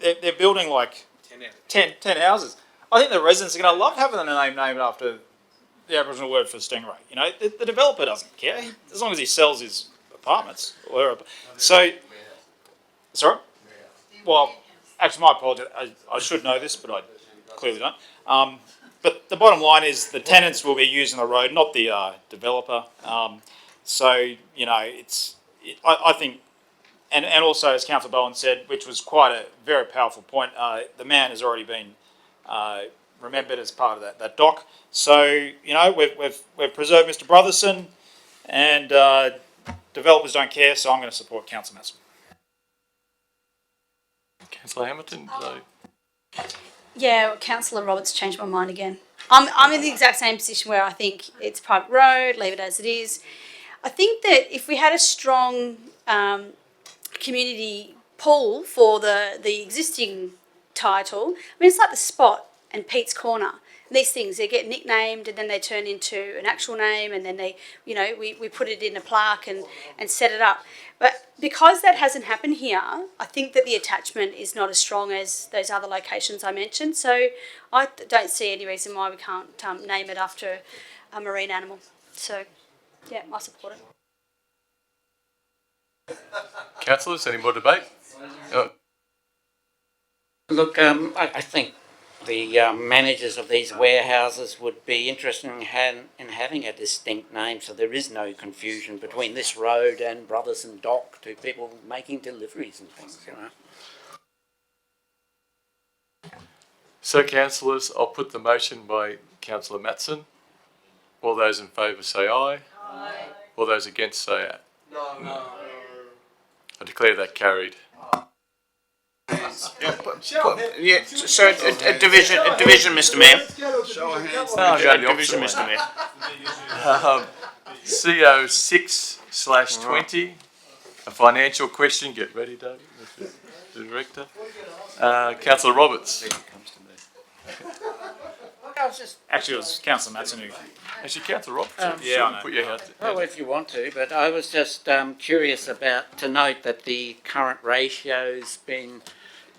they're building like 10 houses. I think the residents are going to love having a name named after the Aboriginal word for stingray. You know, the developer doesn't care as long as he sells his apartments. So, sorry. Well, actually, my apologies. I should know this, but I clearly don't. But the bottom line is the tenants will be using the road, not the developer. So, you know, I think, and also as Councillor Bowen said, which was quite a very powerful point, the man has already been remembered as part of that dock. So, you know, we've preserved Mr. Brotherson, and developers don't care, so I'm going to support Councillor Matson. Councillor Hamilton. Yeah, well, Councillor Roberts changed my mind again. I'm in the exact same position where I think it's private road, leave it as it is. I think that if we had a strong community pull for the existing title, I mean, it's like the Spot and Pete's Corner. These things, they get nicknamed and then they turn into an actual name, and then they, you know, we put it in a plaque and set it up. But because that hasn't happened here, I think that the attachment is not as strong as those other locations I mentioned. So I don't see any reason why we can't name it after a marine animal. So, yeah, I support it. Councillors, any more debate? Look, I think the managers of these warehouses would be interested in having a distinct name, so there is no confusion between this road and Brothers and Dock to people making deliveries and things, you know. So, councillors, I'll put the motion by Councillor Matson. All those in favour say aye. Aye. All those against say aye. No. I declare that carried. Yeah, so a division, Mr. Mayor. Division, Mr. Mayor. CO6/20, a financial question. Get ready, David. the Director. Councillor Roberts. Actually, it was Councillor Matson who. Actually, Councillor Roberts. Yeah, I know. Put your hand. Well, if you want to, but I was just curious to note that the current ratio's been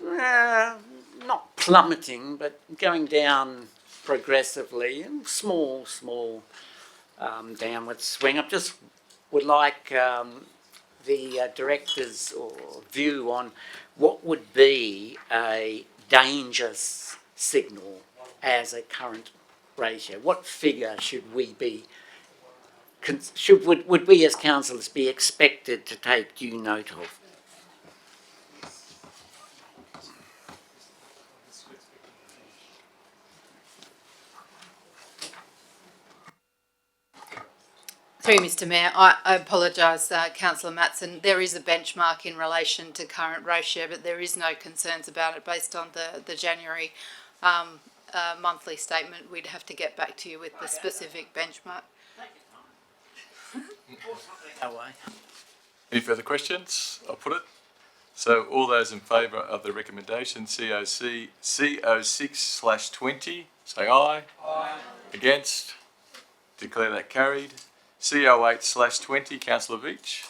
not plummeting, but going down progressively, small downward swing. I just would like the director's view on what would be a danger signal as a current ratio. What figure should we be? Would we as councillors be expected to take due note of? Through Mr Mayor, I apologise, Councillor Matson. There is a benchmark in relation to current ratio, but there is no concerns about it based on the January monthly statement. We'd have to get back to you with the specific benchmark. Any further questions? I'll put it. So all those in favour of the recommendation CO6/20, say aye. Aye. Against? Declare that carried. CO8/20, Councillor Veitch.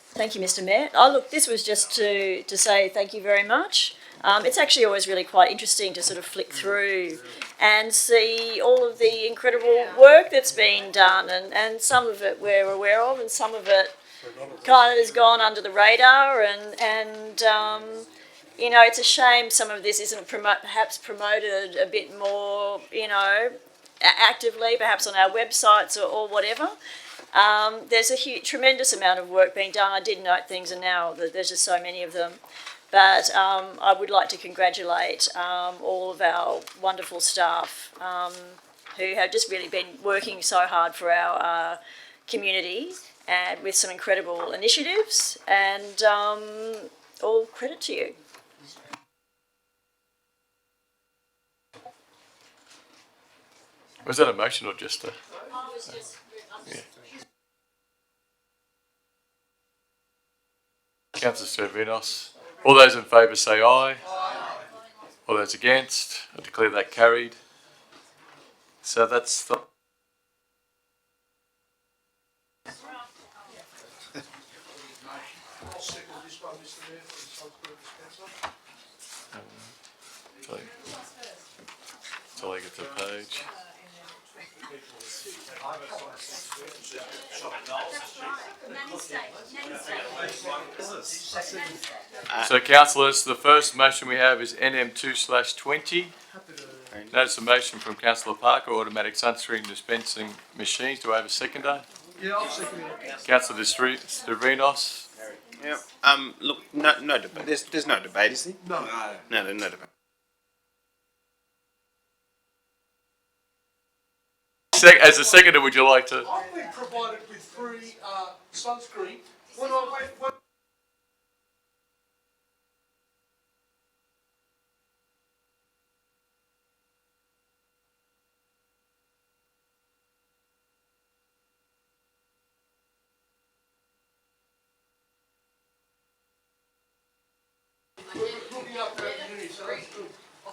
Thank you, Mr Mayor. Look, this was just to say thank you very much. It's actually always really quite interesting to sort of flick through and see all of the incredible work that's been done, and some of it we're aware of, and some of it kind of has gone under the radar, and you know, it's a shame some of this isn't perhaps promoted a bit more, you know, actively, perhaps on our websites or whatever. There's a tremendous amount of work being done. I did note things, and now there's just so many of them. But I would like to congratulate all of our wonderful staff who have just really been working so hard for our community, and with some incredible initiatives, and all credit to you. Was that a motion or just a... Yeah. Councillor Servinos. All those in favour say aye. Aye. All those against? I declare that carried. So that's the... Until I get to the page. So, councillors, the first motion we have is NM2/20. Notice a motion from Councillor Parker, automatic sunscreen dispensing machines. Do I have a seconder? Yeah, I'll second it. Councillor Stavrinos. Yeah. Look, no debate. There's no debate, is there? No. No debate. As a seconder, would you like to? I've been provided with free sunscreen when I went.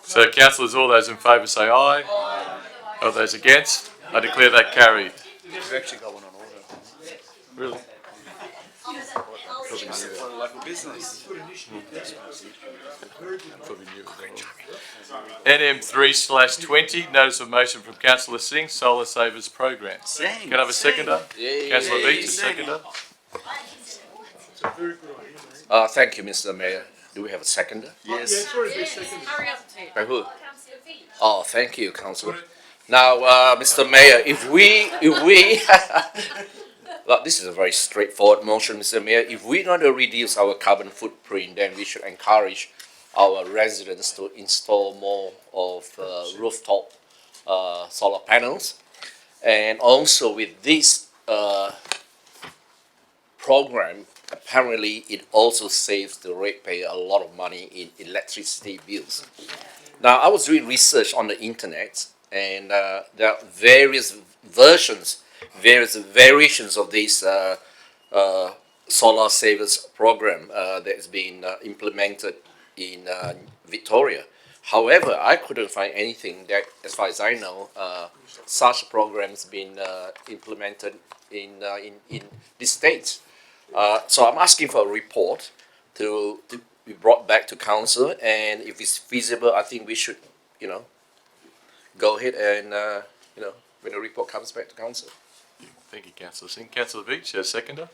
So, councillors, all those in favour say aye. Aye. All those against? I declare that carried. We've actually got one on order. Really? Local business. NM3/20, notice of motion from Councillor Singh, Solar Savers Program. Can I have a seconder? Councillor Veitch, a seconder. Thank you, Mr. Mayor. Do we have a seconder? Yes. By who? Oh, thank you, Councillor. Now, Mr. Mayor, if we look, this is a very straightforward motion, Mr. Mayor. If we want to reduce our carbon footprint, then we should encourage our residents to install more of rooftop solar panels. And also with this program, apparently it also saves the ratepayer a lot of money in electricity bills. Now, I was doing research on the internet, and there are various versions various variations of this solar savers program that's been implemented in Victoria. However, I couldn't find anything that, as far as I know, such programs been implemented in this state. So I'm asking for a report to be brought back to council, and if it's feasible, I think we should, go ahead and, when the report comes back to council. Thank you, Councillor Singh. Councillor Beach, your seconder.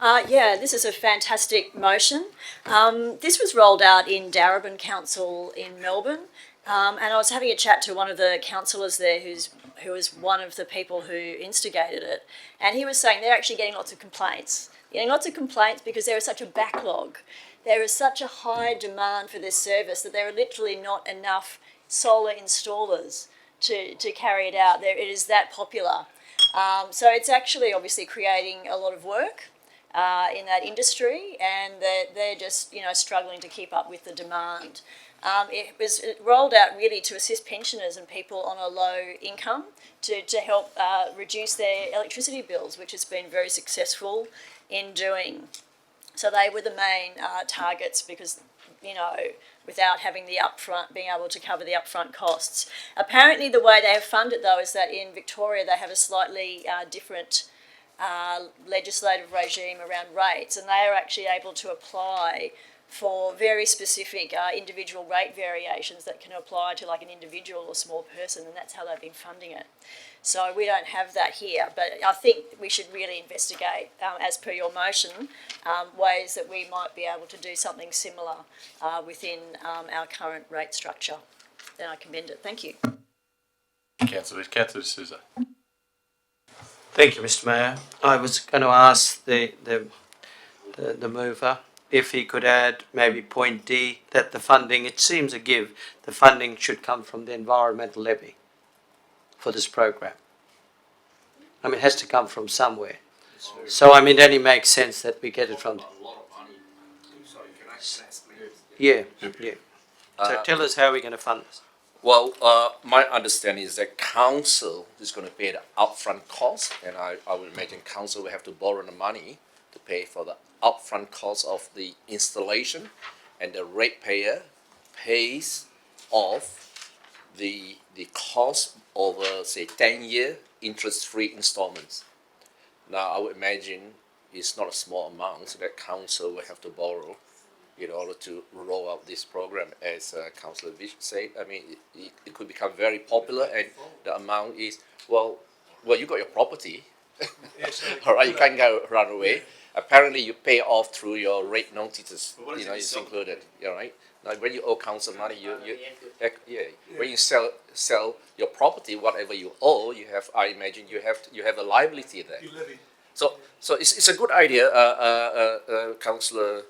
Yeah, this is a fantastic motion. This was rolled out in Darebin Council in Melbourne, and I was having a chat to one of the councillors there who was one of the people who instigated it, and he was saying they're actually getting lots of complaints. Getting lots of complaints because there is such a backlog. There is such a high demand for this service that there are literally not enough solar installers to carry it out. It is that popular. So it's actually obviously creating a lot of work in that industry, and they're just struggling to keep up with the demand. It was rolled out really to assist pensioners and people on a low income to help reduce their electricity bills, which has been very successful in doing. So they were the main targets because, without having the upfront, being able to cover the upfront costs. Apparently the way they have funded though is that in Victoria they have a slightly different legislative regime around rates, and they are actually able to apply for very specific individual rate variations that can apply to like an individual or small person, and that's how they've been funding it. So we don't have that here, but I think we should really investigate, as per your motion, ways that we might be able to do something similar within our current rate structure. Then I commend it. Thank you. Councillor D'Souza. Thank you, Mr. Mayor. I was going to ask the mover if he could add maybe point D, that the funding, it seems a give, the funding should come from the environmental levy for this program. I mean, it has to come from somewhere. So, it only makes sense that we get it from... Yeah. So tell us how we're going to fund this. Well, my understanding is that council is going to pay the upfront cost, and I would imagine council will have to borrow the money to pay for the upfront cost of the installation, and the ratepayer pays off the cost over, say, 10-year interest-free installments. Now, I would imagine it's not a small amount so that council will have to borrow in order to roll out this program, as Councillor Vish said. It could become very popular, and the amount is, well, you got your property, all right, you can't go run away. Apparently, you pay off through your rate notices, it's included, all right? Now, when you owe council money, when you sell your property, whatever you owe, you have, I imagine, you have a liability there. So it's a good idea, Councillor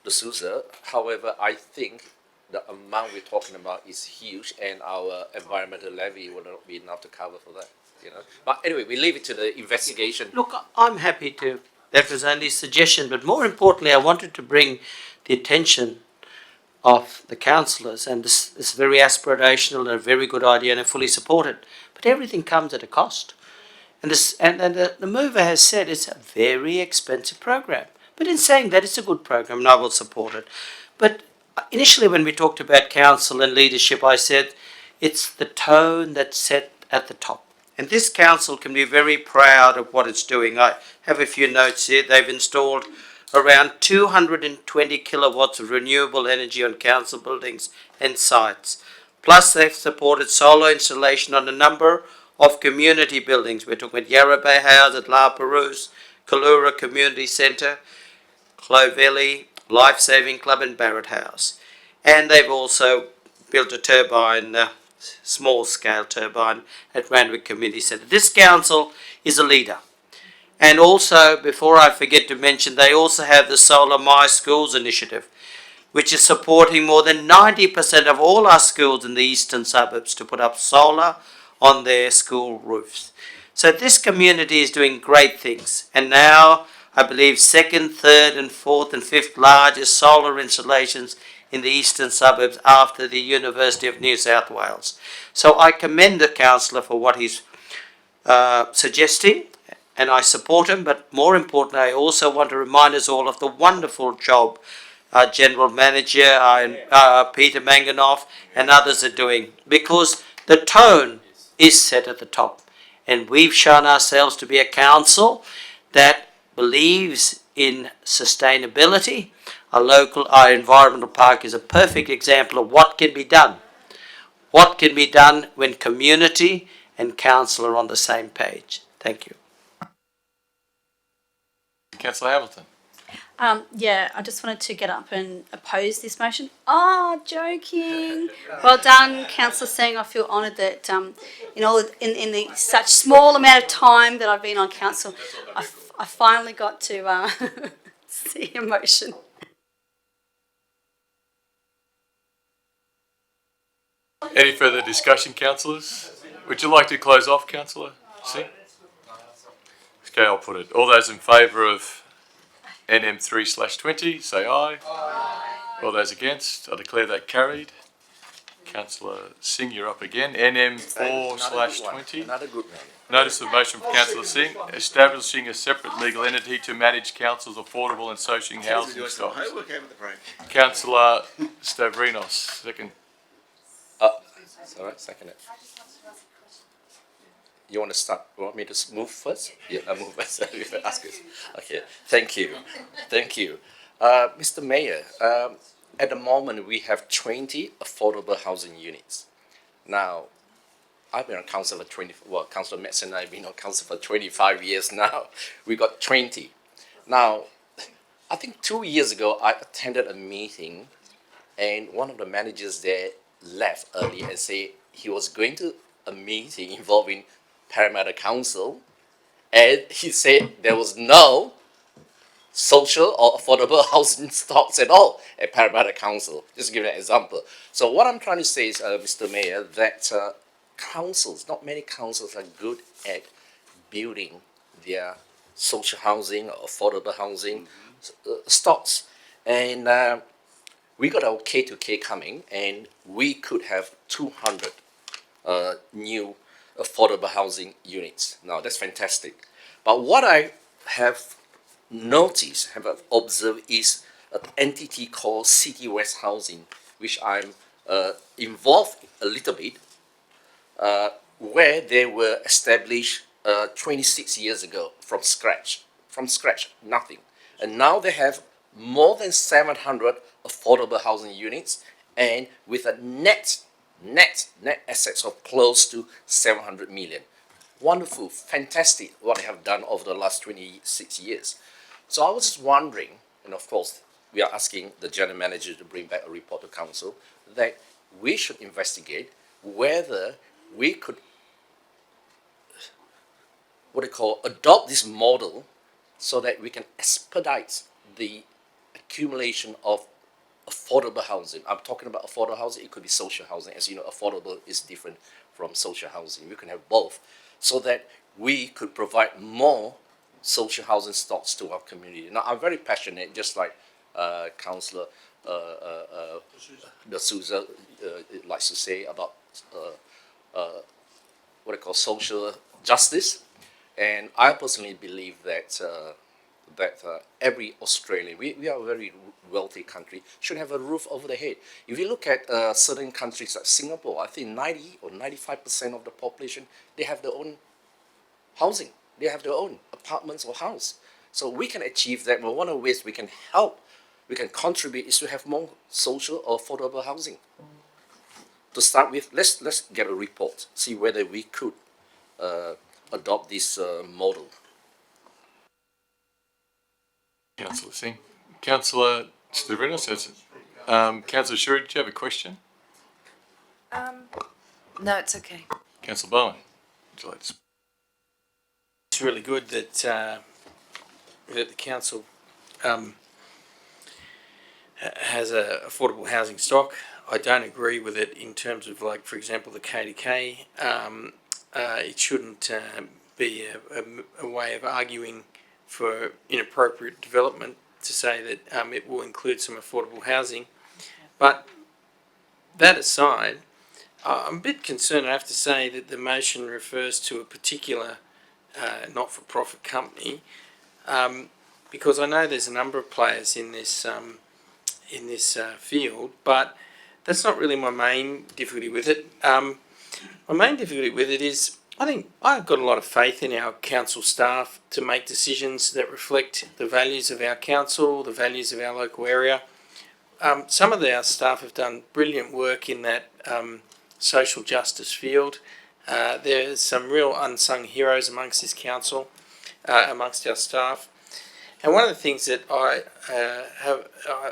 D'Souza. However, I think the amount we're talking about is huge, and our environmental levy will not be enough to cover for that. But anyway, we leave it to the investigation. Look, I'm happy to. That was only a suggestion, but more importantly, I wanted to bring the attention of the councillors, and this is very aspirational and a very good idea, and I fully support it. But everything comes at a cost, and the mover has said it's a very expensive program. But in saying that, it's a good program, and I will support it. But initially, when we talked about council and leadership, I said it's the tone that's set at the top. And this council can be very proud of what it's doing. I have a few notes here. They've installed around 220 kilowatts of renewable energy on council buildings and sites. Plus, they've supported solar installation on a number of community buildings. We're talking about Yarra Bay House at La Perouse, Kalura Community Centre, Clovelly, Life Saving Club and Barrett House. And they've also built a turbine, small-scale turbine at Randwick Community Centre. This council is a leader. And also, before I forget to mention, they also have the Solar My Schools initiative, which is supporting more than 90% of all our schools in the eastern suburbs to put up solar on their school roofs. So this community is doing great things. And now, I believe, second, third and fourth and fifth largest solar installations in the eastern suburbs after the University of New South Wales. So I commend the councillor for what he's suggesting, and I support him, but more importantly, I also want to remind us all of the wonderful job our General Manager, Peter Manganoff, and others are doing, because the tone is set at the top. And we've shown ourselves to be a council that believes in sustainability. Our environmental park is a perfect example of what can be done. What can be done when community and council are on the same page. Thank you. Councillor Hamilton. Yeah, I just wanted to get up and oppose this motion. Oh, joking. Well done, Councillor Singh. I feel honoured that in the such small amount of time that I've been on council, I finally got to see a motion. Any further discussion, councillors? Would you like to close off, Councillor Singh? Okay, I'll put it. All those in favour of NM3/20, say aye. Aye. All those against, I declare that carried. Councillor Singh, you're up again. NM4/20. Another good one. Notice of motion from Councillor Singh, establishing a separate legal entity to manage council's affordable and social housing stocks. Councillor Stavrinos, second. Sorry, second it. You want to start? You want me to move first? Yeah, I move first. Ask us. Okay, thank you. Thank you. Mr. Mayor, at the moment we have 20 affordable housing units. Now, I've been on council for Councillor Metz and I have been on council for 25 years now. We got 20. Now, I think 2 years ago I attended a meeting and one of the managers there left early and said he was going to a meeting involving Parramatta Council, and he said there was no social or affordable housing stocks at all at Parramatta Council. Just to give you an example. So what I'm trying to say is, Mr. Mayor, that councils, not many councils are good at building their social housing or affordable housing stocks. And we got our K2K coming, and we could have 200 new affordable housing units. Now, that's fantastic. But what I have noticed, have observed, is an entity called City West Housing, which I'm involved a little bit, where they were established 26 years ago from scratch, nothing. And now they have more than 700 affordable housing units, and with a net assets of close to 700 million. Wonderful, fantastic what they have done over the last 26 years. So I was just wondering, and of course we are asking the general manager to bring back a report to council, that we should investigate whether we could, adopt this model so that we can expedite the accumulation of affordable housing. I'm talking about affordable housing, it could be social housing. As you know, affordable is different from social housing. We can have both, so that we could provide more social housing stocks to our community. Now, I'm very passionate, just like Councillor D'Souza likes to say about social justice. And I personally believe that every Australian, we are a very wealthy country, should have a roof over their head. If you look at certain countries like Singapore, I think 90 or 95% of the population, they have their own housing. They have their own apartments or house. So we can achieve that. But one of the ways we can help, we can contribute, is to have more social or affordable housing. To start with, let's get a report, see whether we could adopt this model. Councillor Singh. Councillor Stavrinos, Councillor Shuri, did you have a question? No, it's okay. Councillor Bowen, would you like to speak? It's really good that the council has a affordable housing stock. I don't agree with it in terms of, like, for example, the K2K. It shouldn't be a way of arguing for inappropriate development to say that it will include some affordable housing. But that aside, I'm a bit concerned, I have to say, that the motion refers to a particular not-for-profit company, because I know there's a number of players in this field, but that's not really my main difficulty with it. My main difficulty with it is I think I've got a lot of faith in our council staff to make decisions that reflect the values of our council, the values of our local area. Some of our staff have done brilliant work in that social justice field. There's some real unsung heroes amongst this council, amongst our staff. And one of the things that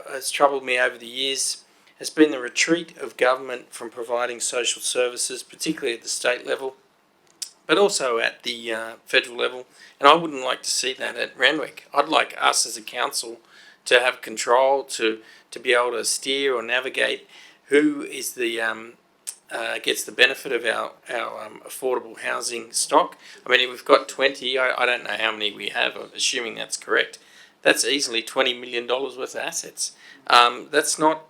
has troubled me over the years has been the retreat of government from providing social services, particularly at the state level, but also at the federal level. And I wouldn't like to see that at Randwick. I'd like us as a council to have control, to be able to steer or navigate who is the gets the benefit of our affordable housing stock. I mean, if we've got 20, I don't know how many we have, I'm assuming that's correct. That's easily $20 million worth of assets. That's not,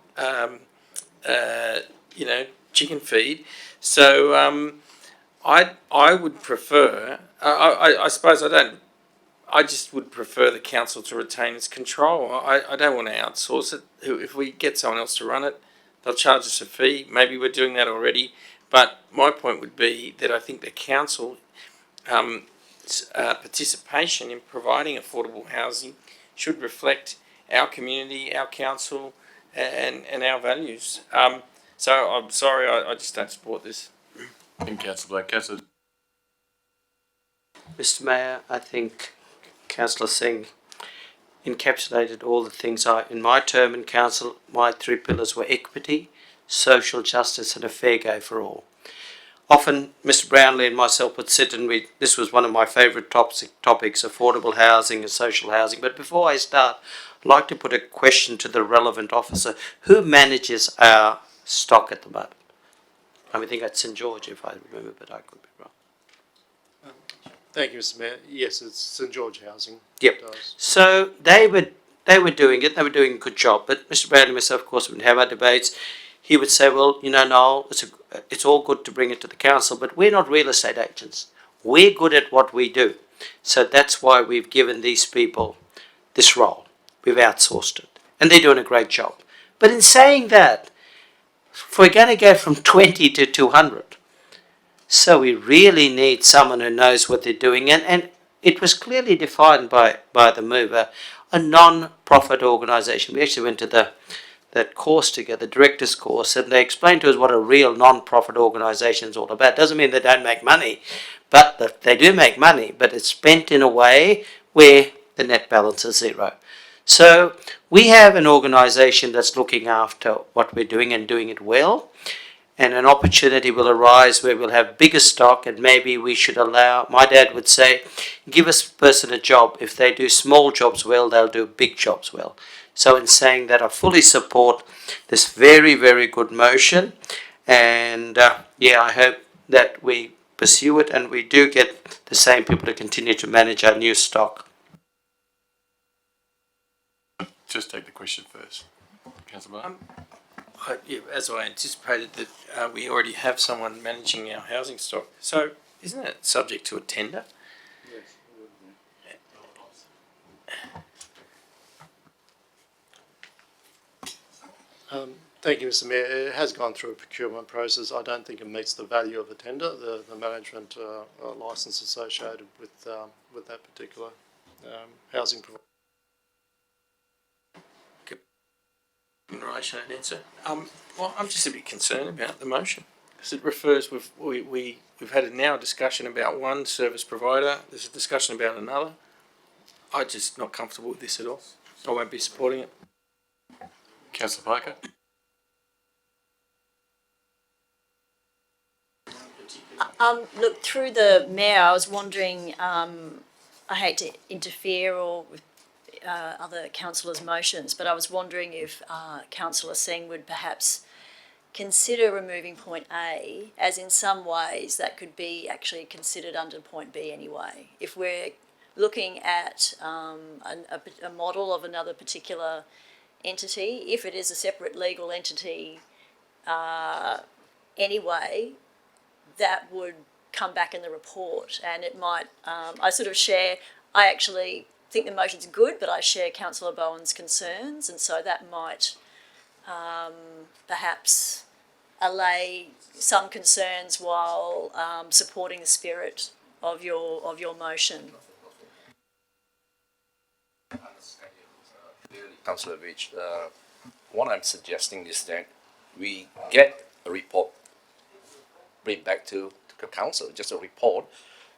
chicken feed. So I would prefer, I suppose I just would prefer the council to retain its control. I don't want to outsource it. If we get someone else to run it, they'll charge us a fee. Maybe we're doing that already. But my point would be that I think the council participation in providing affordable housing should reflect our community, our council, and our values. So I'm sorry, I just don't support this. Thank you, Councillor Black. Councillor. Mr. Mayor, I think Councillor Singh encapsulated all the things in my term in council. My three pillars were equity, social justice and a fair go for all. Often Mr. Brownlee and myself would sit and this was one of my favourite topics, affordable housing and social housing. But before I start, I'd like to put a question to the relevant officer. Who manages our stock at the moment? I think at St George, if I remember, but I could be wrong. Thank you, Mr. Mayor. Yes, it's St George Housing. Yep. So they were doing it. They were doing a good job. But Mr. Brownlee and myself, of course, would have our debates. He would say, well, Noel, it's all good to bring it to the council, but we're not real estate agents. We're good at what we do. So that's why we've given these people this role. We've outsourced it. And they're doing a great job. But in saying that, if we're going to go from 20 to 200, so we really need someone who knows what they're doing. And it was clearly defined by the mover, a non-profit organisation. We actually went to that course together, the director's course, and they explained to us what a real non-profit organisation is all about. Doesn't mean they don't make money, but they do make money, but it's spent in a way where the net balance is zero. So we have an organisation that's looking after what we're doing and doing it well, and an opportunity will arise where we'll have bigger stock, and maybe we should allow, my dad would say, give a person a job. If they do small jobs well, they'll do big jobs well. So in saying that, I fully support this very, very good motion. And I hope that we pursue it and we do get the same people to continue to manage our new stock. Just take the question first. Councillor Barr. As I anticipated that we already have someone managing our housing stock. So isn't it subject to a tender? Yes. Thank you, Mr. Mayor. It has gone through a procurement process. I don't think it meets the value of the tender, the management licence associated with that particular housing provider. In relation to an answer, well, I'm just a bit concerned about the motion because it refers. We've had now a discussion about one service provider. There's a discussion about another. I'm just not comfortable with this at all. I won't be supporting it. Councillor Parker. Look, through the mayor, I was wondering, I hate to interfere or with other councillors' motions, but I was wondering if Councillor Singh would perhaps consider removing point A, as in some ways that could be actually considered under point B anyway. If we're looking at a model of another particular entity, if it is a separate legal entity, anyway, that would come back in the report, and it might, I sort of share, I actually think the motion's good, but I share Councillor Bowen's concerns, and so that might perhaps allay some concerns while supporting the spirit of your motion. Councillor Veitch, what I'm suggesting is that we get a report, bring back to the council, just a report.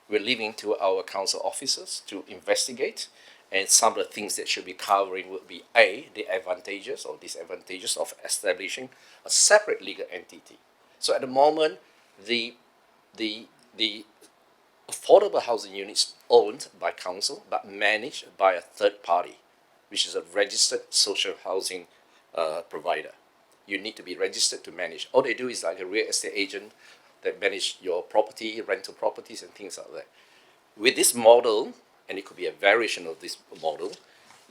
We're leaving to our council officers to investigate, and some of the things that should be covering would be A, the advantages or disadvantages of establishing a separate legal entity. So at the moment, the affordable housing units owned by council but managed by a third party, which is a registered social housing provider. You need to be registered to manage. All they do is like a real estate agent that manage your property, rental properties and things like that. With this model, and it could be a variation of this model,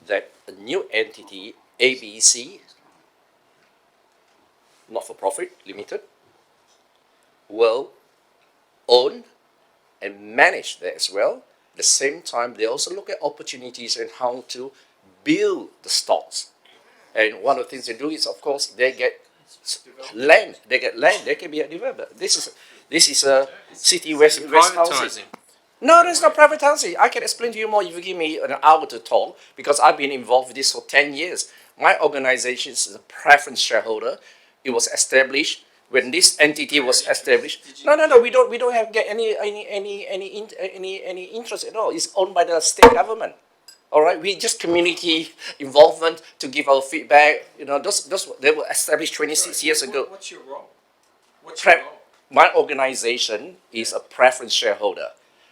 that a new entity, ABC, not-for-profit, limited, will own and manage that as well. At the same time, they also look at opportunities and how to build the stocks. And one of the things they do is, of course, they get land. They get land. They can be a developer. This is a City West housing. No, there's no privatizing. I can explain to you more if you give me an hour to talk, because I've been involved with this for 10 years. My organization is a preference shareholder. It was established when this entity was established. No. We don't have get any interest at all. It's owned by the state government. All right, we just community involvement to give our feedback. You know, those they were established 26 years ago. What's your role? My organization is a preference shareholder.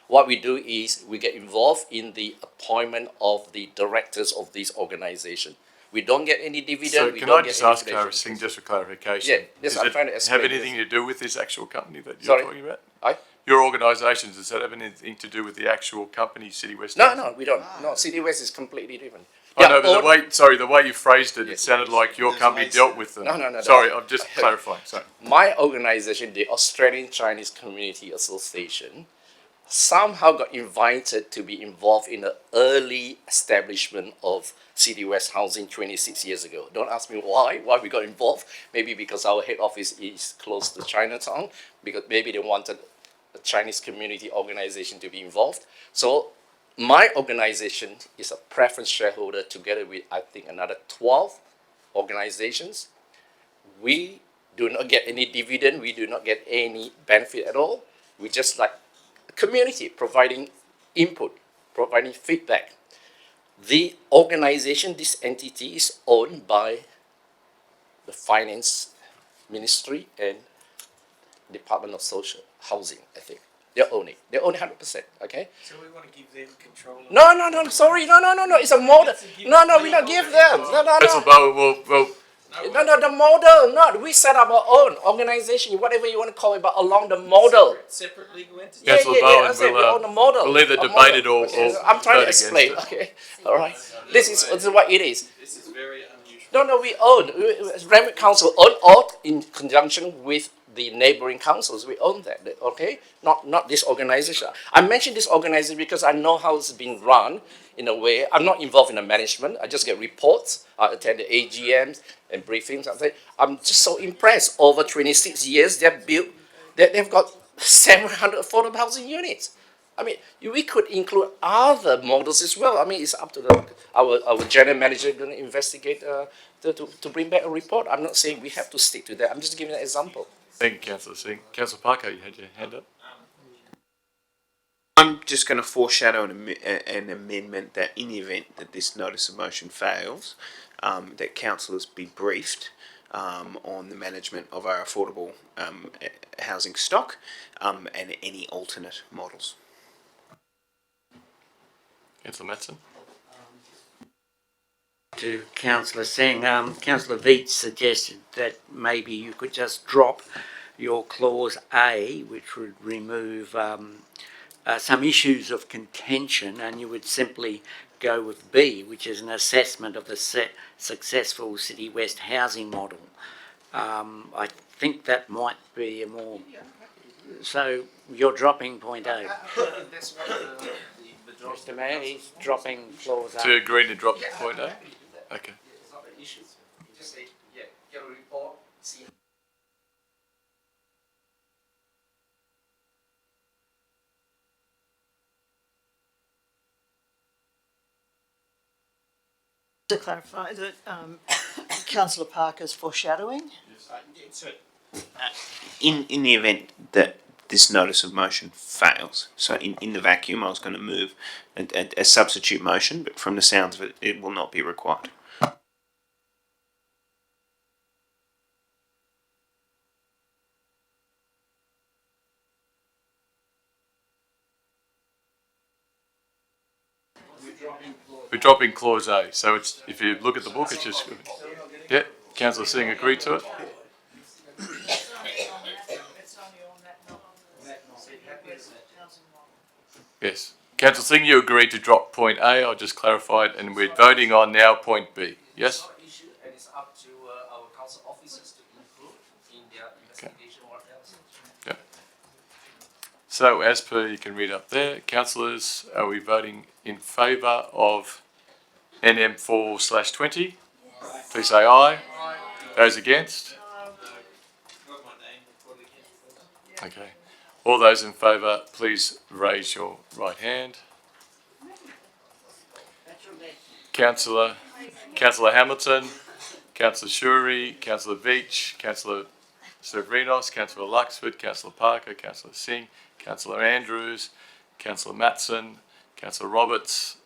What we do is we get involved in the appointment of the directors of this organization. We don't get any dividend. So can I just ask Singh just for clarification? Yeah, yes, I'm trying to explain. Have anything to do with this actual company that you're talking about? Your organisation, does that have anything to do with the actual company, City West? No, we don't. No, City West is completely different. I know, but the way you phrased it, it sounded like your company dealt with them. No. Sorry, I'm just clarifying. Sorry. My organisation, the Australian Chinese Community Association, somehow got invited to be involved in the early establishment of City West Housing 26 years ago. Don't ask me why we got involved. Maybe because our head office is close to Chinatown, because maybe they wanted a Chinese community organization to be involved. So my organization is a preference shareholder together with, I think, another 12 organizations. We do not get any dividend. We do not get any benefit at all. We just like a community providing input, providing feedback. The organization, this entity, is owned by the Finance Ministry and Department of Social Housing, I think. They own it. They own it 100%, okay? So we want to give them control? No, sorry. No. It's a model. No, we don't give them. No. The model, no. We set up our own organization, whatever you want to call it, but along the model. Separate legal entity? Yeah. We own the model. We'll either debate it or I'm trying to explain, okay? All right. This is what it is. This is very unusual. No, we own. Randwick Council own all in conjunction with the neighboring councils. We own that, okay? Not this organization. I mentioned this organization because I know how it's been run in a way. I'm not involved in the management. I just get reports. I attend the AGMs and briefings. I'm just so impressed. Over 26 years, they've got 700 affordable housing units. I mean, we could include other models as well. I mean, it's up to our general manager going to investigate to bring back a report. I'm not saying we have to stick to that. I'm just giving an example. Thank you, Councillor Singh. Councillor Parker, you had your hand up. I'm just going to foreshadow an amendment that in the event that this notice of motion fails, that councillors be briefed on the management of our affordable housing stock and any alternate models. Councillor Matson. To Councillor Singh, Councillor Veitch suggested that maybe you could just drop your clause A, which would remove some issues of contention, and you would simply go with B, which is an assessment of the successful City West housing model. I think that might be a more, so you're dropping point A. Mr Mayor, he's dropping clause A. To agree to drop point A? Okay. To clarify that Councillor Parker's foreshadowing. In the event that this notice of motion fails, so in the vacuum, I was going to move a substitute motion, but from the sounds of it, it will not be required. We're dropping clause A. So it's, if you look at the book, it's just, yeah, Councillor Singh agreed to it. Yes. Councillor Singh, you agreed to drop point A. I'll just clarify it, and we're voting on now point B. Yes? And it's up to our council officers to include in their investigation or else. Yeah. So as per, you can read up there, councillors, are we voting in favour of NM4/20? Please say aye. Those against? Okay. All those in favour, please raise your right hand. Councillor Hamilton, Councillor Shuri, Councillor Veach, Councillor Severinos, Councillor Luxford, Councillor Parker, Councillor Singh, Councillor Andrews, Councillor Matson, Councillor Roberts,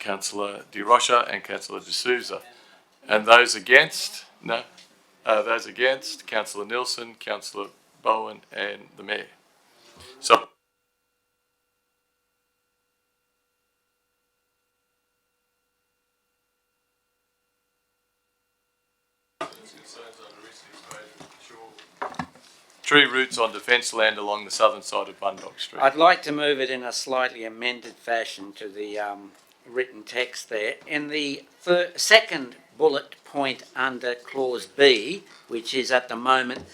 Councillor De Rocha and Councillor De Souza. And those against? No. Those against, Councillor Nielsen, Councillor Bowen and the Mayor. So tree roots on defence land along the southern side of Bundock Street. I'd like to move it in a slightly amended fashion to the written text there. In the second bullet point under clause B, which is at the moment,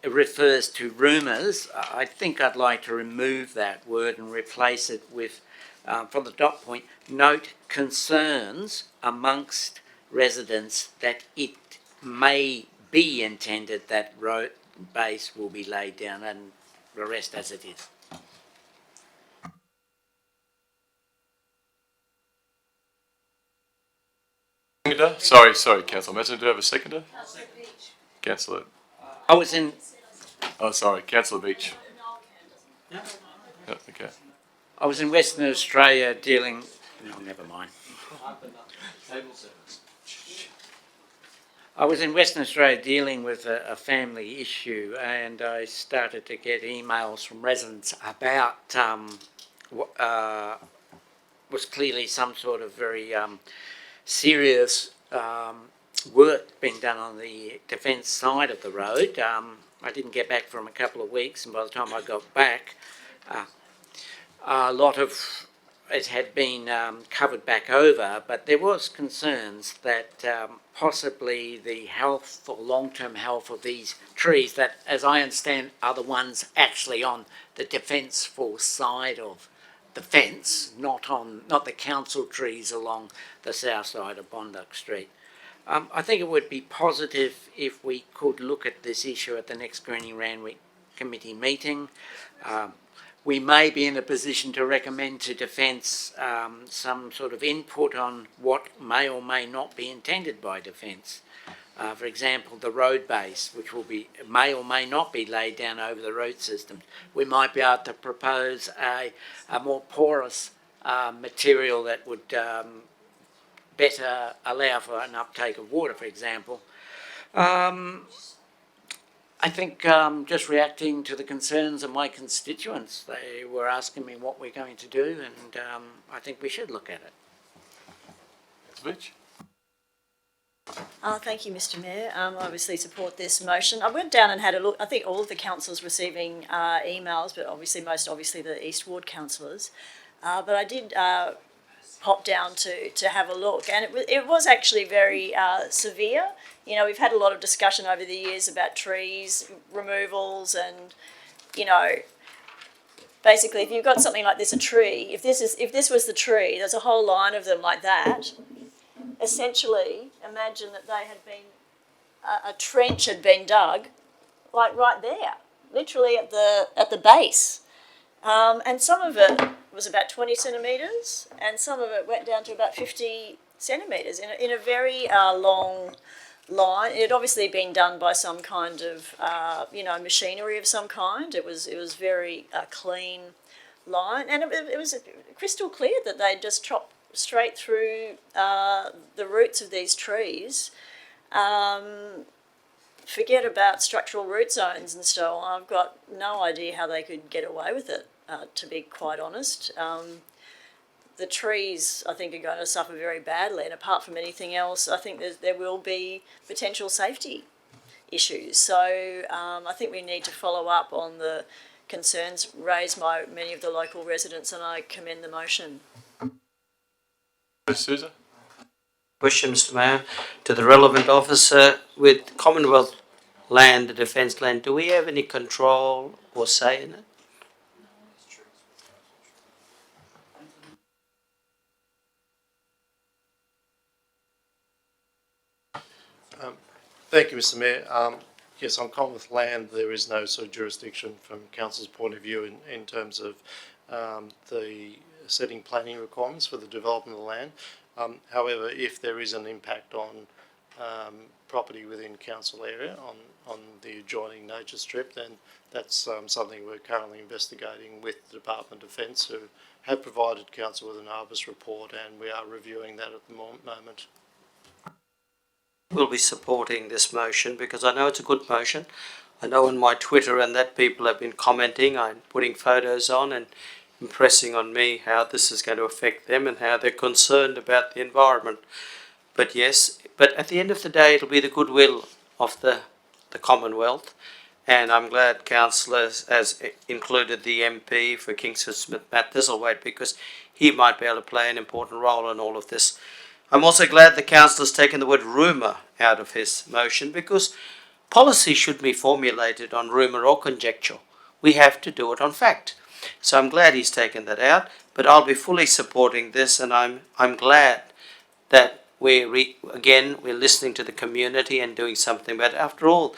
it refers to rumours. I think I'd like to remove that word and replace it with, from the dot point, note concerns amongst residents that it may be intended that road base will be laid down, and the rest as it is. Sorry, Councillor Messenger, do you have a seconder? Councillor. I was in. Oh, sorry, Councillor Beach. Yeah, okay. I was in Western Australia dealing. No, never mind. I was in Western Australia dealing with a family issue, and I started to get emails from residents about was clearly some sort of very serious work being done on the defence side of the road. I didn't get back for a couple of weeks, and by the time I got back, a lot of it had been covered back over, but there was concerns that possibly the health or long-term health of these trees that, as I understand, are the ones actually on the Defence Force side of the fence, not the council trees along the south side of Bondock Street. I think it would be positive if we could look at this issue at the next Greening Randwick committee meeting. We may be in a position to recommend to Defence some sort of input on what may or may not be intended by Defence. For example, the road base, which may or may not be laid down over the road system. We might be able to propose a more porous material that would better allow for an uptake of water, for example. I think just reacting to the concerns of my constituents, they were asking me what we're going to do, and I think we should look at it. Mitch? Thank you, Mr Mayor. I obviously support this motion. I went down and had a look. I think all of the councillors receiving emails, but most obviously the East Ward councillors. But I did popped down to have a look, and it was actually very severe. You know, we've had a lot of discussion over the years about trees removals, and you know, basically, if you've got something like this, a tree, if this was the tree, there's a whole line of them like that. Essentially, imagine that they had been a trench had been dug, like right there, literally at the base, and some of it was about 20 centimetres, and some of it went down to about 50 centimetres in a very long line. It had obviously been done by some kind of machinery of some kind. It was very clean line, and it was crystal clear that they'd just chopped straight through the roots of these trees. Forget about structural root zones and so on. I've got no idea how they could get away with it, to be quite honest. The trees, I think, are going to suffer very badly, and apart from anything else, I think there will be potential safety issues. So I think we need to follow up on the concerns raised by many of the local residents, and I commend the motion. Sousa? Question, Mr. Mayor, to the relevant officer. With Commonwealth land, the defence land, do we have any control or say in it? Thank you, Mr. Mayor. Yes, on Commonwealth land, there is no sort of jurisdiction from Council's point of view in terms of the setting planning requirements for the development of the land. However, if there is an impact on property within council area on the adjoining nature strip, then that's something we're currently investigating with the Department of Defence, who have provided council with an ARBIS report, and we are reviewing that at the moment. Will be supporting this motion because I know it's a good motion. I know on my Twitter and that people have been commenting, I'm putting photos on and impressing on me how this is going to affect them and how they're concerned about the environment. But yes, but at the end of the day, it'll be the goodwill of the Commonwealth, and I'm glad Councillor has included the MP for Kingsford Smith, Matt Thistlethwaite, because he might be able to play an important role in all of this. I'm also glad the Councillor has taken the word rumour out of his motion, because policy should be formulated on rumour or conjecture. We have to do it on fact. So I'm glad he's taken that out, but I'll be fully supporting this, and I'm glad that we're listening to the community and doing something. But after all,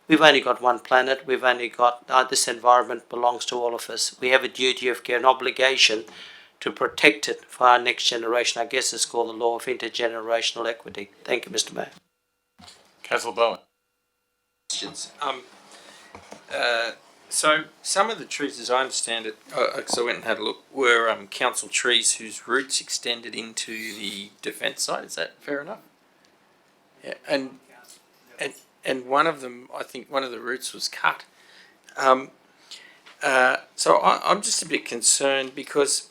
we've only got one planet. We've only got this environment belongs to all of us. We have a duty of care, an obligation to protect it for our next generation. I guess it's called the law of intergenerational equity. Thank you, Mr. Mayor. Councillor Bowen. Questions. So some of the trees, as I understand it, because I went and had a look, were council trees whose roots extended into the defence site. Is that fair enough? Yeah, and one of them, I think one of the roots was cut. So I'm just a bit concerned because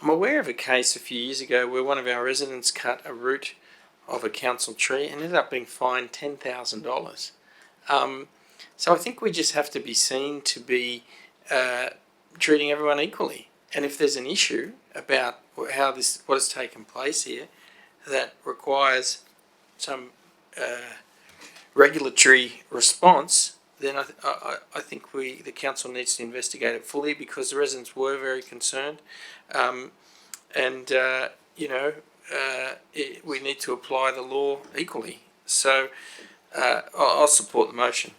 I'm aware of a case a few years ago where one of our residents cut a root of a council tree and ended up being fined $10,000. So I think we just have to be seen to be treating everyone equally. And if there's an issue about what has taken place here that requires some regulatory response, then I think the council needs to investigate it fully, because the residents were very concerned, we need to apply the law equally. So I'll support the motion.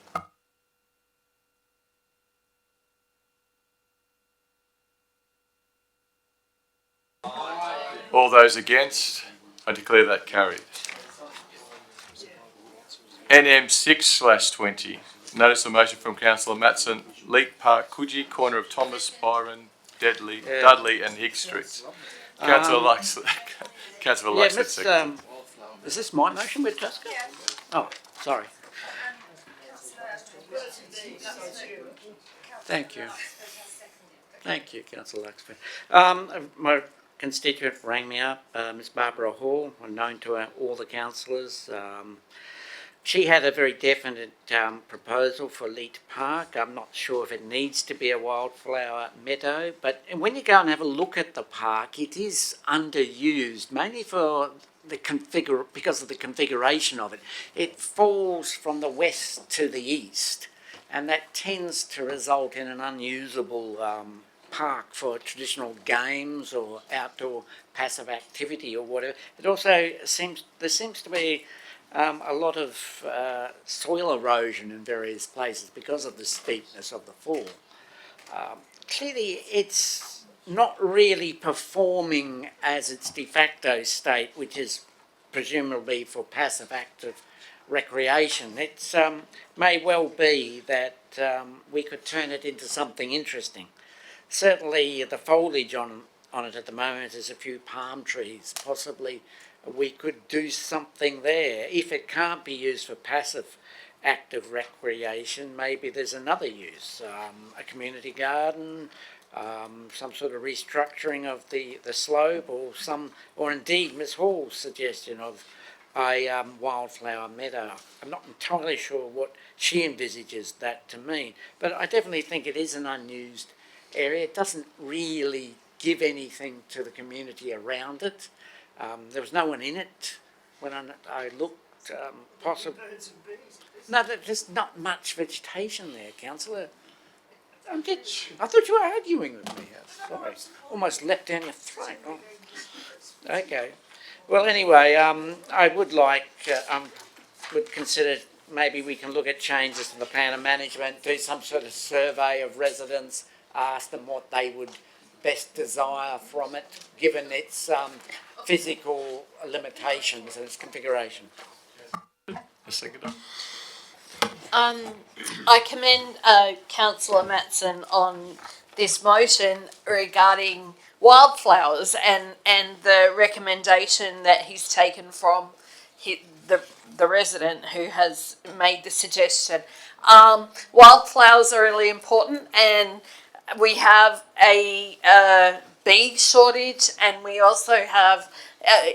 All those against? I declare that carried. NM 6/20. Notice of motion from Councillor Matson, Leek Park, Coogee, corner of Thomas, Byron, Dudley and Higgs Streets. Councillor Lux. Councillor Lux. Is this my motion we're discussing? Oh, sorry. Thank you. Thank you, Councillor Luxford. My constituent rang me up, Ms Barbara Hall, known to all the councillors. she had a very definite proposal for Leet Park. I'm not sure if it needs to be a wildflower meadow, but when you go and have a look at the park, it is underused, mainly for because of the configuration of it. It falls from the west to the east, and that tends to result in an unusable park for traditional games or outdoor passive activity or whatever. It also seems to be a lot of soil erosion in various places because of the steepness of the fall. Clearly, it's not really performing as its de facto state, which is presumably for passive active recreation. It may well be that we could turn it into something interesting. Certainly the foliage on it at the moment is a few palm trees. Possibly we could do something there. If it can't be used for passive active recreation, maybe there's another use, a community garden, some sort of restructuring of the slope, or indeed Miss Hall's suggestion of a wildflower meadow. I'm not entirely sure what she envisages that to mean, but I definitely think it is an unused area. It doesn't really give anything to the community around it. There was no one in it when I looked. Possibly. No, there's not much vegetation there, Councillor. I thought you were arguing with me. Sorry, almost leapt down your throat. Oh. Okay. Well, anyway, I would would consider maybe we can look at changes to the plan of management, do some sort of survey of residents, ask them what they would best desire from it, given its physical limitations and its configuration. I commend Councillor Matson on this motion regarding wildflowers and the recommendation that he's taken from the resident who has made the suggestion. Wildflowers are really important, and we have a bee shortage, and we also have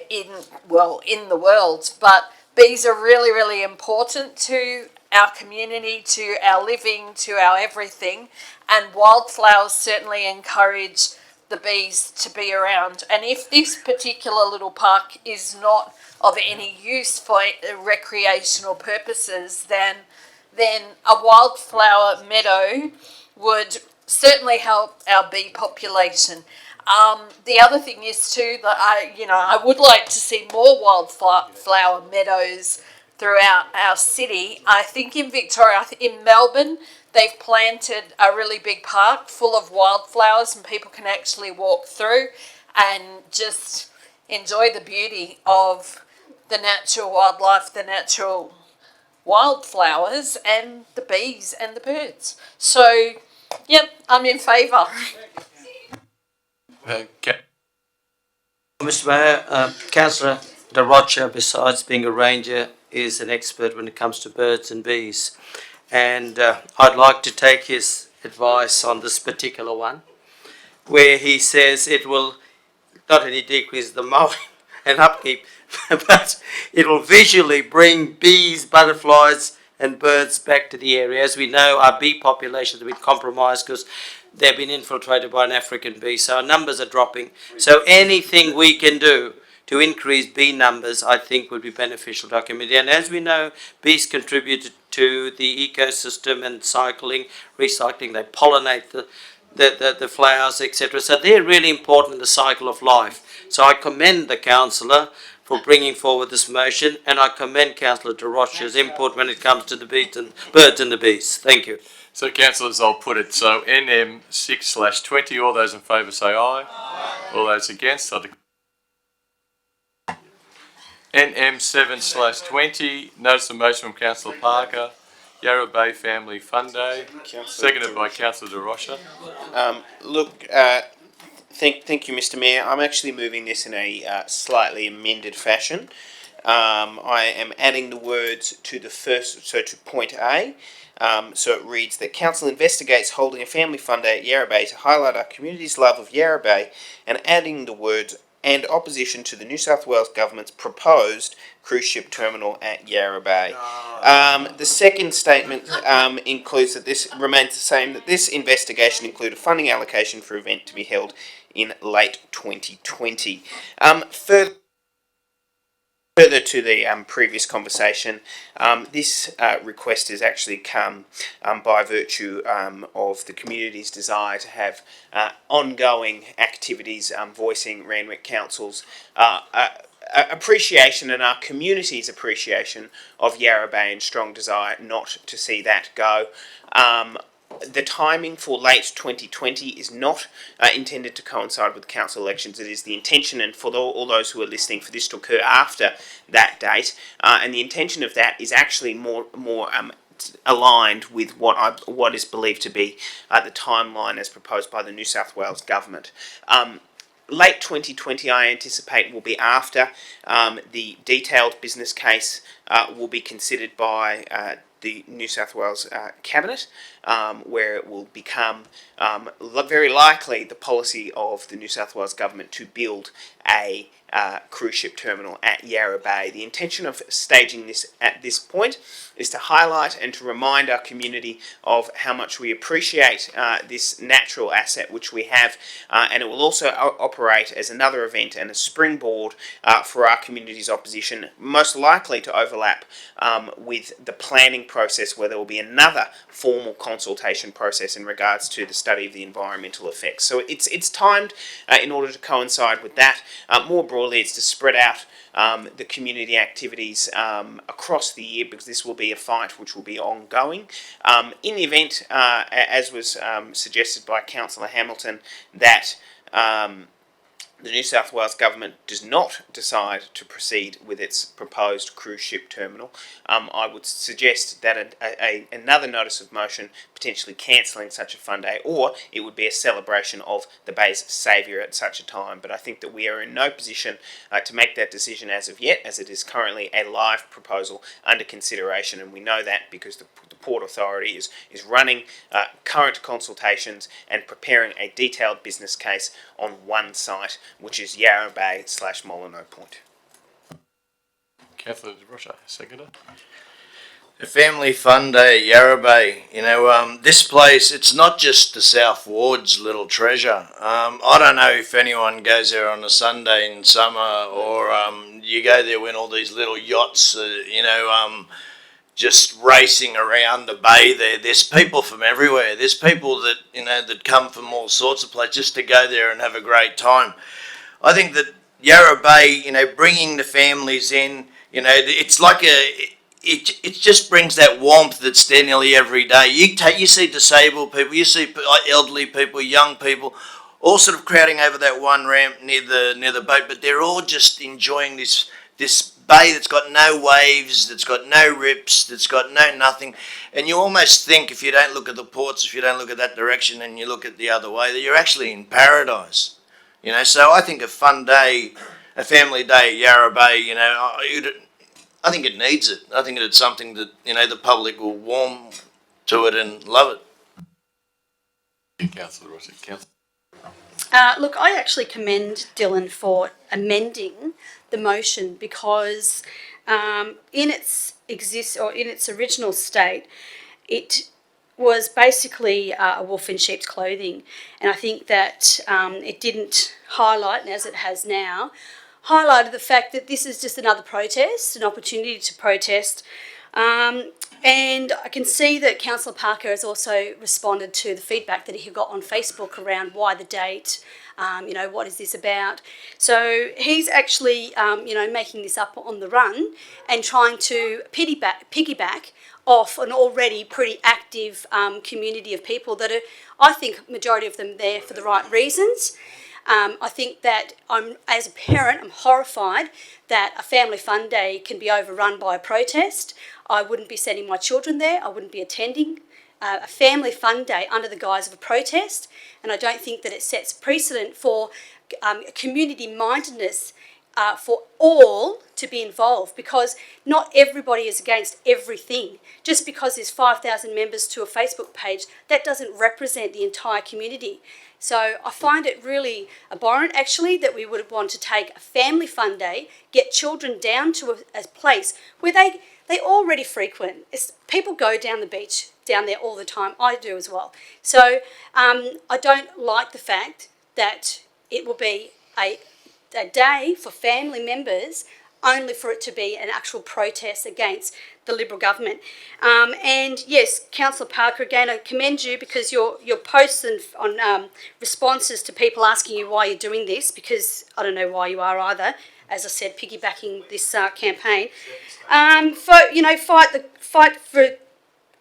in the world, but bees are really, really important to our community, to our living, to our everything, and wildflowers certainly encourage the bees to be around. And if this particular little park is not of any use for recreational purposes, then a wildflower meadow would certainly help our bee population. The other thing is too that I would like to see more wildflower meadows throughout our city. I think in Victoria, in Melbourne, they've planted a really big park full of wildflowers, and people can actually walk through and just enjoy the beauty of the natural wildlife, the natural wildflowers, and the bees and the birds. So, yep, I'm in favour. Okay. Mr. Mayor, Councillor De Rocha, besides being a ranger, is an expert when it comes to birds and bees. And I'd like to take his advice on this particular one, where he says it will not only decrease the mowing and upkeep, but it will visually bring bees, butterflies and birds back to the area. As we know, our bee populations have been compromised because they've been infiltrated by an African bee, so our numbers are dropping. So anything we can do to increase bee numbers, I think, would be beneficial to our community. And as we know, bees contribute to the ecosystem and recycling. They pollinate the flowers, etc. So they're really important in the cycle of life. So I commend the councillor for bringing forward this motion, and I commend Councillor De Rocha's input when it comes to the birds and the bees. Thank you. So, councillors, I'll put it. So, NM 6/20. All those in favour say aye. Aye. All those against. NM 7/20. Notice of motion from Councillor Parker. Yarra Bay Family Fun Day. Seconded by Councillor De Rocha. Thank you, Mr. Mayor. I'm actually moving this in a slightly amended fashion. I am adding the words to the first, so to point A. So it reads that Council investigates holding a family fun day at Yarra Bay to highlight our community's love of Yarra Bay, and adding the words and opposition to the New South Wales Government's proposed cruise ship terminal at Yarra Bay. The second statement includes that this remains the same, that this investigation included funding allocation for an event to be held in late 2020. Further to the previous conversation, this request has actually come by virtue of the community's desire to have ongoing activities voicing Randwick Council's appreciation and our community's appreciation of Yarra Bay and strong desire not to see that go. The timing for late 2020 is not intended to coincide with council elections. It is the intention, and for all those who are listening, for this to occur after that date. And the intention of that is actually more aligned with what is believed to be the timeline as proposed by the New South Wales Government. Late 2020, I anticipate, will be after the detailed business case will be considered by the New South Wales Cabinet, where it will become very likely the policy of the New South Wales Government to build a cruise ship terminal at Yarra Bay. The intention of staging this at this point is to highlight and to remind our community of how much we appreciate this natural asset which we have, and it will also operate as another event and a springboard for our community's opposition, most likely to overlap with the planning process, where there will be another formal consultation process in regards to the study of the environmental effects. So it's timed in order to coincide with that. More broadly, it's to spread out the community activities across the year, because this will be a fight which will be ongoing. In the event, as was suggested by Councillor Hamilton, that the New South Wales Government does not decide to proceed with its proposed cruise ship terminal, I would suggest that another notice of motion potentially cancelling such a fund day, or it would be a celebration of the Bay's saviour at such a time. But I think that we are in no position to make that decision as of yet, as it is currently a live proposal under consideration, and we know that because the Port Authority is running current consultations and preparing a detailed business case on one site, which is Yarra Bay / Molyneux Point. Councillor Rocha, seconder. The Family Fun Day at Yarra Bay. You know, this place, it's not just the South Ward's little treasure. I don't know if anyone goes there on a Sunday in summer, or you go there when all these little yachts, just racing around the bay there. There's people from everywhere. There's people that, that come from all sorts of places just to go there and have a great time. I think that Yarra Bay, bringing the families in, it's like it just brings that warmth that's there nearly every day. You see disabled people, you see elderly people, young people, all sort of crowding over that one ramp near the boat, but they're all just enjoying this bay that's got no waves, that's got no rips, that's got no nothing. And you almost think, if you don't look at the ports, if you don't look at that direction and you look at the other way, that you're actually in paradise. So I think a fun day, a family day at Yarra Bay, I think it needs it. I think it's something that, the public will warm to it and love it. Councillor Rossi. Look, I actually commend Dylan for amending the motion, because in its original state, it was basically a wolf in sheep's clothing, and I think that it didn't highlight, and as it has now, highlighted the fact that this is just another protest, an opportunity to protest. And I can see that Councillor Parker has also responded to the feedback that he got on Facebook around why the date, what is this about. So he's actually, making this up on the run and trying to piggyback off an already pretty active community of people that are, I think, majority of them there for the right reasons. I think that as a parent, I'm horrified that a family fun day can be overrun by a protest. I wouldn't be sending my children there. I wouldn't be attending a family fun day under the guise of a protest. And I don't think that it sets precedent for community mindedness for all to be involved, because not everybody is against everything. Just because there's 5,000 members to a Facebook page, that doesn't represent the entire community. So I find it really abhorrent, actually, that we would want to take a family fun day, get children down to a place where they already frequent. People go down the beach down there all the time. I do as well. So I don't like the fact that it will be a day for family members only for it to be an actual protest against the Liberal government. And yes, Councillor Parker, again, I commend you because your posts on responses to people asking you why you're doing this, because I don't know why you are either, as I said, piggybacking this campaign. Fight for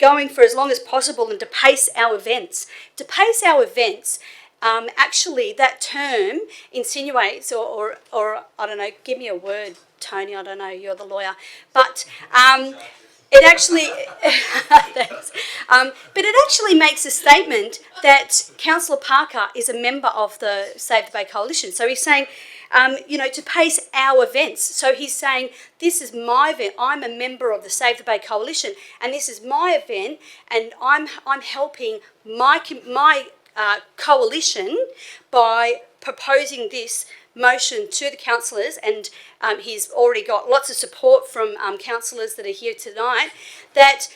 going for as long as possible and to pace our events. To pace our events, actually that term insinuates, or I don't know, give me a word, Tony, I don't know, you're the lawyer, but it actually, thanks, but it actually makes a statement that Councillor Parker is a member of the Save the Bay Coalition. So he's saying, to pace our events. So he's saying, this is my event. I'm a member of the Save the Bay Coalition, and this is my event, and I'm helping my coalition by proposing this motion to the councillors, and he's already got lots of support from councillors that are here tonight. But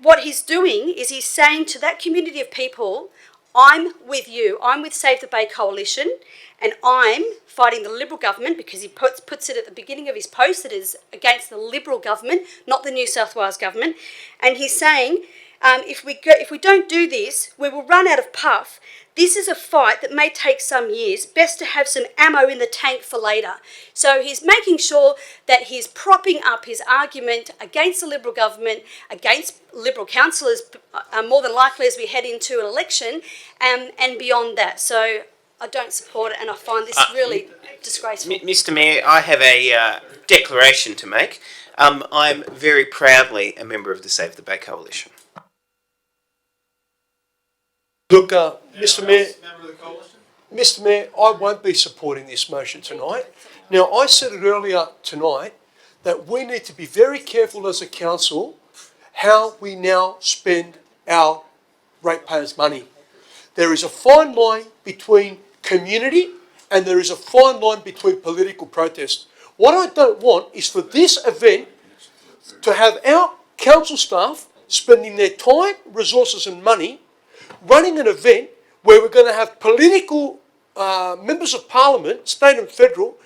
what he's doing is he's saying to that community of people, I'm with you, I'm with Save the Bay Coalition, and I'm fighting the Liberal government, because he puts it at the beginning of his post that is against the Liberal government, not the New South Wales government. And he's saying, if we don't do this, we will run out of puff. This is a fight that may take some years. Best to have some ammo in the tank for later. So he's making sure that he's propping up his argument against the Liberal government, against Liberal councillors, more than likely as we head into an election, and beyond that. So I don't support it, and I find this really disgraceful. Mr. Mayor, I have a declaration to make. I'm very proudly a member of the Save the Bay Coalition. Look, Mr. Mayor, I won't be supporting this motion tonight. Now, I said it earlier tonight that we need to be very careful as a council how we now spend our ratepayers' money. There is a fine line between community and there is a fine line between political protest. What I don't want is for this event to have our council staff spending their time, resources and money running an event where we're going to have political members of parliament, state and federal,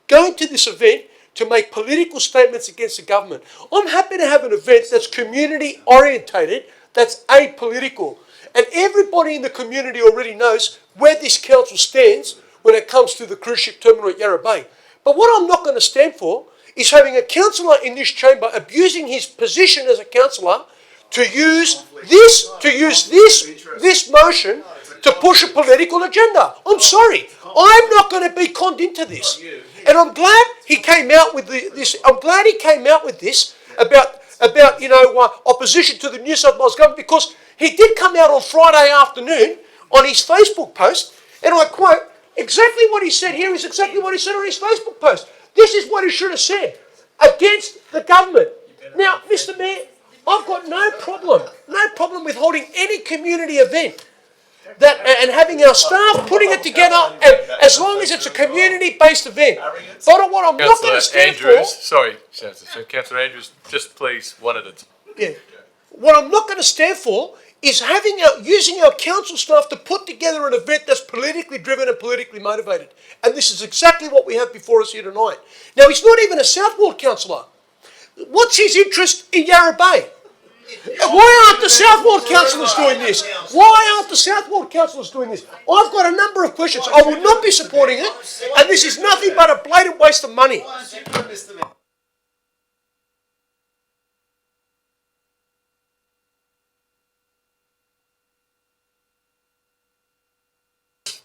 going to this event to make political statements against the government. I'm happy to have an event that's community orientated, that's apolitical. And everybody in the community already knows where this council stands when it comes to the cruise ship terminal at Yarra Bay. But what I'm not going to stand for is having a councillor in this chamber abusing his position as a councillor to use this motion to push a political agenda. I'm sorry. I'm not going to be conned into this. And I'm glad he came out with this. I'm glad he came out with this about opposition to the New South Wales government, because he did come out on Friday afternoon on his Facebook post, and I quote, exactly what he said here is exactly what he said on his Facebook post. This is what he should have said against the government. Now, Mr. Mayor, I've got no problem with holding any community event and having our staff putting it together, and as long as it's a community-based event. But what I'm not going to stand for... Sorry, Councillor Andrews, just please, one at a time. Yeah. What I'm not going to stand for is using our council staff to put together an event that's politically driven and politically motivated. And this is exactly what we have before us here tonight. Now, he's not even a South Ward councillor. What's his interest in Yarra Bay? Why aren't the South Ward councillors doing this? Why aren't the South Ward councillors doing this? I've got a number of questions. I will not be supporting it, and this is nothing but a blatant waste of money.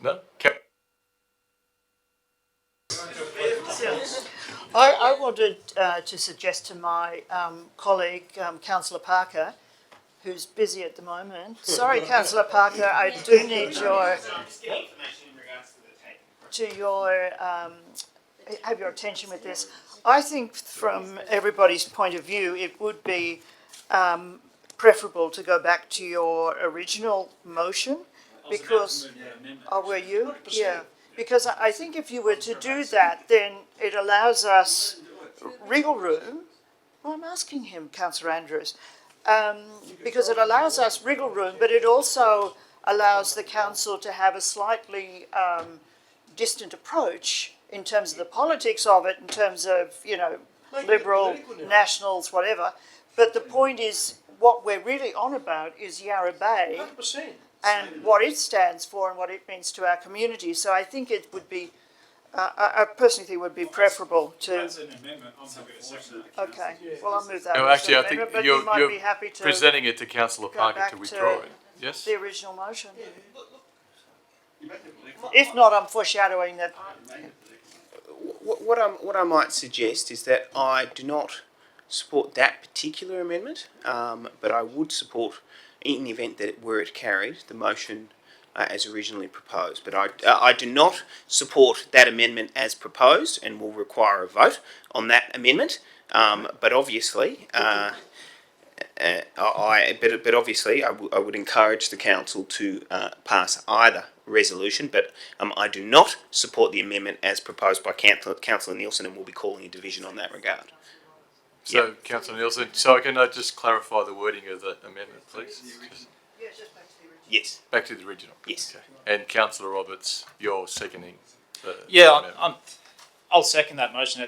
No? I wanted to suggest to my colleague, Councillor Parker, who's busy at the moment. Sorry, Councillor Parker, I do need your have your attention with this. I think from everybody's point of view, it would be preferable to go back to your original motion because, oh, were you? Yeah, because I think if you were to do that, then it allows us wriggle room. Well, I'm asking him, Councillor Andrews, because it allows us wriggle room, but it also allows the council to have a slightly distant approach in terms of the politics of it, in terms of, you know, Liberal, Nationals, whatever. But the point is, what we're really on about is Yarra Bay 100%. and what it stands for and what it means to our community. So I think it would be, I personally think it would be preferable to... That's an amendment. I'm happy to second that. Okay, well, I'll move that. No, as actually, an I think amendment, but you might you're be happy to presenting it to Councillor go Parker back to withdraw it. Yes? the original motion. If not, I'm foreshadowing that. What I might suggest is that I do not support that particular amendment, but I would support, in the event that it carried, the motion as originally proposed. But I do not support that amendment as proposed, and will require a vote on that amendment. But obviously, I would encourage the council to pass either resolution, but I do not support the amendment as proposed by Councillor Nielsen, and will be calling a division on that regard. So, Yep. Councillor Nielsen, so can I just clarify the wording of the amendment, please? Yes. Back to the original. Yes. Okay. And Councillor Roberts, you're seconding the Yeah, amendment. I'll second that motion.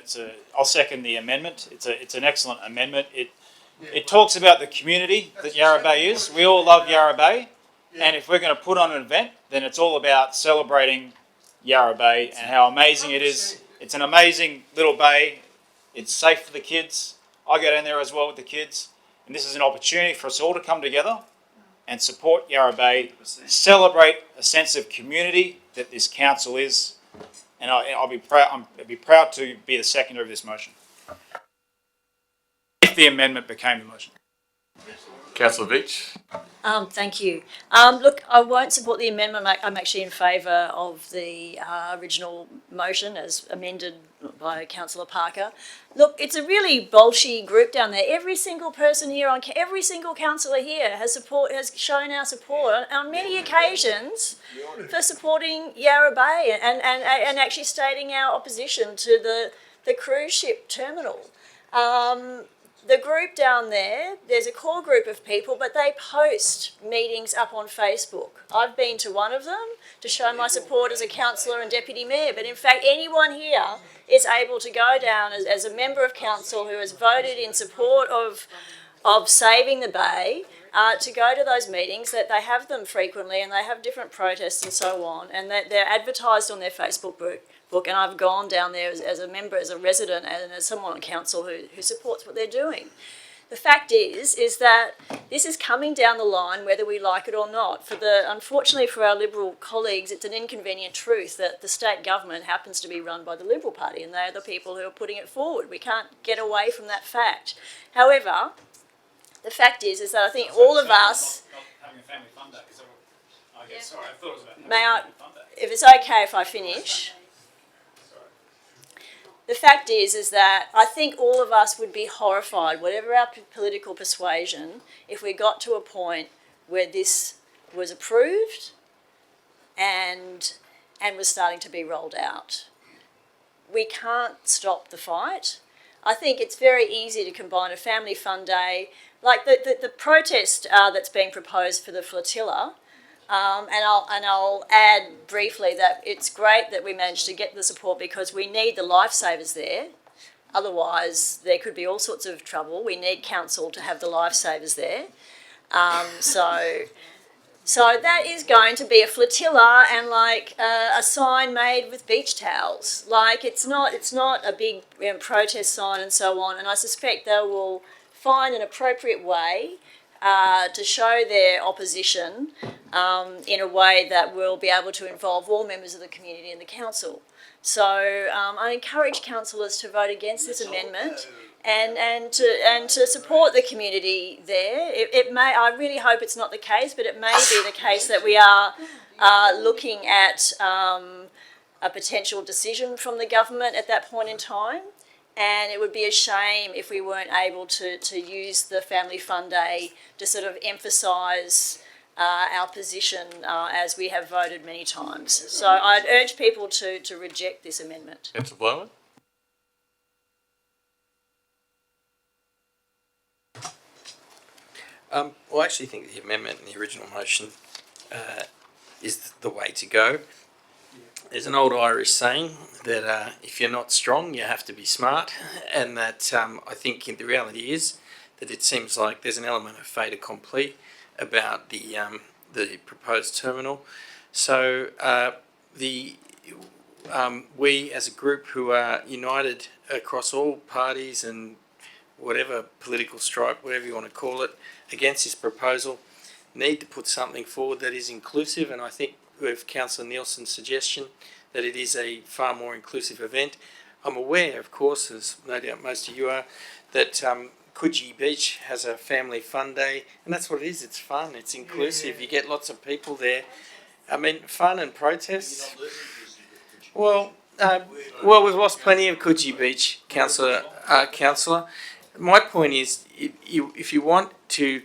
I'll second the amendment. It's an excellent amendment. It talks about the community that Yarra Bay is. We all love Yarra Bay, and if we're going to put on an event, then it's all about celebrating Yarra Bay and how amazing it is. It's an amazing little bay. It's safe for the kids. I go down there as well with the kids, and this is an opportunity for us all to come together and support Yarra Bay, celebrate a sense of community that this council is, and I'll be proud to be the seconder of this motion. If the amendment became the motion. Councillor Veitch. Thank you. Look, I won't support the amendment. I'm actually in favour of the original motion as amended by Councillor Parker. Look, it's a really bolshy group down there. Every single person here, every single councillor here has shown our support on many occasions for supporting Yarra Bay and actually stating our opposition to the cruise ship terminal. The group down there, there's a core group of people, but they post meetings up on Facebook. I've been to one of them to show my support as a councillor and deputy mayor, but in fact anyone here is able to go down as a member of council who has voted in support of saving the bay, to go to those meetings, that they have them frequently and they have different protests and so on, and that they're advertised on their Facebook book, and I've gone down there as a member, as a resident, and as someone on council who supports what they're doing. The fact is that this is coming down the line whether we like it or not. Unfortunately for our Liberal colleagues, it's an inconvenient truth that the state government happens to be run by the Liberal Party, and they're the people who are putting it forward. We can't get away from that fact. However, the fact is that I think all of us... Having a family fun day. Okay, sorry, I thought it was about May I, if it's okay if I finish... The fact is that I think all of us would be horrified, whatever our political persuasion, if we got to a point where this was approved and was starting to be rolled out. We can't stop the fight. I think it's very easy to combine a family fun day, like the protest that's being proposed for the flotilla. And I'll add briefly that it's great that we managed to get the support because we need the lifesavers there. Otherwise, there could be all sorts of trouble. We need council to have the lifesavers there. So that is going to be a flotilla and like a sign made with beach towels. Like it's not a big protest sign and so on. And I suspect they will find an appropriate way to show their opposition in a way that will be able to involve all members of the community and the council. So I encourage councillors to vote against this amendment and to support the community there. I really hope it's not the case, but it may be the case that we are looking at a potential decision from the government at that point in time. And it would be a shame if we weren't able to use the Family Fun Day to sort of emphasise our position as we have voted many times. So I'd urge people to reject this amendment. Councillor Blower? Well, I actually think the amendment in the original motion is the way to go. There's an old Irish saying that if you're not strong, you have to be smart, and that I think the reality is that it seems like there's an element of fait accompli about the proposed terminal. So we as a group who are united across all parties and whatever political stripe, whatever you want to call it, against this proposal, need to put something forward that is inclusive, and I think with Councillor Nielsen's suggestion that it is a far more inclusive event. I'm aware, of course, as no doubt most of you are, that Coogee Beach has a family fun day, and that's what it is. It's fun, it's inclusive, you get lots of people there. I mean, fun and protest. Well, we've lost plenty of Coogee Beach, Councillor. My point is, if you want to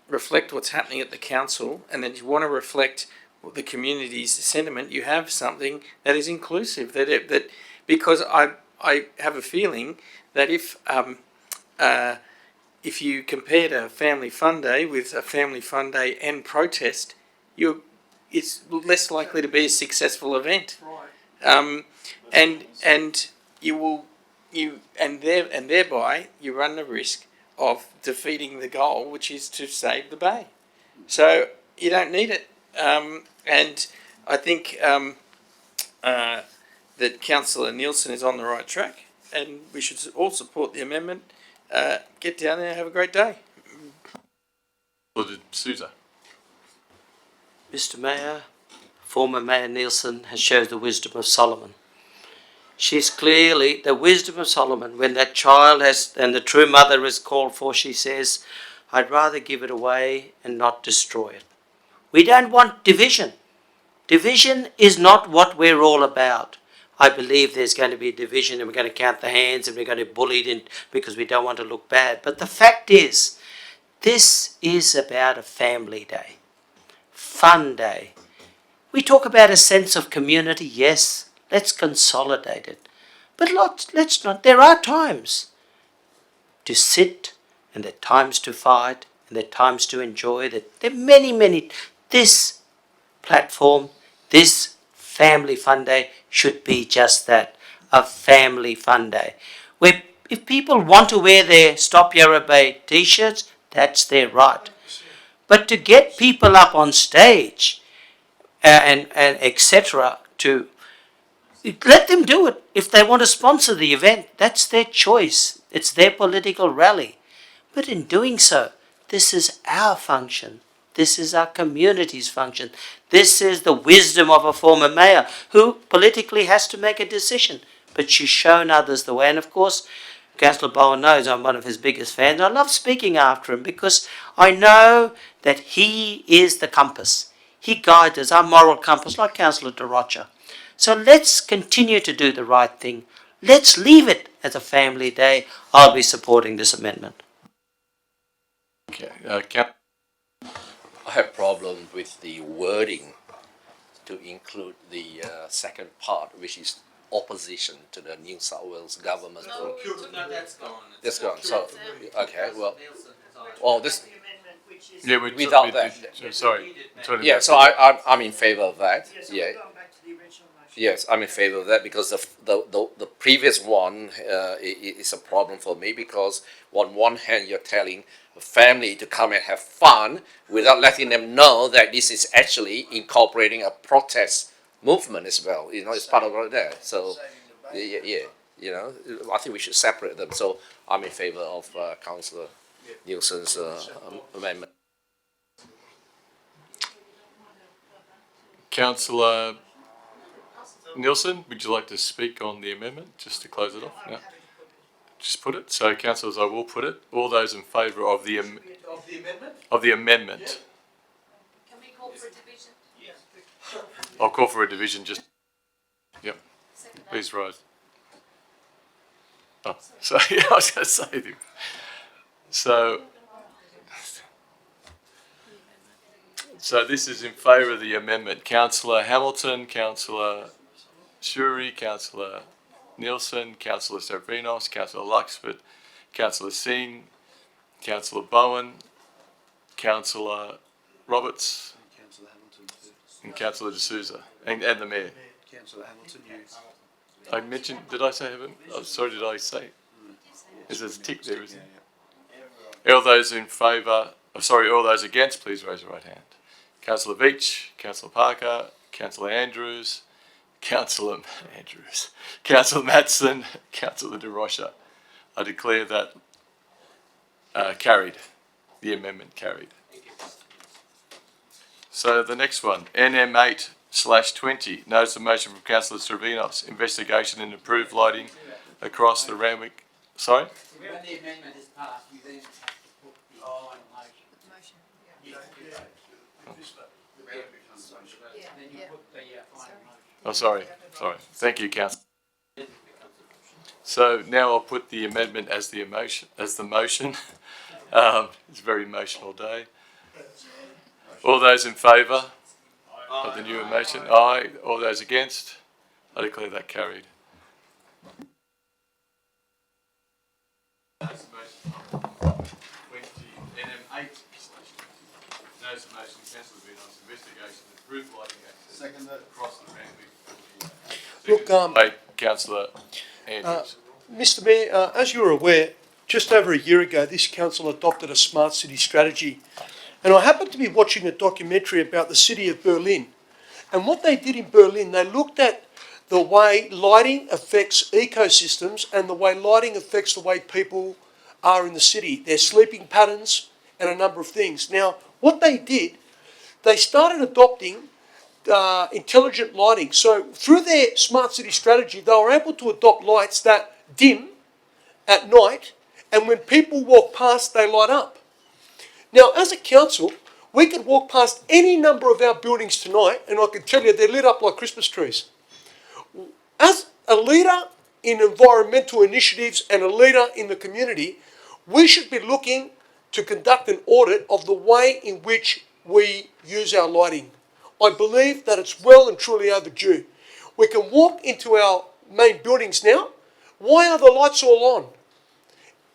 reflect what's happening at the council, and then you want to reflect the community's sentiment, you have something that is inclusive. That because I have a feeling that if you compared a family fun day with a family fun day and protest, it's less likely to be a successful event. And thereby you run the risk of defeating the goal, which is to save the bay. So you don't need it. And I think that Councillor Nielsen is on the right track, and we should all support the amendment. Get down there and have a great day. Sousa. Mr. Mayor, former Mayor Nielsen has shown the wisdom of Solomon. She's clearly the wisdom of Solomon. When that child and the true mother is called for, she says, I'd rather give it away and not destroy it. We don't want division. Division is not what we're all about. I believe there's going to be a division and we're going to count the hands and we're going to bully it because we don't want to look bad. But the fact is, this is about a family day, fun day. We talk about a sense of community, yes, let's consolidate it. But let's not, there are times to sit and there are times to fight and there are times to enjoy. There are many, this platform, this family fun day should be just that, a family fun day. Where if people want to wear their Stop Yarra Bay t-shirts, that's their right. But to get people up on stage and etc. to let them do it. If they want to sponsor the event, that's their choice. It's their political rally. But in doing so, this is our function. This is our community's function. This is the wisdom of a former mayor who politically has to make a decision. But she's shown others the way. And of course, Councillor Bowen knows I'm one of his biggest fans. I love speaking after him because I know that he is the compass. He guides us, our moral compass, like Councillor De Rocha. So let's continue to do the right thing. Let's leave it as a family day. I'll be supporting this amendment. Okay, I have problem with the wording to include the second part, which is opposition to the New South Wales government. No, that's gone. That's gone. So, okay, well, this. Yeah, without that. Sorry. Yeah, so I'm in favour of that. Yeah. Yes, I'm in favour of that because the previous one is a problem for me because on one hand you're telling a family to come and have fun without letting them know that this is actually incorporating a protest movement as well. You know, it's part of that. So, yeah, you know, I think we should separate them. So I'm in favour of Councillor Nielsen's amendment. Councillor Nielsen, would you like to speak on the amendment, just to close it off? No. Just put it. So, councillors, I will put it. All those in favour of the amendment? Of the amendment. Can we call for a division? I'll call for a division. Just Please rise. Oh, sorry, I was going to say them. So this is in favour of the amendment. Councillor Hamilton, Councillor Shuri, Councillor Nielsen, Councillor Stavrinos, Councillor Luxford, Councillor Singh, Councillor Bowen, Councillor Roberts, and Councillor D'Souza, and the Mayor. Councillor Hamilton, I mentioned, did I say Hamilton? Oh, sorry, did I say? There's a tick there, isn't there? All those in favour, all those against, please raise your right hand. Councillor Veach, Councillor Parker, Councillor Andrews, Councillor Matson, Councillor De Rocha. I declare that carried. The amendment carried. So the next one, NM8/20, notice of motion from Councillor Stavrinos, investigation and improved lighting across the Randwick. Sorry? When the amendment is passed, you then have to put the final motion. Then you put the final motion. Oh, sorry. Thank you, Councillor. So now I'll put the amendment as the motion. It's a very emotional day. All those in favour of the new motion? Aye. All those against? I declare that carried. NM8/20. Notice of motion, Councillor Vinos, investigation and approved lighting access across the Randwick. Look, by Councillor Andrews. Mr Mayor, as you're aware, just over a year ago, this council adopted a smart city strategy. And I happened to be watching a documentary about the city of Berlin. And what they did in Berlin, they looked at the way lighting affects ecosystems and the way lighting affects the way people are in the city, their sleeping patterns and a number of things. Now, what they did, they started adopting intelligent lighting. So through their smart city strategy, they were able to adopt lights that dim at night, and when people walk past, they light up. Now, as a council, we could walk past any number of our buildings tonight, and I can tell you they're lit up like Christmas trees. As a leader in environmental initiatives and a leader in the community, we should be looking to conduct an audit of the way in which we use our lighting. I believe that it's well and truly overdue. We can walk into our main buildings now. Why are the lights all on?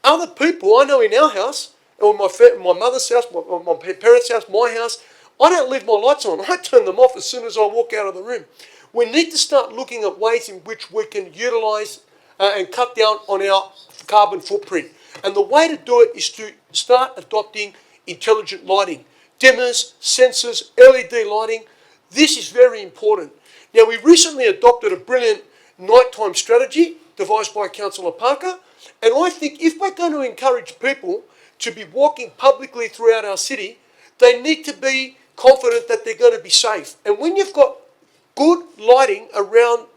Other people, I know in our house, or my mother's house, my parents' house, my house, I don't leave my lights on. I turn them off as soon as I walk out of the room. We need to start looking at ways in which we can utilise and cut down on our carbon footprint. And the way to do it is to start adopting intelligent lighting. Dimmers, sensors, LED lighting. This is very important. Now, we recently adopted a brilliant nighttime strategy devised by Councillor Parker. And I think if we're going to encourage people to be walking publicly throughout our city, they need to be confident that they're going to be safe. And when you've got good lighting around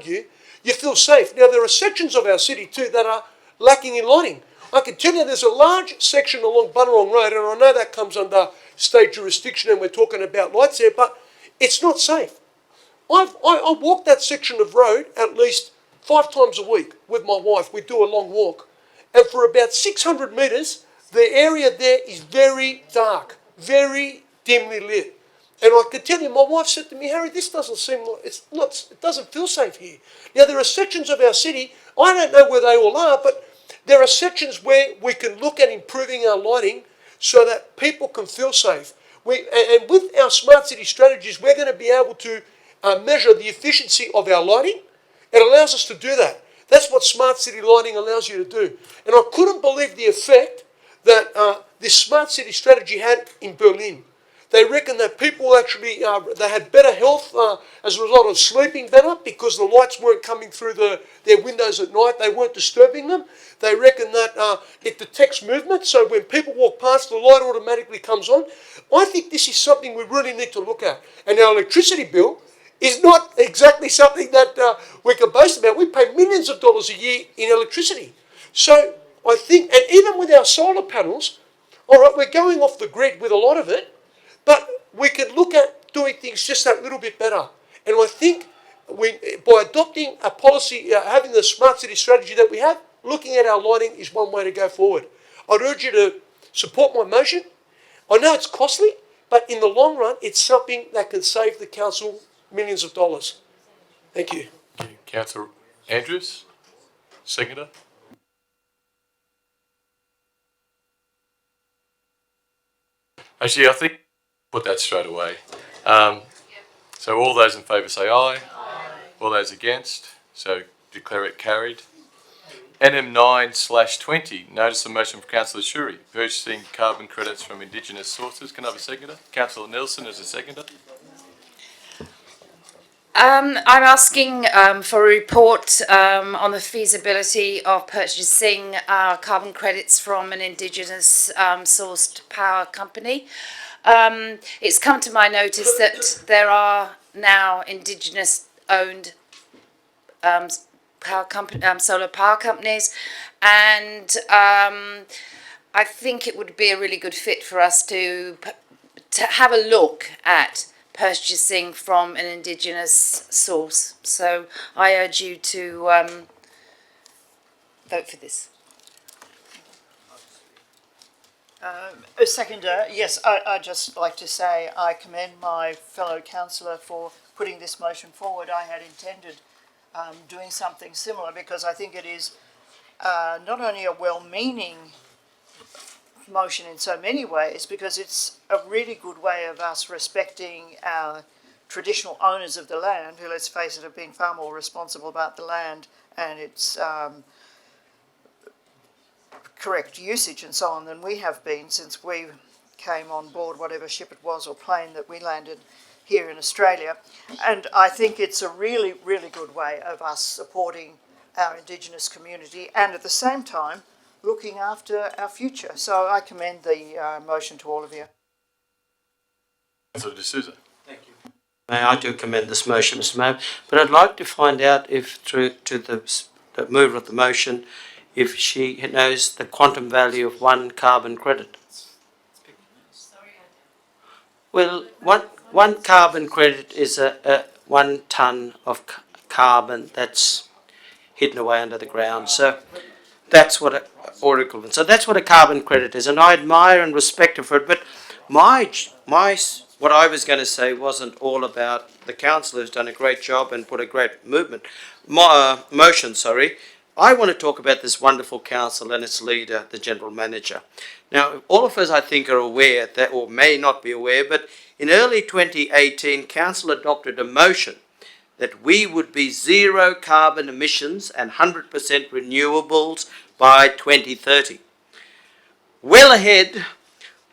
you, you feel safe. Now, there are sections of our city too that are lacking in lighting. I can tell you there's a large section along Bunnerong Road, and I know that comes under state jurisdiction and we're talking about lights there, but it's not safe. I walk that section of road at least 5 times a week with my wife. We do a long walk. And for about 600 metres, the area there is very dark, very dimly lit. And I can tell you, my wife said to me, Harry, this doesn't seem like, it doesn't feel safe here. Now, there are sections of our city, I don't know where they all are, but there are sections where we can look at improving our lighting so that people can feel safe. And with our smart city strategies, we're going to be able to measure the efficiency of our lighting. It allows us to do that. That's what smart city lighting allows you to do. And I couldn't believe the effect that this smart city strategy had in Berlin. They reckon that people actually, they had better health as a result of sleeping better because the lights weren't coming through their windows at night. They weren't disturbing them. They reckon that it detects movement, so when people walk past, the light automatically comes on. I think this is something we really need to look at. And our electricity bill is not exactly something that we can boast about. We pay millions of dollars a year in electricity. So I think, and even with our solar panels, all right, we're going off the grid with a lot of it, but we can look at doing things just that little bit better. And I think by adopting a policy, having the smart city strategy that we have, looking at our lighting is one way to go forward. I'd urge you to support my motion. I know it's costly, but in the long run, it's something that can save the council millions of dollars. Thank you. Councillor Andrews, seconder. Actually, I think put that straight away. So all those in favour say aye. All those against, so declare it carried. NM9/20, notice of motion from Councillor Shuri, purchasing carbon credits from Indigenous sources. Can I have a seconder? Councillor Nelson as a seconder. I'm asking for a report on the feasibility of purchasing carbon credits from an Indigenous sourced power company. It's come to my notice that there are now Indigenous owned solar power companies, and I think it would be a really good fit for us to have a look at purchasing from an Indigenous source. So I urge you to vote for this. Seconder, yes, I'd just like to say I commend my fellow councillor for putting this motion forward. I had intended doing something similar because I think it is not only a well-meaning motion in so many ways, because it's a really good way of us respecting our traditional owners of the land, who, let's face it, have been far more responsible about the land and its correct usage and so on than we have been since we came on board whatever ship it was or plane that we landed here in Australia. And I think it's a really, really good way of us supporting our Indigenous community and at the same time looking after our future. So I commend the motion to all of you. Councillor De Souza. Thank you. I do commend this motion, Mr. Mayor, but I'd like to find out if, to the mover of the motion, if she knows the quantum value of one carbon credit. Well, one carbon credit is a 1 tonne of carbon that's hidden away under the ground. So that's what or equivalent. So that's what a carbon credit is, and I admire and respect her for it. But what I was going to say wasn't all about the council who's done a great job and put a great motion. I want to talk about this wonderful council and its leader, the General Manager. Now, all of us, I think, are aware that, or may not be aware, but in early 2018, Council adopted a motion that we would be zero carbon emissions and 100% renewables by 2030. Well ahead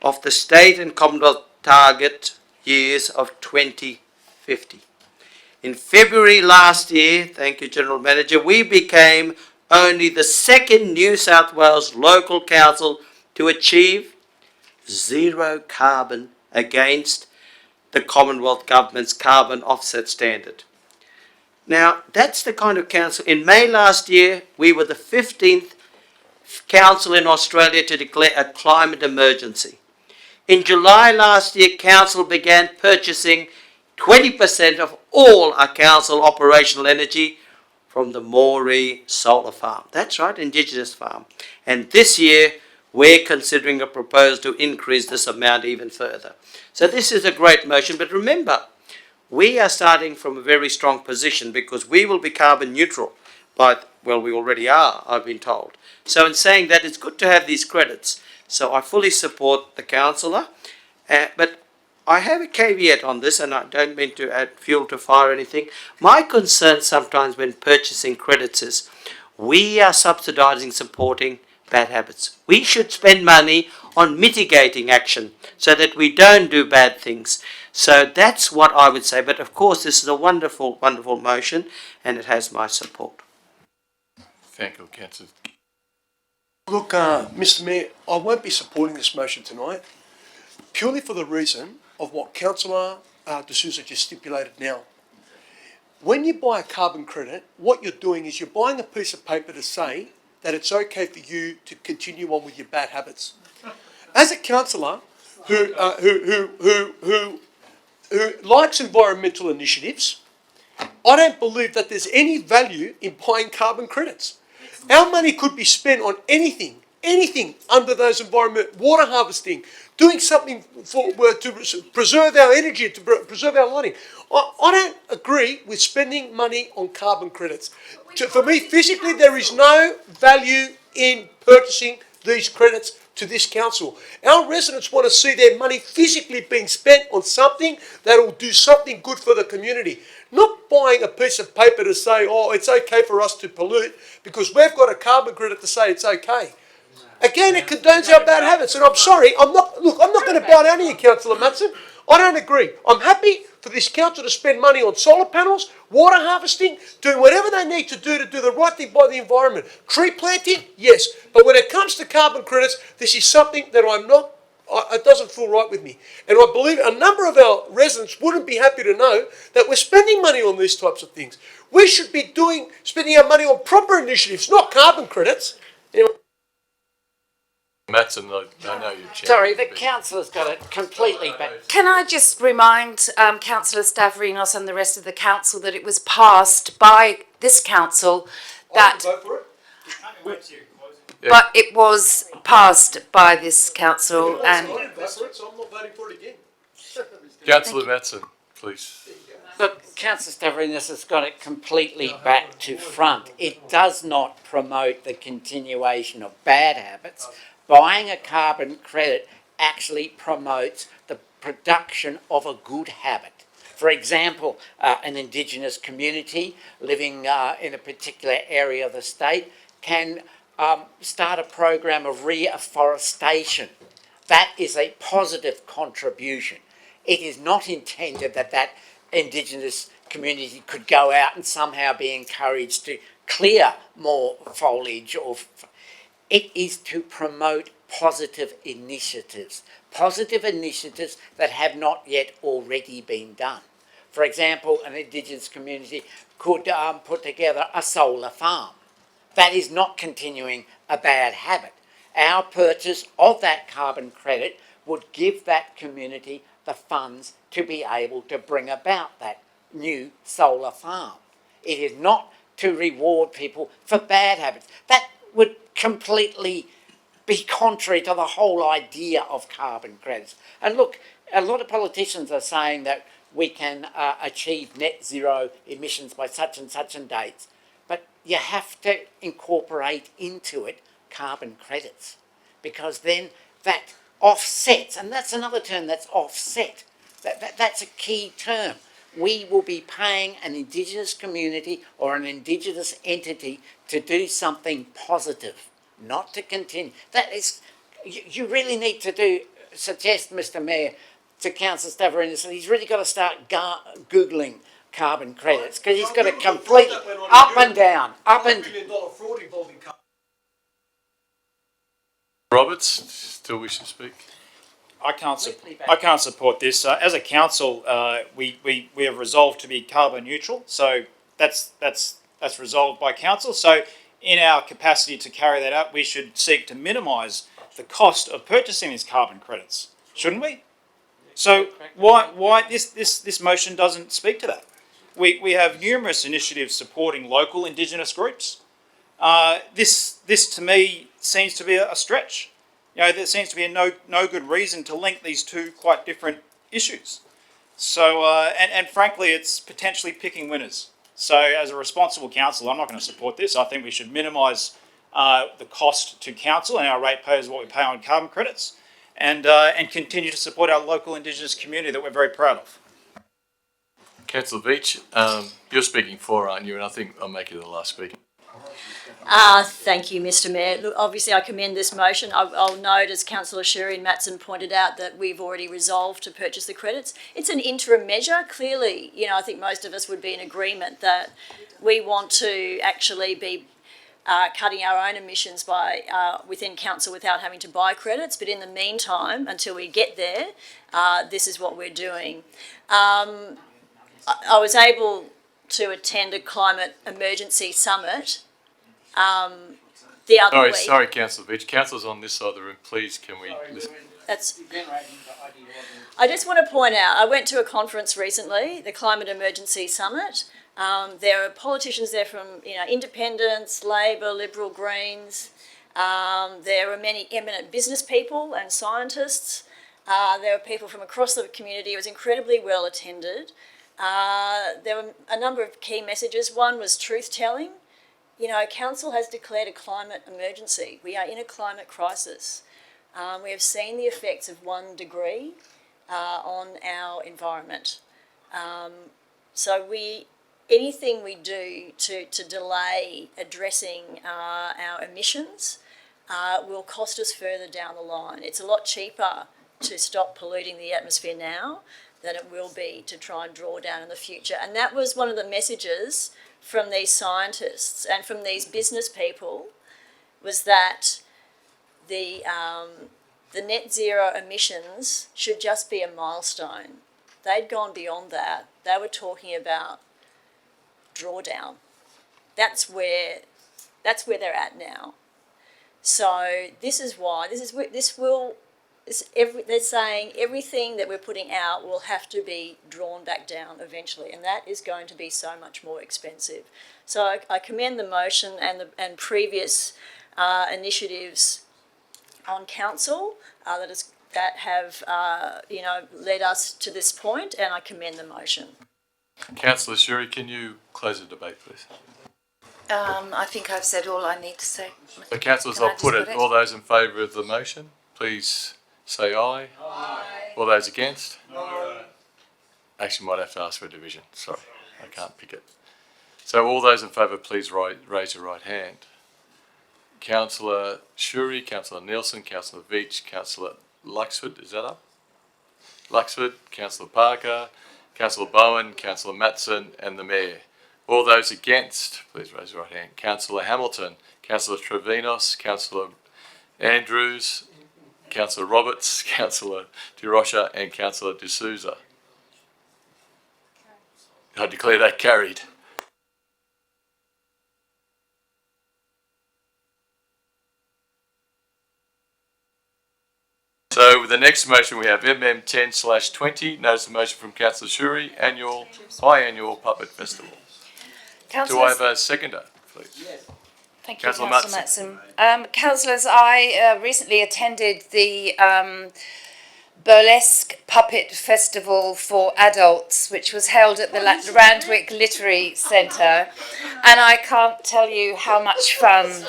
of the state and Commonwealth target years of 2050. In February last year, thank you, General Manager, we became only the second New South Wales local council to achieve zero carbon against the Commonwealth Government's carbon offset standard. Now, that's the kind of council. In May last year, we were the 15th council in Australia to declare a climate emergency. In July last year, council began purchasing 20% of all our council operational energy from the Moree solar farm. That's right, Indigenous farm. And this year, we're considering a proposal to increase this amount even further. So this is a great motion, but remember, we are starting from a very strong position because we will be carbon neutral by, well, we already are, I've been told. So in saying that, it's good to have these credits. So I fully support the councillor, but I have a caveat on this, and I don't mean to add fuel to fire or anything. My concern sometimes when purchasing credits is we are subsidising, supporting bad habits. We should spend money on mitigating action so that we don't do bad things. So that's what I would say. But of course, this is a wonderful, wonderful motion, and it has my support. Thank you, Councillor. Look, Mr. Mayor, I won't be supporting this motion tonight, purely for the reason of what Councillor De Souza just stipulated now. When you buy a carbon credit, what you're doing is you're buying a piece of paper to say that it's okay for you to continue on with your bad habits. As a councillor who likes environmental initiatives, I don't believe that there's any value in buying carbon credits. Our money could be spent on anything under those environment, water harvesting, doing something to preserve our energy, to preserve our lighting. I don't agree with spending money on carbon credits. For me, physically, there is no value in purchasing these credits to this council. Our residents want to see their money physically being spent on something that will do something good for the community. Not buying a piece of paper to say, oh, it's okay for us to pollute because we've got a carbon credit to say it's okay. Again, it condones our bad habits, and I'm sorry, I'm not going to bow down to you, Councillor Matson. I don't agree. I'm happy for this council to spend money on solar panels, water harvesting, doing whatever they need to do the right thing by the environment. Tree planting, yes. But when it comes to carbon credits, this is something that it doesn't feel right with me. And I believe a number of our residents wouldn't be happy to know that we're spending money on these types of things. We should be spending our money on proper initiatives, not carbon credits. Anyway. Matson, I know you're Sorry, the councillor's got it completely back. Can I just remind Councillor Stavrinos and the rest of the council that it was passed by this council that... But it was passed by this council and... Councillor Matson, please. Look, Councillor Stavrinos has got it completely back to front. It does not promote the continuation of bad habits. Buying a carbon credit actually promotes the production of a good habit. For example, an Indigenous community living in a particular area of the state can start a program of reforestation. That is a positive contribution. It is not intended that that Indigenous community could go out and somehow be encouraged to clear more foliage or... It is to promote positive initiatives that have not yet already been done. For example, an Indigenous community could put together a solar farm. That is not continuing a bad habit. Our purchase of that carbon credit would give that community the funds to be able to bring about that new solar farm. It is not to reward people for bad habits. That would completely be contrary to the whole idea of carbon credits. And look, a lot of politicians are saying that we can achieve net zero emissions by such and such dates, but you have to incorporate into it carbon credits, because then that offsets, and that's another term, that's offset. That's a key term. We will be paying an Indigenous community or an Indigenous entity to do something positive, not to continue. That is, you really need to suggest, Mr. Mayor, to Councillor Stavrinos, that he's really got to start Googling carbon credits, because he's got to complete up and down. Roberts, still wish to speak? I can't support this. As a council, we have resolved to be carbon neutral, so that's resolved by council. So in our capacity to carry that out, we should seek to minimise the cost of purchasing these carbon credits, shouldn't we? So why this motion doesn't speak to that? We have numerous initiatives supporting local Indigenous groups. This to me seems to be a stretch. You know, there seems to be no good reason to link these two quite different issues. So, and frankly, it's potentially picking winners. So as a responsible council, I'm not going to support this. I think we should minimise the cost to council and our ratepayers what we pay on carbon credits, and continue to support our local Indigenous community that we're very proud of. Councillor Beach, you're speaking for, aren't you? And I think I'll make you the last speaker. Thank you, Mr. Mayor. Look, obviously I commend this motion. I'll note, as Councillor Shuri and Matson pointed out, that we've already resolved to purchase the credits. It's an interim measure. Clearly, you know, I think most of us would be in agreement that we want to actually be cutting our own emissions by within council without having to buy credits. But in the meantime, until we get there, this is what we're doing. I was able to attend a climate emergency summit the other week. Sorry, Councillor Beach. Councillors on this side of the room, please, can we listen? I just want to point out, I went to a conference recently, the Climate Emergency Summit. There are politicians there from, independents, Labor, Liberal, Greens. There are many eminent business people and scientists. There were people from across the community. It was incredibly well attended. There were a number of key messages. One was truth-telling. Council has declared a climate emergency. We are in a climate crisis. We have seen the effects of 1 degree on our environment. So anything we do to delay addressing our emissions will cost us further down the line. It's a lot cheaper to stop polluting the atmosphere now than it will be to try and draw down in the future. And that was one of the messages from these scientists and from these business people, was that the net zero emissions should just be a milestone. They'd gone beyond that. They were talking about drawdown. That's where they're at now. So they're saying everything that we're putting out will have to be drawn back down eventually, and that is going to be so much more expensive. So I commend the motion and previous initiatives on council that have led us to this point, and I commend the motion. Councillor Shuri, can you close the debate, please? I think I've said all I need to say. So, councillors, I'll put it. All those in favour of the motion, please say aye. Aye. All those against? No. Actually, might have to ask for a division. Sorry, I can't pick it. So, all those in favour, please raise your right hand. Councillor Shuri, Councillor Nielsen, Councillor Veach, Councillor Luxford, is that up? Luxford, Councillor Parker, Councillor Bowen, Councillor Matson, and the Mayor. All those against, please raise your right hand. Councillor Hamilton, Councillor Trevinos, Councillor Andrews, Councillor Roberts, Councillor De Rocha, and Councillor De Souza. I declare that carried. So with the next motion we have MM 10/20, notice of motion from Councillor Shuri, biannual puppet festival. Do I have a seconder, please? Yes. Thank you, Councillor Matson. Councillors, I recently attended the burlesque puppet festival for adults, which was held at the Randwick Literary Centre, and I can't tell you how much fun.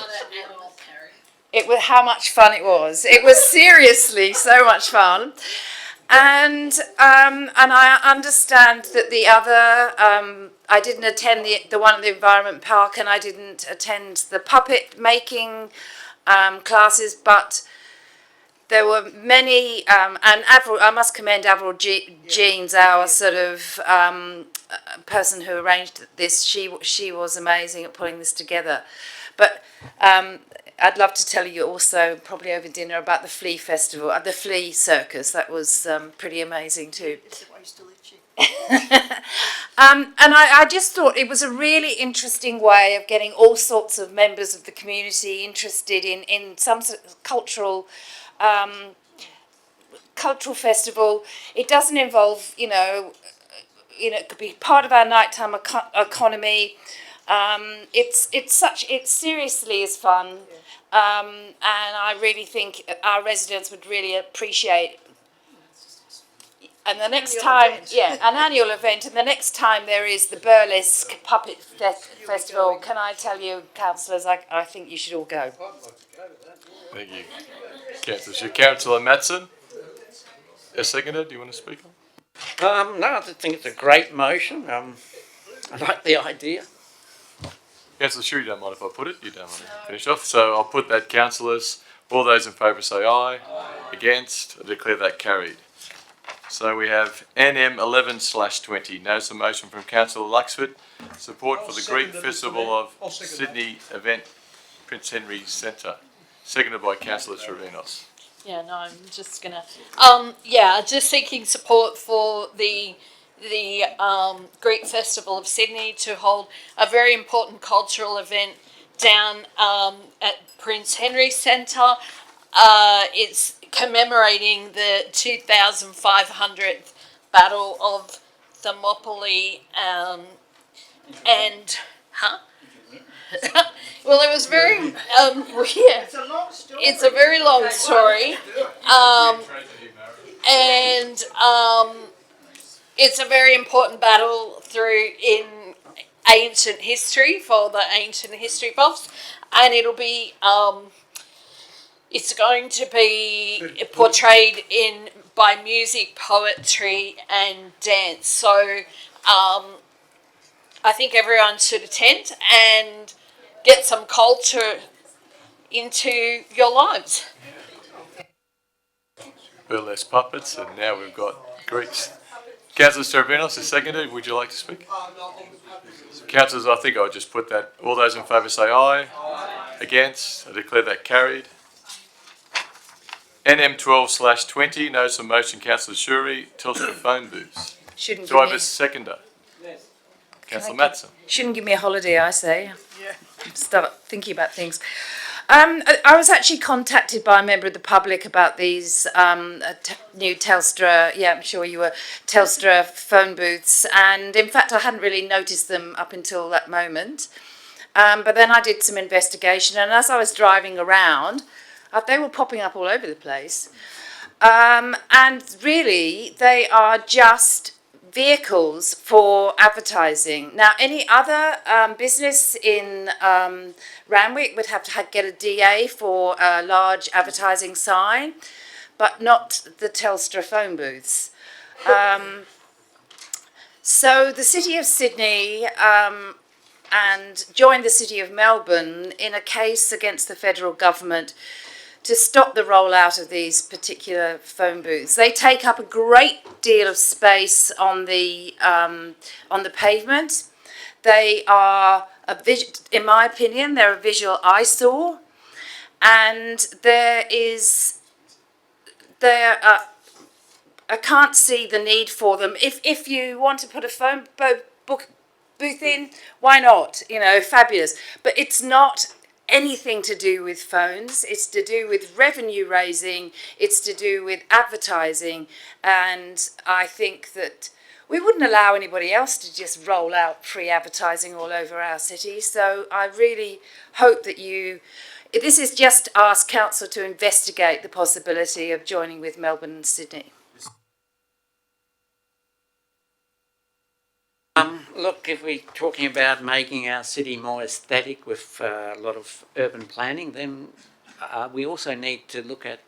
How much fun it was. It was seriously so much fun. And I understand that the other, I didn't attend the one at the Environment Park, and I didn't attend the puppet making classes, but there were many, and Avril, I must commend Avril Jeans, our sort of person who arranged this. She was amazing at putting this together. But I'd love to tell you also, probably over dinner, about the Flea Festival, the Flea Circus. That was pretty amazing too. And I just thought it was a really interesting way of getting all sorts of members of the community interested in some sort of cultural festival. It doesn't involve, it could be part of our nighttime economy. It seriously is fun, and I really think our residents would really appreciate. And the next time, an annual event, and the next time there is the burlesque puppet festival. Can I tell you, councillors, I think you should all go. Thank you, councillor. Councillor Matson, a seconder. Do you want to speak on? No, I think it's a great motion. I like the idea. Councillor Shuri, you don't mind if I put it? You don't want to finish off? So I'll put that, councillors. All those in favour say aye. Aye. Against? I declare that carried. So we have NM 11/20. Notice of motion from Councillor Luxford. Support for the Greek Festival of Sydney event, Prince Henry Centre. Seconded by Councillor Trevinos. Yeah, no, I'm just gonna. Just seeking support for the Greek Festival of Sydney to hold a very important cultural event down at Prince Henry Centre. It's commemorating the 2500th Battle of Thermopylae, and well, it was very yeah. It's a very long story, and it's a very important battle through in ancient history for the ancient history buffs, and it'll be it's going to be portrayed in by music, poetry, and dance. So I think everyone should attend and get some culture into your lives. Burlesque puppets, and now we've got Greeks. Councillor Stavrinos is seconded. Would you like to speak? Councillors, I think I'll just put that. All those in favour say aye. Against? I declare that carried. NM 12/20, notice of motion, Councillor Shuri, Telstra phone booths. Do I have a seconder? Yes. Councillor Matson. Shouldn't give me a holiday, I say. Yeah. Start thinking about things. I was actually contacted by a member of the public about these new Telstra, yeah, I'm sure you were, Telstra phone booths. And in fact, I hadn't really noticed them up until that moment. But then I did some investigation, and as I was driving around, they were popping up all over the place. And really, they are just vehicles for advertising. Now, any other business in Randwick would have to get a DA for a large advertising sign, but not the Telstra phone booths. So the City of Sydney and joined the City of Melbourne in a case against the federal government to stop the rollout of these particular phone booths. They take up a great deal of space on the pavement. They are, in my opinion, they're a visual eyesore, and I can't see the need for them. If you want to put a phone booth in, why not? You know, fabulous. But it's not anything to do with phones. It's to do with revenue raising. It's to do with advertising. And I think that we wouldn't allow anybody else to just roll out free advertising all over our city. So I really hope that this is just ask council to investigate the possibility of joining with Melbourne and Sydney. Look, if we're talking about making our city more aesthetic with a lot of urban planning, then we also need to look at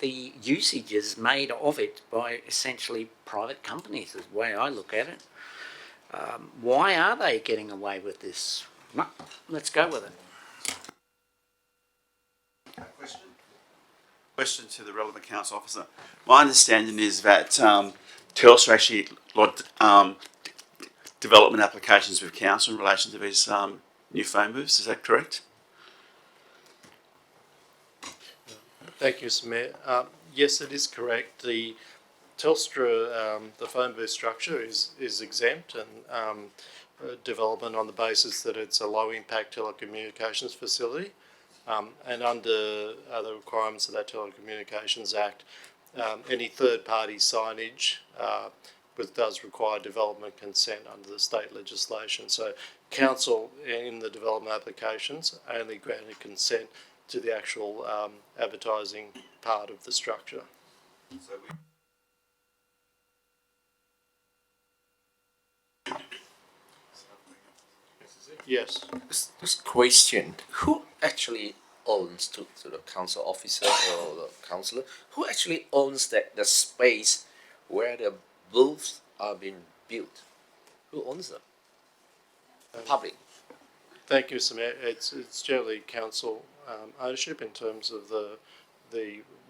the usages made of it by essentially private companies, is the way I look at it. Why are they getting away with this? No, let's go with it. Question to the relevant council officer. My understanding is that Telstra actually lodged development applications with council in relation to these new phone booths. Is that correct? Thank you, Mr. Mayor. Yes, it is correct. The Telstra, the phone booth structure is exempt, and development on the basis that it's a low-impact telecommunications facility. And under the requirements of that Telecommunications Act, any third-party signage does require development consent under the state legislation. So council in the development applications only granted consent to the actual advertising part of the structure. Yes. This question, who actually owns, to the council officer or the councillor, who actually owns the space where the booths are being built? Who owns them? Public. Thank you, Mr. Mayor. It's generally council ownership in terms of the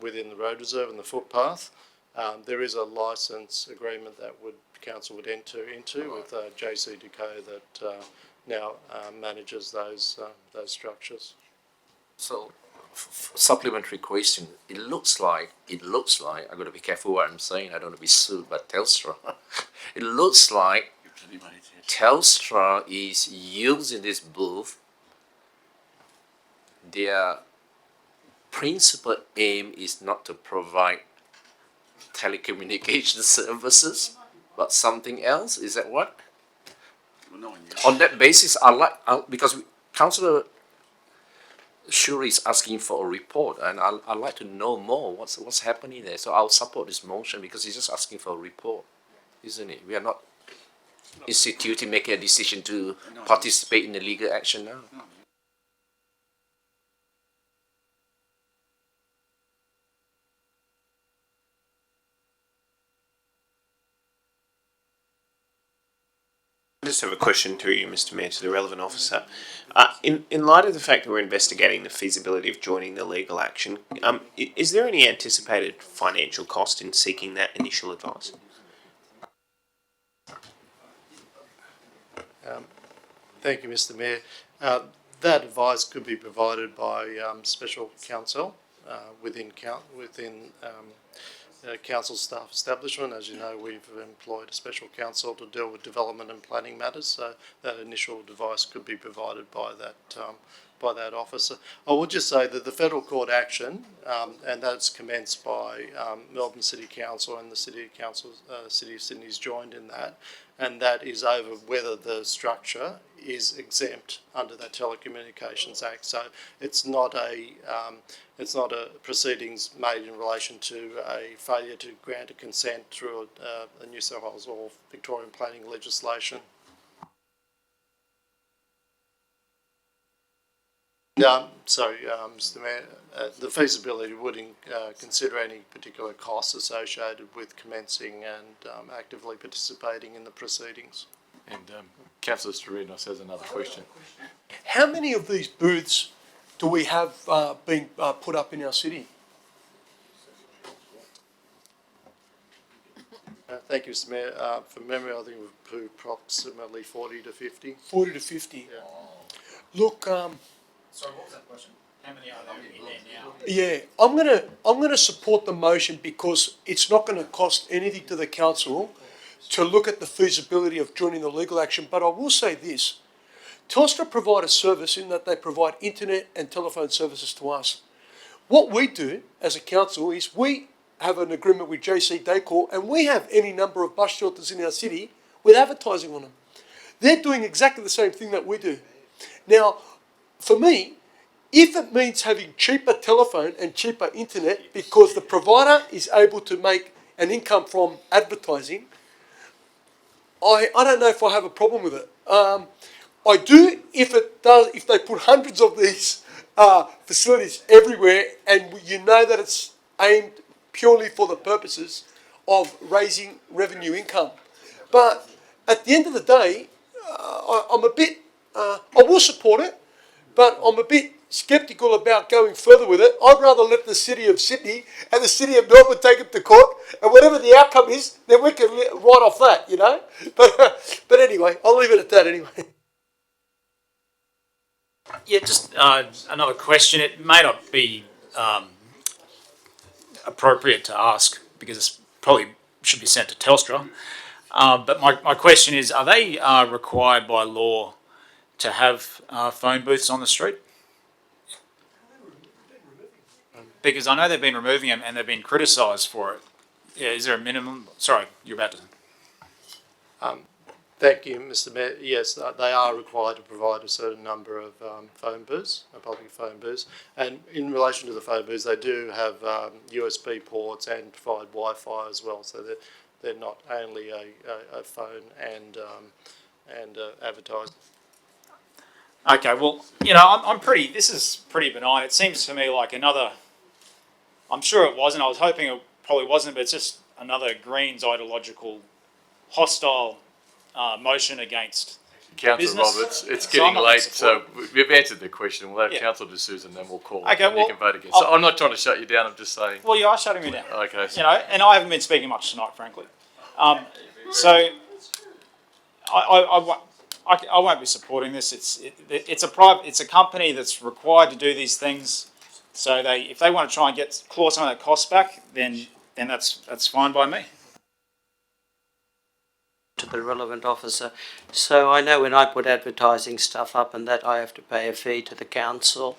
within the road reserve and the footpath. There is a licence agreement that council would enter into with JC Deco that now manages those structures. So, supplementary question. It looks like, I've got to be careful what I'm saying, I don't want to be sued by Telstra. It looks like Telstra is using this booth. Their principal aim is not to provide telecommunication services, but something else. Is that what? On that basis, because Councillor Shuri is asking for a report, and I'd like to know more what's happening there. So I'll support this motion because he's just asking for a report, isn't it? We are not instituting making a decision to participate in the legal action now. I just have a question to you, Mr. Mayor, to the relevant officer. In light of the fact that we're investigating the feasibility of joining the legal action, is there any anticipated financial cost in seeking that initial advice? Thank you, Mr. Mayor. That advice could be provided by special counsel within council staff establishment. As you know, we've employed a special counsel to deal with development and planning matters, so that initial advice could be provided by that officer. I would just say that the federal court action, and that's commenced by Melbourne City Council, and the City of Sydney's joined in that, and that is over whether the structure is exempt under the Telecommunications Act. So it's not a proceedings made in relation to a failure to grant a consent through a New South Wales or Victorian planning legislation. Mr. Mayor, the feasibility would consider any particular costs associated with commencing and actively participating in the proceedings. And Councillor Storinos has another question. How many of these booths do we have being put up in our city? Thank you, Mr. Mayor. From memory, I think we've put approximately 40 to 50. 40 to 50. Yeah. Look, Sorry, what was that question? How many are there in there now? Yeah, I'm gonna support the motion because it's not going to cost anything to the council to look at the feasibility of joining the legal action. But I will say this: Telstra provide a service in that they provide internet and telephone services to us. What we do as a council is we have an agreement with JC Decor, and we have any number of bus shelters in our city with advertising on them. They're doing exactly the same thing that we do. Now, for me, if it means having cheaper telephone and cheaper internet because the provider is able to make an income from advertising, I don't know if I have a problem with it. I do if they put hundreds of these facilities everywhere, and you know that it's aimed purely for the purposes of raising revenue income. But at the end of the day, I'm a bit, I will support it, but I'm a bit sceptical about going further with it. I'd rather let the City of Sydney and the City of Melbourne take it to court, and whatever the outcome is, then we can write off that, you know. But anyway, I'll leave it at that anyway. Yeah, just another question. It may not be appropriate to ask because it probably should be sent to Telstra. But my question is, are they required by law to have phone booths on the street? Because I know they've been removing them and they've been criticised for it. Yeah, is there a minimum? Sorry, you're about to. Thank you, Mr. Mayor. Yes, they are required to provide a certain number of phone booths, public phone booths. And in relation to the phone booths, they do have USB ports and provide Wi-Fi as well. So they're not only a phone and advertising. Okay, well, you know, this is pretty benign. It seems to me like another, I'm sure it wasn't, I was hoping it probably wasn't, but it's just another Greens ideological, hostile motion against Councillor Roberts, it's getting late, so we've answered the question. We'll have Councillor D'Souza and then we'll call it. You can vote again. So I'm not trying to shut you down, I'm just saying. Well, you are shutting me down. Okay. You know, and I haven't been speaking much tonight, frankly. So I won't be supporting this. It's a company that's required to do these things. So if they want to try and claw some of that cost back, then that's fine by me. To the relevant officer. So I know when I put advertising stuff up and that, I have to pay a fee to the council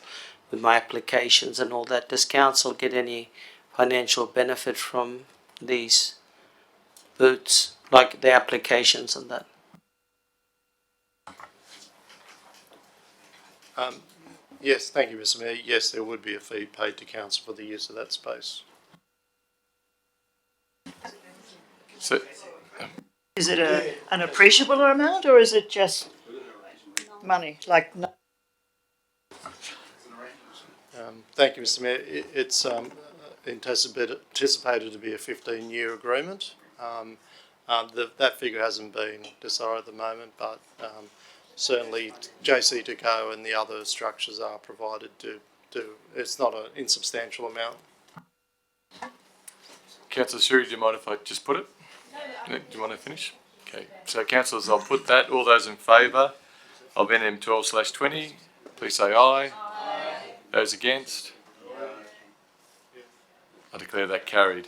with my applications and all that. Does council get any financial benefit from these booths, like the applications and that? Yes, thank you, Mr Mayor. Yes, there would be a fee paid to council for the use of that space. So, Is it an appreciable amount or is it just money? Like, Thank you, Mr Mayor. It's anticipated to be a 15-year agreement. That figure hasn't been decided at the moment, but certainly JC to go and the other structures are provided to it's not an insubstantial amount. Councillor Shuri, do you mind if I just put it? No, do you want to finish? Okay. So, councillors, I'll put that. All those in favour of NM 12/20, please say aye. Those against? I declare that carried.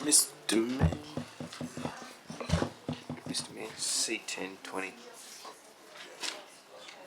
Mr Mayor, C1020.